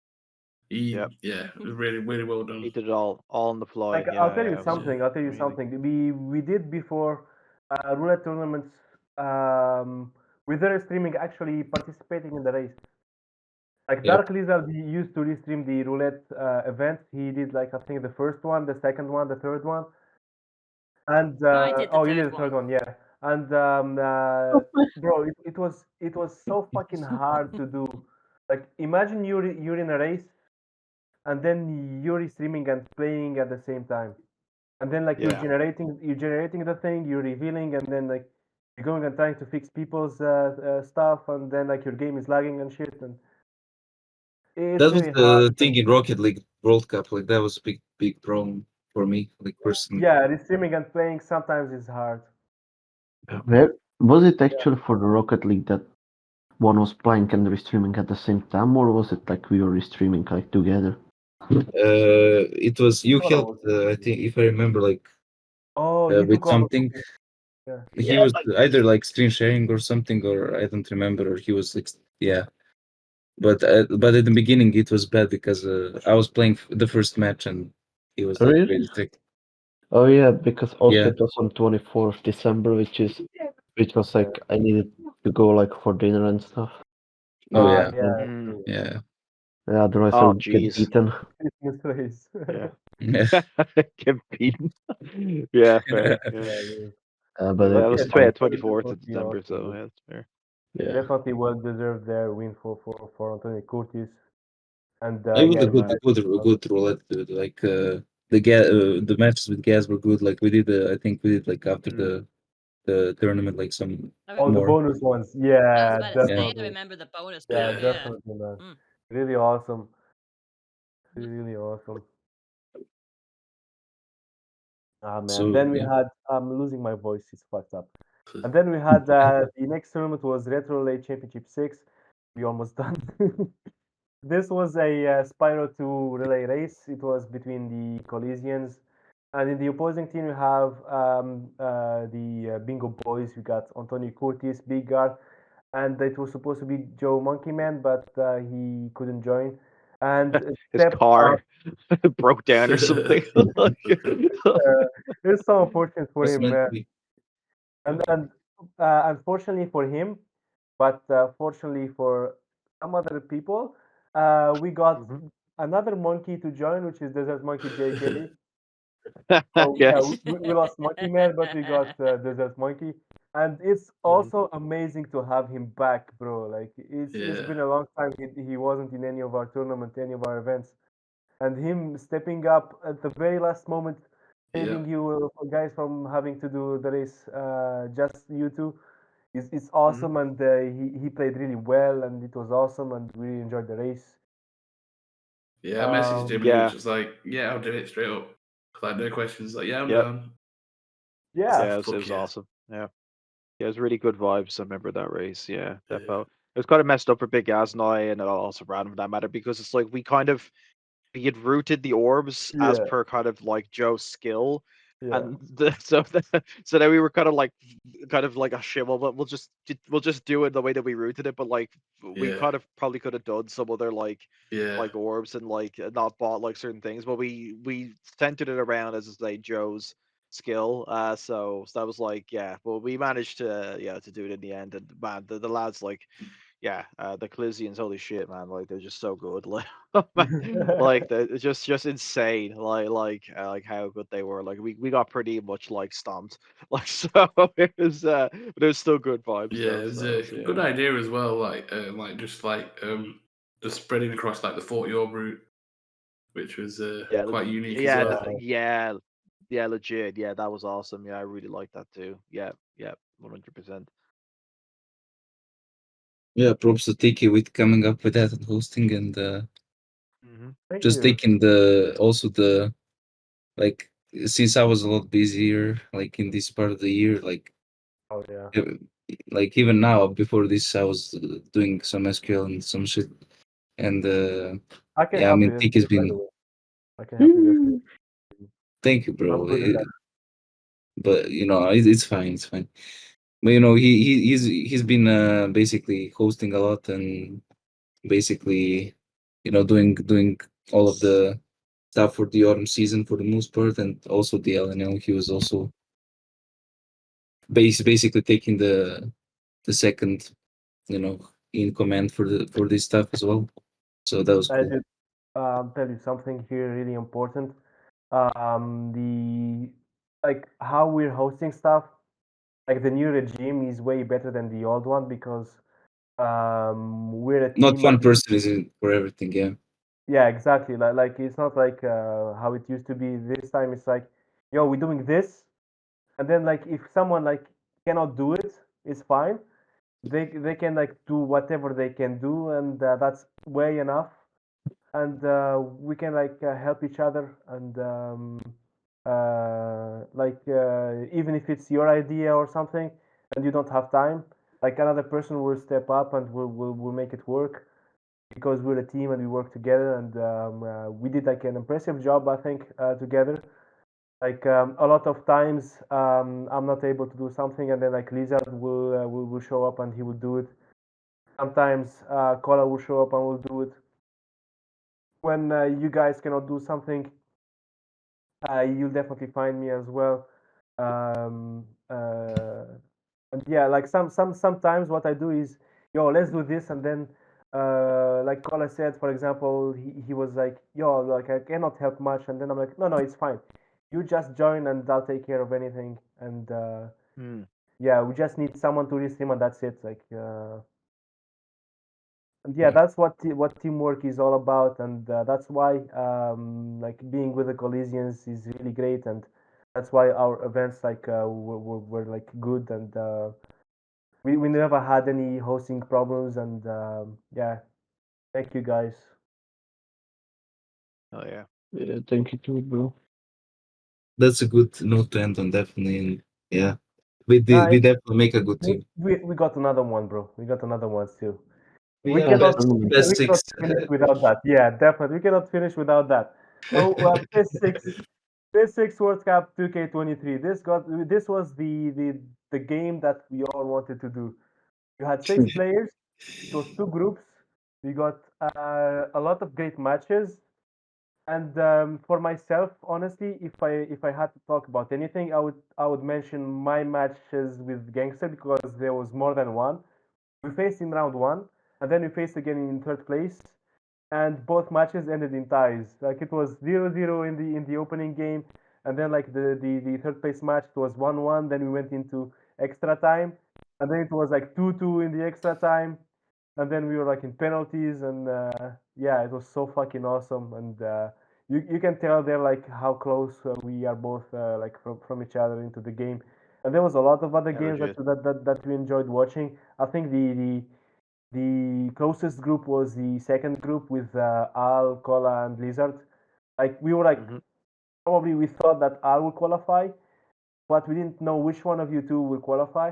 he,
Yep.
it was really well done.
He did it all on the fly.
Like
Yeah,
I'll tell
yeah,
you
it was
something. I'll tell you
amazing.
something. We did before roulette tournaments with their streaming actually participating in the race. Like
Yep.
Dark Lizard he used to restream the roulette events. He did like I think the first one, the second one, the third one, and
I did the
you did
third
the third
one.
one, yeah. And bro, it was so fucking hard to do. Like imagine you're in a race and then you're streaming and playing at the same time. And then like
Yeah.
you're generating the thing, you're revealing, and then like you're going and trying to fix people's stuff, and then like your game is lagging and shit, and it's
That was
really hard.
the thing in Rocket League World Cup. Like that was a big problem for me, like personally.
Yeah, the streaming and playing sometimes is hard.
Where was it actually for the Rocket League that one was playing and restreaming at the same time, or was it like we were restreaming like together?
It was you
Thought I
helped.
was
I think if I remember, like
Oh, you
with
took over
something.
cooking. Yeah.
He
Yeah,
was either like screen sharing or something, or I don't remember. Or he was like, yeah. But at the beginning it was bad because I was playing the first match and he was like
Really?
really strict.
Oh yeah, because also
Yeah.
it was on 24th December, which was
Yeah.
like I needed to go like for dinner and stuff.
Oh yeah.
Yeah.
Mm.
True.
Yeah.
Yeah, otherwise I
Oh,
would get
jeez.
beaten.
Christmas race.
Yeah.
Yeah.
Get beaten. Yeah, fair. Yeah.
Yeah, yeah.
But
Yeah,
But
it
yeah,
was
it's fine.
24th of
definitely
December, so
awesome.
yeah, it's fair.
Yeah.
Definitely well deserved there win for Antonio Curtis. And
It was
yeah,
a
Yeah,
you
man.
guys
good roulette, dude. Like the matches with Gaz were good. Like we did, I think we did like after
Mm.
the tournament, like some
oh the
more.
bonus ones.
I was
Yeah,
about to
Yeah.
say, I
definitely.
remember the bonus
Yeah,
one.
Yeah.
Yeah.
definitely, man.
Mm.
Really awesome.
Mhm.
Really awesome. Ah man.
So
Then we
yeah.
had I'm losing my voice, it's fucked up. And then we had the next tournament was Retro Relay Championship 6. We almost done. This was a Spyro 2 relay race. It was between the Coliseans. And in the opposing team, we have the Bingo Boys. We got Antonio Curtis, Big Guard, and it was supposed to be Joe Monkeyman, but he couldn't join. And
His
Step up.
car broke down or something.
It's so unfortunate for
That's
him,
meant to be.
and unfortunately for him, but fortunately for some other people, we got
Mhm.
another monkey to join, which is Desert Monkey JK. So yeah,
Yes.
we lost Monkey Man, but we got Desert Monkey, and it's
Mhm.
also amazing to have him back, bro. Like it's
Yeah.
been a long time he wasn't in any of our tournament, any of our events, and him stepping up at the very last moment,
Yeah.
saving you guys from having to do the race, just you two. It's
Mhm.
awesome, and he played really well, and it was awesome, and we really enjoyed the race.
Yeah, I messaged him
Um,
and he was
Yeah.
just like, "Yeah, I'll do it straight up." Like no questions. Like, "Yeah, I'm
Yep.
down." I was
yeah,
like,
Yeah, it
"Fuck
was
yeah."
awesome. Yeah. Yeah, it was really good vibes. I remember that race. Yeah,
Yeah.
defo. It was kind of messed up for Big Gaz and I, and also random for that matter, because it's like we had routed the orbs as
yeah,
per kind of like Joe's skill,
yeah.
and so then we were kind of like, oh shit, well we'll just do it the way that we routed it, but like we
Yeah.
kind of probably could have done some other
Yeah.
like orbs and like not bought like certain things, but we centered it around, as I say, Joe's skill. So that was like, yeah, well we managed to, yeah, to do it in the end, and man, the lads, like, yeah, the Coliseans, holy shit, man, like they're just so good. Like, like it's just insane. Like how good they were. Like we got pretty much like stomped. Like, so but it was still good vibes
Yeah,
though.
it was
So,
a
so
good
yeah.
idea as well. Just spreading across like the 40 orb route, which was
Yeah,
quite unique as
yeah,
well.
yeah, yeah, legit. Yeah, that was awesome. Yeah, I really like that too. Yeah, yeah, 100%.
Yeah, props to Tiki with coming up with that and hosting and
Hmm.
Thank
just
you.
taking the also the like since I was a lot busier like in this part of the year,
Oh yeah,
ev- like even now before this I was doing some SQL and some shit and
I can
yeah, I
help
mean
you this
Tiki has
by the
been
way. I can help you this.
thank you,
I'm
bro.
good at that.
But you know it's fine, it's fine. But you know he's been basically hosting a lot and basically doing all of the stuff for the autumn season for the most part, and also the LNL. He was also basically taking the second, in command for this stuff as well. So that was
I
cool.
did tell you something here really important. The like how we're hosting stuff, like the new regime is way better than the old one because we're a
Not
team
one
of
person is in for everything. Yeah,
yeah, exactly. Like it's not like how it used to be. This time it's like, yo, we're doing this, and then like if someone like cannot do it, it's fine. They can like do whatever they can do, and that's way enough. And we can like help each other, and even if it's your idea or something, and you don't have time, like another person will step up and will make it work.
because we're a team and we work together, and we did like an impressive job, I think, together. Like a lot of times, I'm not able to do something, and then like Lizard will show up and he will do it. Sometimes Kola will show up and will do it. When you guys cannot do something, you'll definitely find me as well. Um, uh, and yeah, like sometimes what I do is, yo, let's do this, and then like Kola said, for example, he was like, yo, like I cannot help much, and then I'm like, no, no, it's fine. You just join, and I'll take care of anything. And yeah, we just need someone to listen, and that's it. Like. And yeah, that's what teamwork is all about, and that's why like being with the Coliseans is really great, and that's why our events like were like good, and we never had any hosting problems, and yeah, thank you guys.
Oh yeah.
Yeah, thank you too, bro.
That's a good note to end on, definitely. And yeah, we
Uh,
definitely make a good team.
we got another one, bro. We got another one still.
We
We
have
cannot
best
we cannot
six.
finish without that. Yeah, definitely. We cannot finish without that. So PS6 World Cup 2K23. This was the game that we all wanted to do. You had six players. It was two groups. We got a lot of great matches. And for myself, honestly, if I had to talk about anything, I would mention my matches with Gangster because there was more than one. We faced in round one, and then we faced again in third place, and both matches ended in ties. Like it was 0-0 in the opening game, and then like the third place match it was 1-1. Then we went into extra time, and then it was like 2-2 in the extra time, and then we were like in penalties, and yeah, it was so fucking awesome. And you can tell there like how close we are both like from each other into the game. And there was a lot of other
Yeah,
games
legit.
that we enjoyed watching. I think the closest group was the second group with Al, Kola, and Lizard. Like we were like probably we thought that Al would qualify, but we didn't know which one of you two will qualify.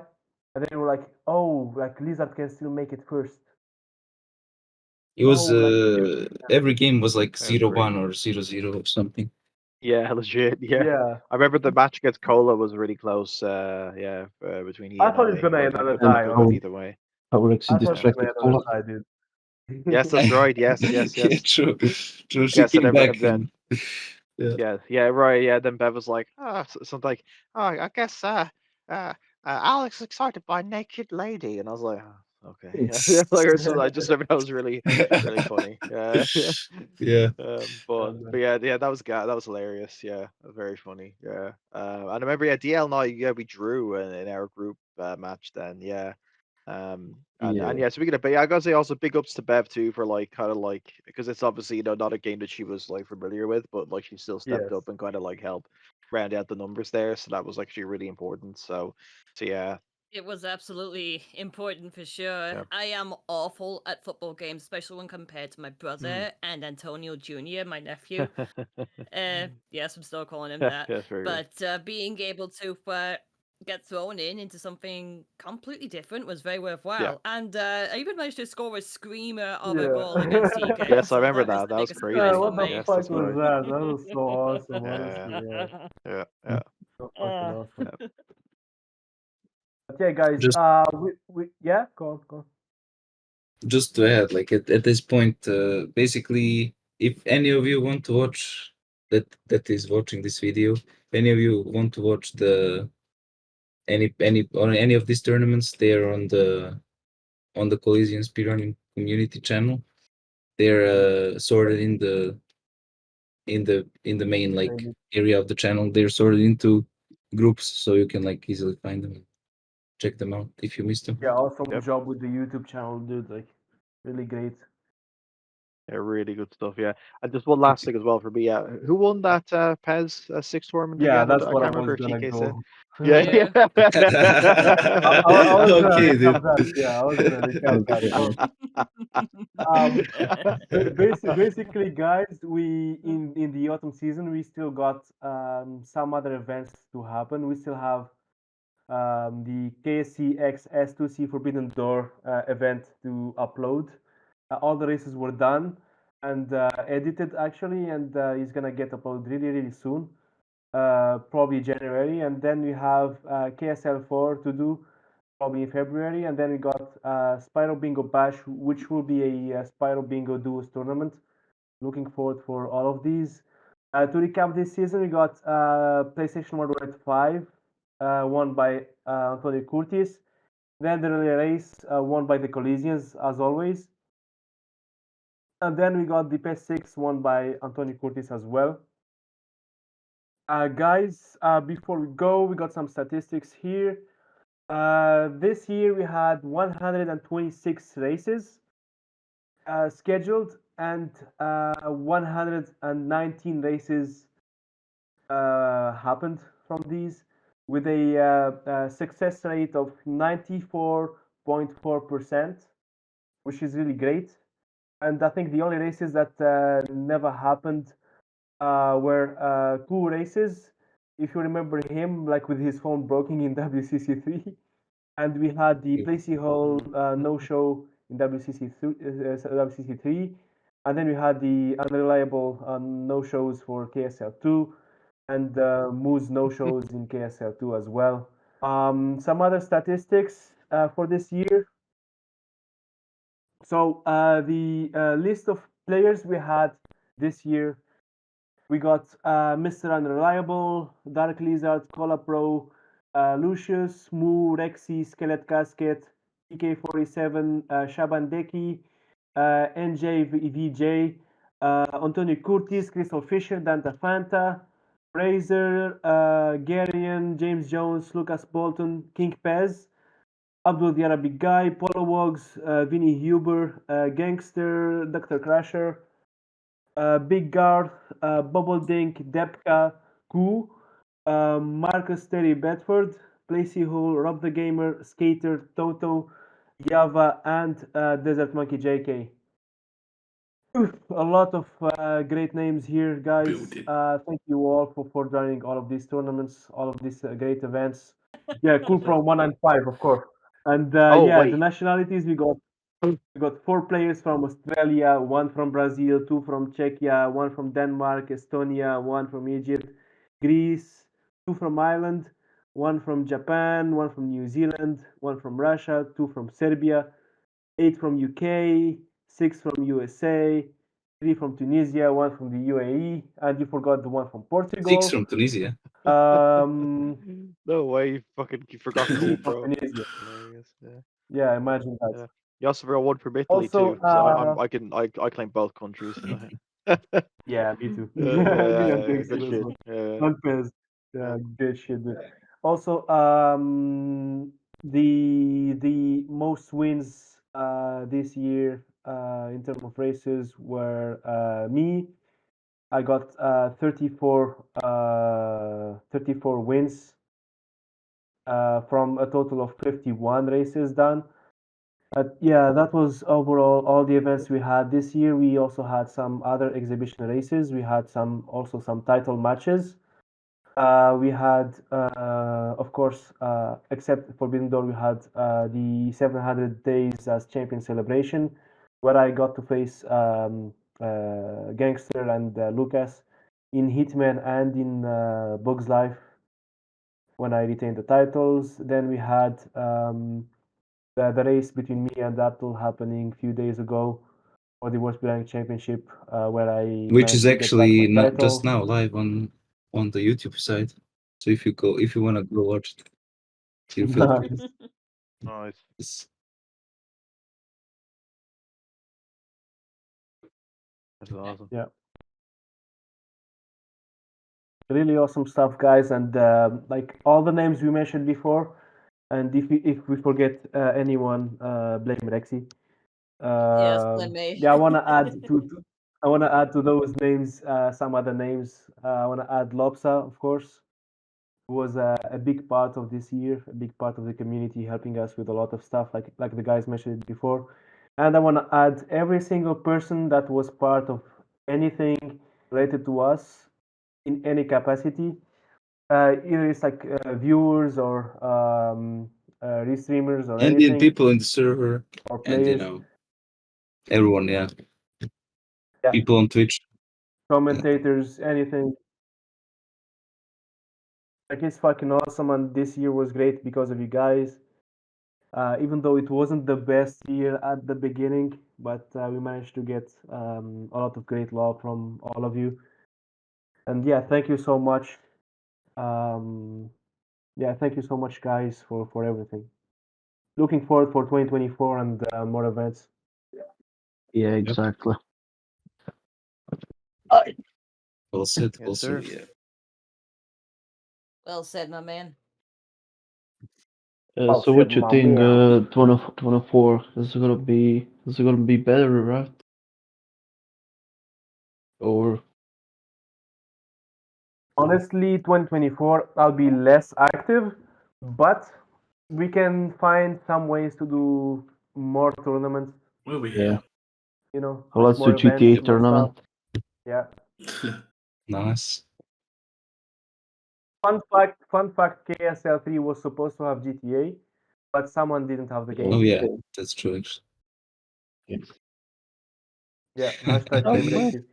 And then we were like, oh, like Lizard can still make it first.
It was
Oh, like
every game was like
That's
0-1
crazy.
or 0-0 or something.
Yeah, legit. Yeah.
yeah.
I remember the match against Cola was really close. Yeah, between he
I
and
thought it's
I.
gonna
Like
end
I
on a
could
And
tie,
have went
honestly.
how
either way.
Alexi
I thought it's gonna
distracted
end on
Kola.
a tie, dude.
Yes, that's right. Yes, yes,
Yeah,
yes.
true. True. She
Yes, and
came back
then
and yeah.
yeah, right. Yeah, then Bev was like, something like, oh, I guess uh, Alex is excited by naked lady, and I was like, oh, okay, yeah, like or something. I just remember that was really, really funny. Yeah, yeah.
Yeah.
But yeah, that was hilarious. Yeah, very funny. Yeah, and I remember DL and I, yeah, we drew in our group match then. Yeah. And
Yeah.
yeah, speaking of, but yeah, I gotta say also big ups to Bev too for like kind of like because it's obviously not a game that she was like familiar with, but like she still stepped
Yes.
up and kind of like helped round out the numbers there, so that was actually really important. So yeah,
It was absolutely important for sure.
yeah.
I am awful at football games, especially when compared to my brother and Antonio Jr., my nephew. Yes, I'm still calling him that.
That's very good.
But being able to get thrown into something completely different was very
Yeah.
worthwhile. And I even managed to score a screamer of a goal
Yeah.
against TK,
Yes, I
so
remember
that was
that.
the
That was
biggest win
Yeah,
crazy.
for
what the
me.
Yes,
fuck
that's
was
right.
that? That was so awesome, honestly.
Yeah,
Yeah,
yeah, yeah.
so fucking awesome.
Yeah.
But yeah, guys,
Just
we yeah, go on.
just to add, like at this point, basically, if any of you want to watch that is watching this video, if any of you want to watch the any on any of these tournaments, they're on the Coliseum Speedrunning community channel. They're sorted in the main like
Maybe.
area of the channel. They're sorted into groups, so you can like easily find them and check them out if you missed them.
Yeah, awesome
Yep.
job with the YouTube channel, dude. Like, really great.
Yeah, really good stuff. Yeah, and just one last thing as well for me. Yeah, who won that PES 6 tournament
Yeah,
again?
that's
I
what I
can't remember
was
if
gonna
TK said.
go.
Yeah,
Yeah.
yeah.
I was gonna
Okay,
recap
dude.
that. Yeah, I was gonna recap that.
Okay,
So, basically, guys, we in the autumn season we still got some other events to happen. We still have the KSC X S2C Forbidden Door event to upload. all the races were done and edited actually, and he's gonna get uploaded really soon, probably January. And then we have KSL 4 to do probably in February, and then we got Spyro Bingo Bash, which will be a Spyro Bingo Duos tournament. Looking forward for all of these. To recap this season, we got PlayStation Worldwide 5, won by Antonio Curtis. Then the relay race, won by the Coliseans, as always. And then we got the PS6, won by Antonio Curtis as well. Guys, before we go, we got some statistics here. This year we had 126 races scheduled, and 119 races happened from these, with a success rate of 94.4%, which is really great. And I think the only races that never happened were two races. If you remember him, like with his phone broken in WCC3, and we had the Placey Hall no-show in WCC3, and then we had the unreliable no-shows for KSL2, and Moose no-shows in KSL2 as well. Some other statistics for this year. So the list of players we had this year, we got Mr. Unreliable, Dark Lizard, Cola Pro, Lucius, Moo, Rexy, Skelet Casket, PK47, Shaban Deki, NJVJ, Antonio Curtis, Crystal Fisher, Danta Fanta, Razor, Garian, James Jones, Lucas Bolton, King Pez, Abdul Diarra Big Guy, Polo Wogs, Vinny Huber, Gangster, Dr. Crusher, Big Garth, Bubble Dink, Depka, Koo, Marcus Terry Bedford, Placey Hull, Rob the Gamer, Skater, Toto, Yava, and Desert Monkey JK. A lot of great names here, guys. Thank you all for joining all of these tournaments, all of these great events. Yeah, cool from 1 and 5, of course. And yeah,
wait.
the nationalities we got 4 players from Australia, 1 from Brazil, 2 from Czechia, 1 from Denmark, Estonia, 1 from Egypt, Greece, 2 from Ireland, 1 from Japan, 1 from New Zealand, 1 from Russia, 2 from Serbia, 8 from UK, 6 from USA, 3 from Tunisia, 1 from the UAE, and you forgot the 1 from Portugal.
6 from Tunisia.
No way, you forgot Cool Pro.
Tunisia.
Hilarious. Yeah.
Yeah, imagine that.
Yeah. You also forgot one from Italy
Also,
too. So I claim both countries.
yeah, me too.
Yeah,
Me and
good
Dexter as
shit.
well.
Yeah.
Lopez. Yeah, good shit, dude. Also, the most wins this year in terms of races were me. I got 34 wins from a total of 51 races done. Yeah, that was overall all the events we had this year. We also had some other exhibition races. We had also some title matches. We had, of course, except Forbidden Door, we had the 700 Days as Champion celebration, where I got to face Gangster and Lucas in Hitman and in Bugs Life when I retained the titles. Then we had the race between me and Abdul happening a few days ago for the World Blank Championship, where I
Which is
managed to get back
actually
my
not just
title.
now live on the YouTube side. So if you wanna go watch it, you feel free.
Nice.
Nice.
It's-
That's awesome.
Yeah. Really awesome stuff, guys, and like all the names we mentioned before. And if we forget anyone, blame Rexy.
Yes, blame me.
Yeah, I wanna add to those names some other names. I wanna add Lopsa, of course, who was a big part of this year, a big part of the community, helping us with a lot of stuff, like the guys mentioned before. And I wanna add every single person that was part of anything related to us in any capacity, either it's like viewers or restreamers or
and
anything,
in people in the server,
or
and
players.
everyone, yeah.
Yeah.
People on Twitch.
Commentators, anything. Like it's fucking awesome, and this year was great because of you guys. Even though it wasn't the best year at the beginning, but we managed to get a lot of great love from all of you. And yeah, thank you so much. Yeah, thank you so much, guys, for everything. Looking forward for 2024 and more events.
Yeah, exactly.
Well said.
Yes,
Well
sir.
said. Yeah.
Well said, my man.
So
said,
what you
my
think,
man.
2024 is it gonna be better, right? Or
Honestly, 2024, I'll be less active, but we can find some ways to do more tournaments,
We'll be
yeah,
here.
you know,
well,
like
let's
more
do GTA
events, more
tournament.
stuff. Yeah.
Nice.
Fun fact, KSL 3 was supposed to have GTA, but someone didn't have the game.
Oh yeah, that's true. Actually.
Yeah, hashtag
Oh,
shame
man,
Rexy.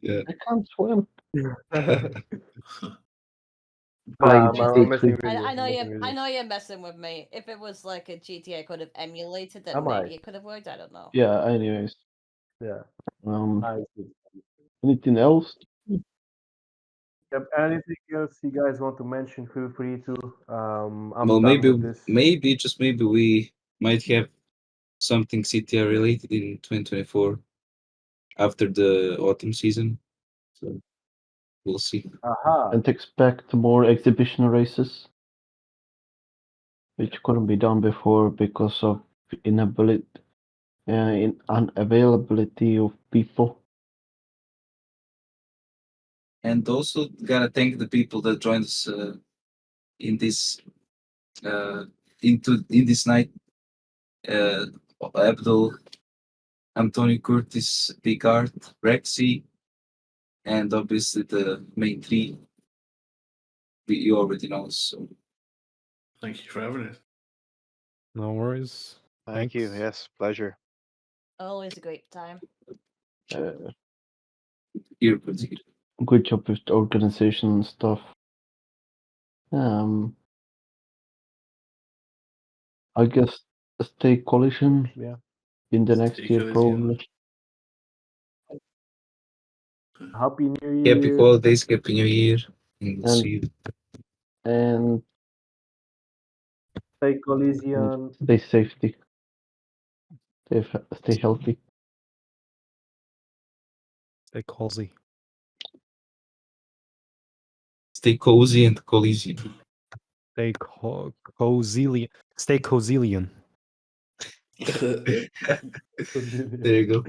Yeah.
I can't swim.
Nah,
Playing
man,
GTA
I'm messing
3.
with you.
I know
I'm
you.
messing with
I
you.
know you're messing with me. If it was like a GTA could have emulated,
I
then
might.
maybe it could have worked. I don't know.
Yeah, anyways.
Yeah.
Um,
I see.
anything else?
Yep. Anything else you guys want to mention? Feel free to. I'm
Well,
done with this.
maybe just maybe we might have something CTR related in 2024 after the autumn season. So we'll see.
Aha.
And expect more exhibition races, which couldn't be done before because of inability, unavailability of people.
And also gotta thank the people that joined us in this in this night. Abdul, Antonio Curtis, Picard, Rexy, and obviously the main three. You already know. So
Thank you for having us.
No worries.
Thank you.
Thanks.
Yes, pleasure.
Always a great time.
here, good here.
Good job with the organization and stuff. I guess stay collision
Yeah.
in the next
Stay
year
collision.
probably.
Happy New
Happy
Year.
holidays, Happy New Year, and we'll
And
see you.
and
Stay collision.
stay safety. Stay healthy.
Stay cozy.
Stay cozy and collision.
Stay cozilian. Stay cozilian.
There you go.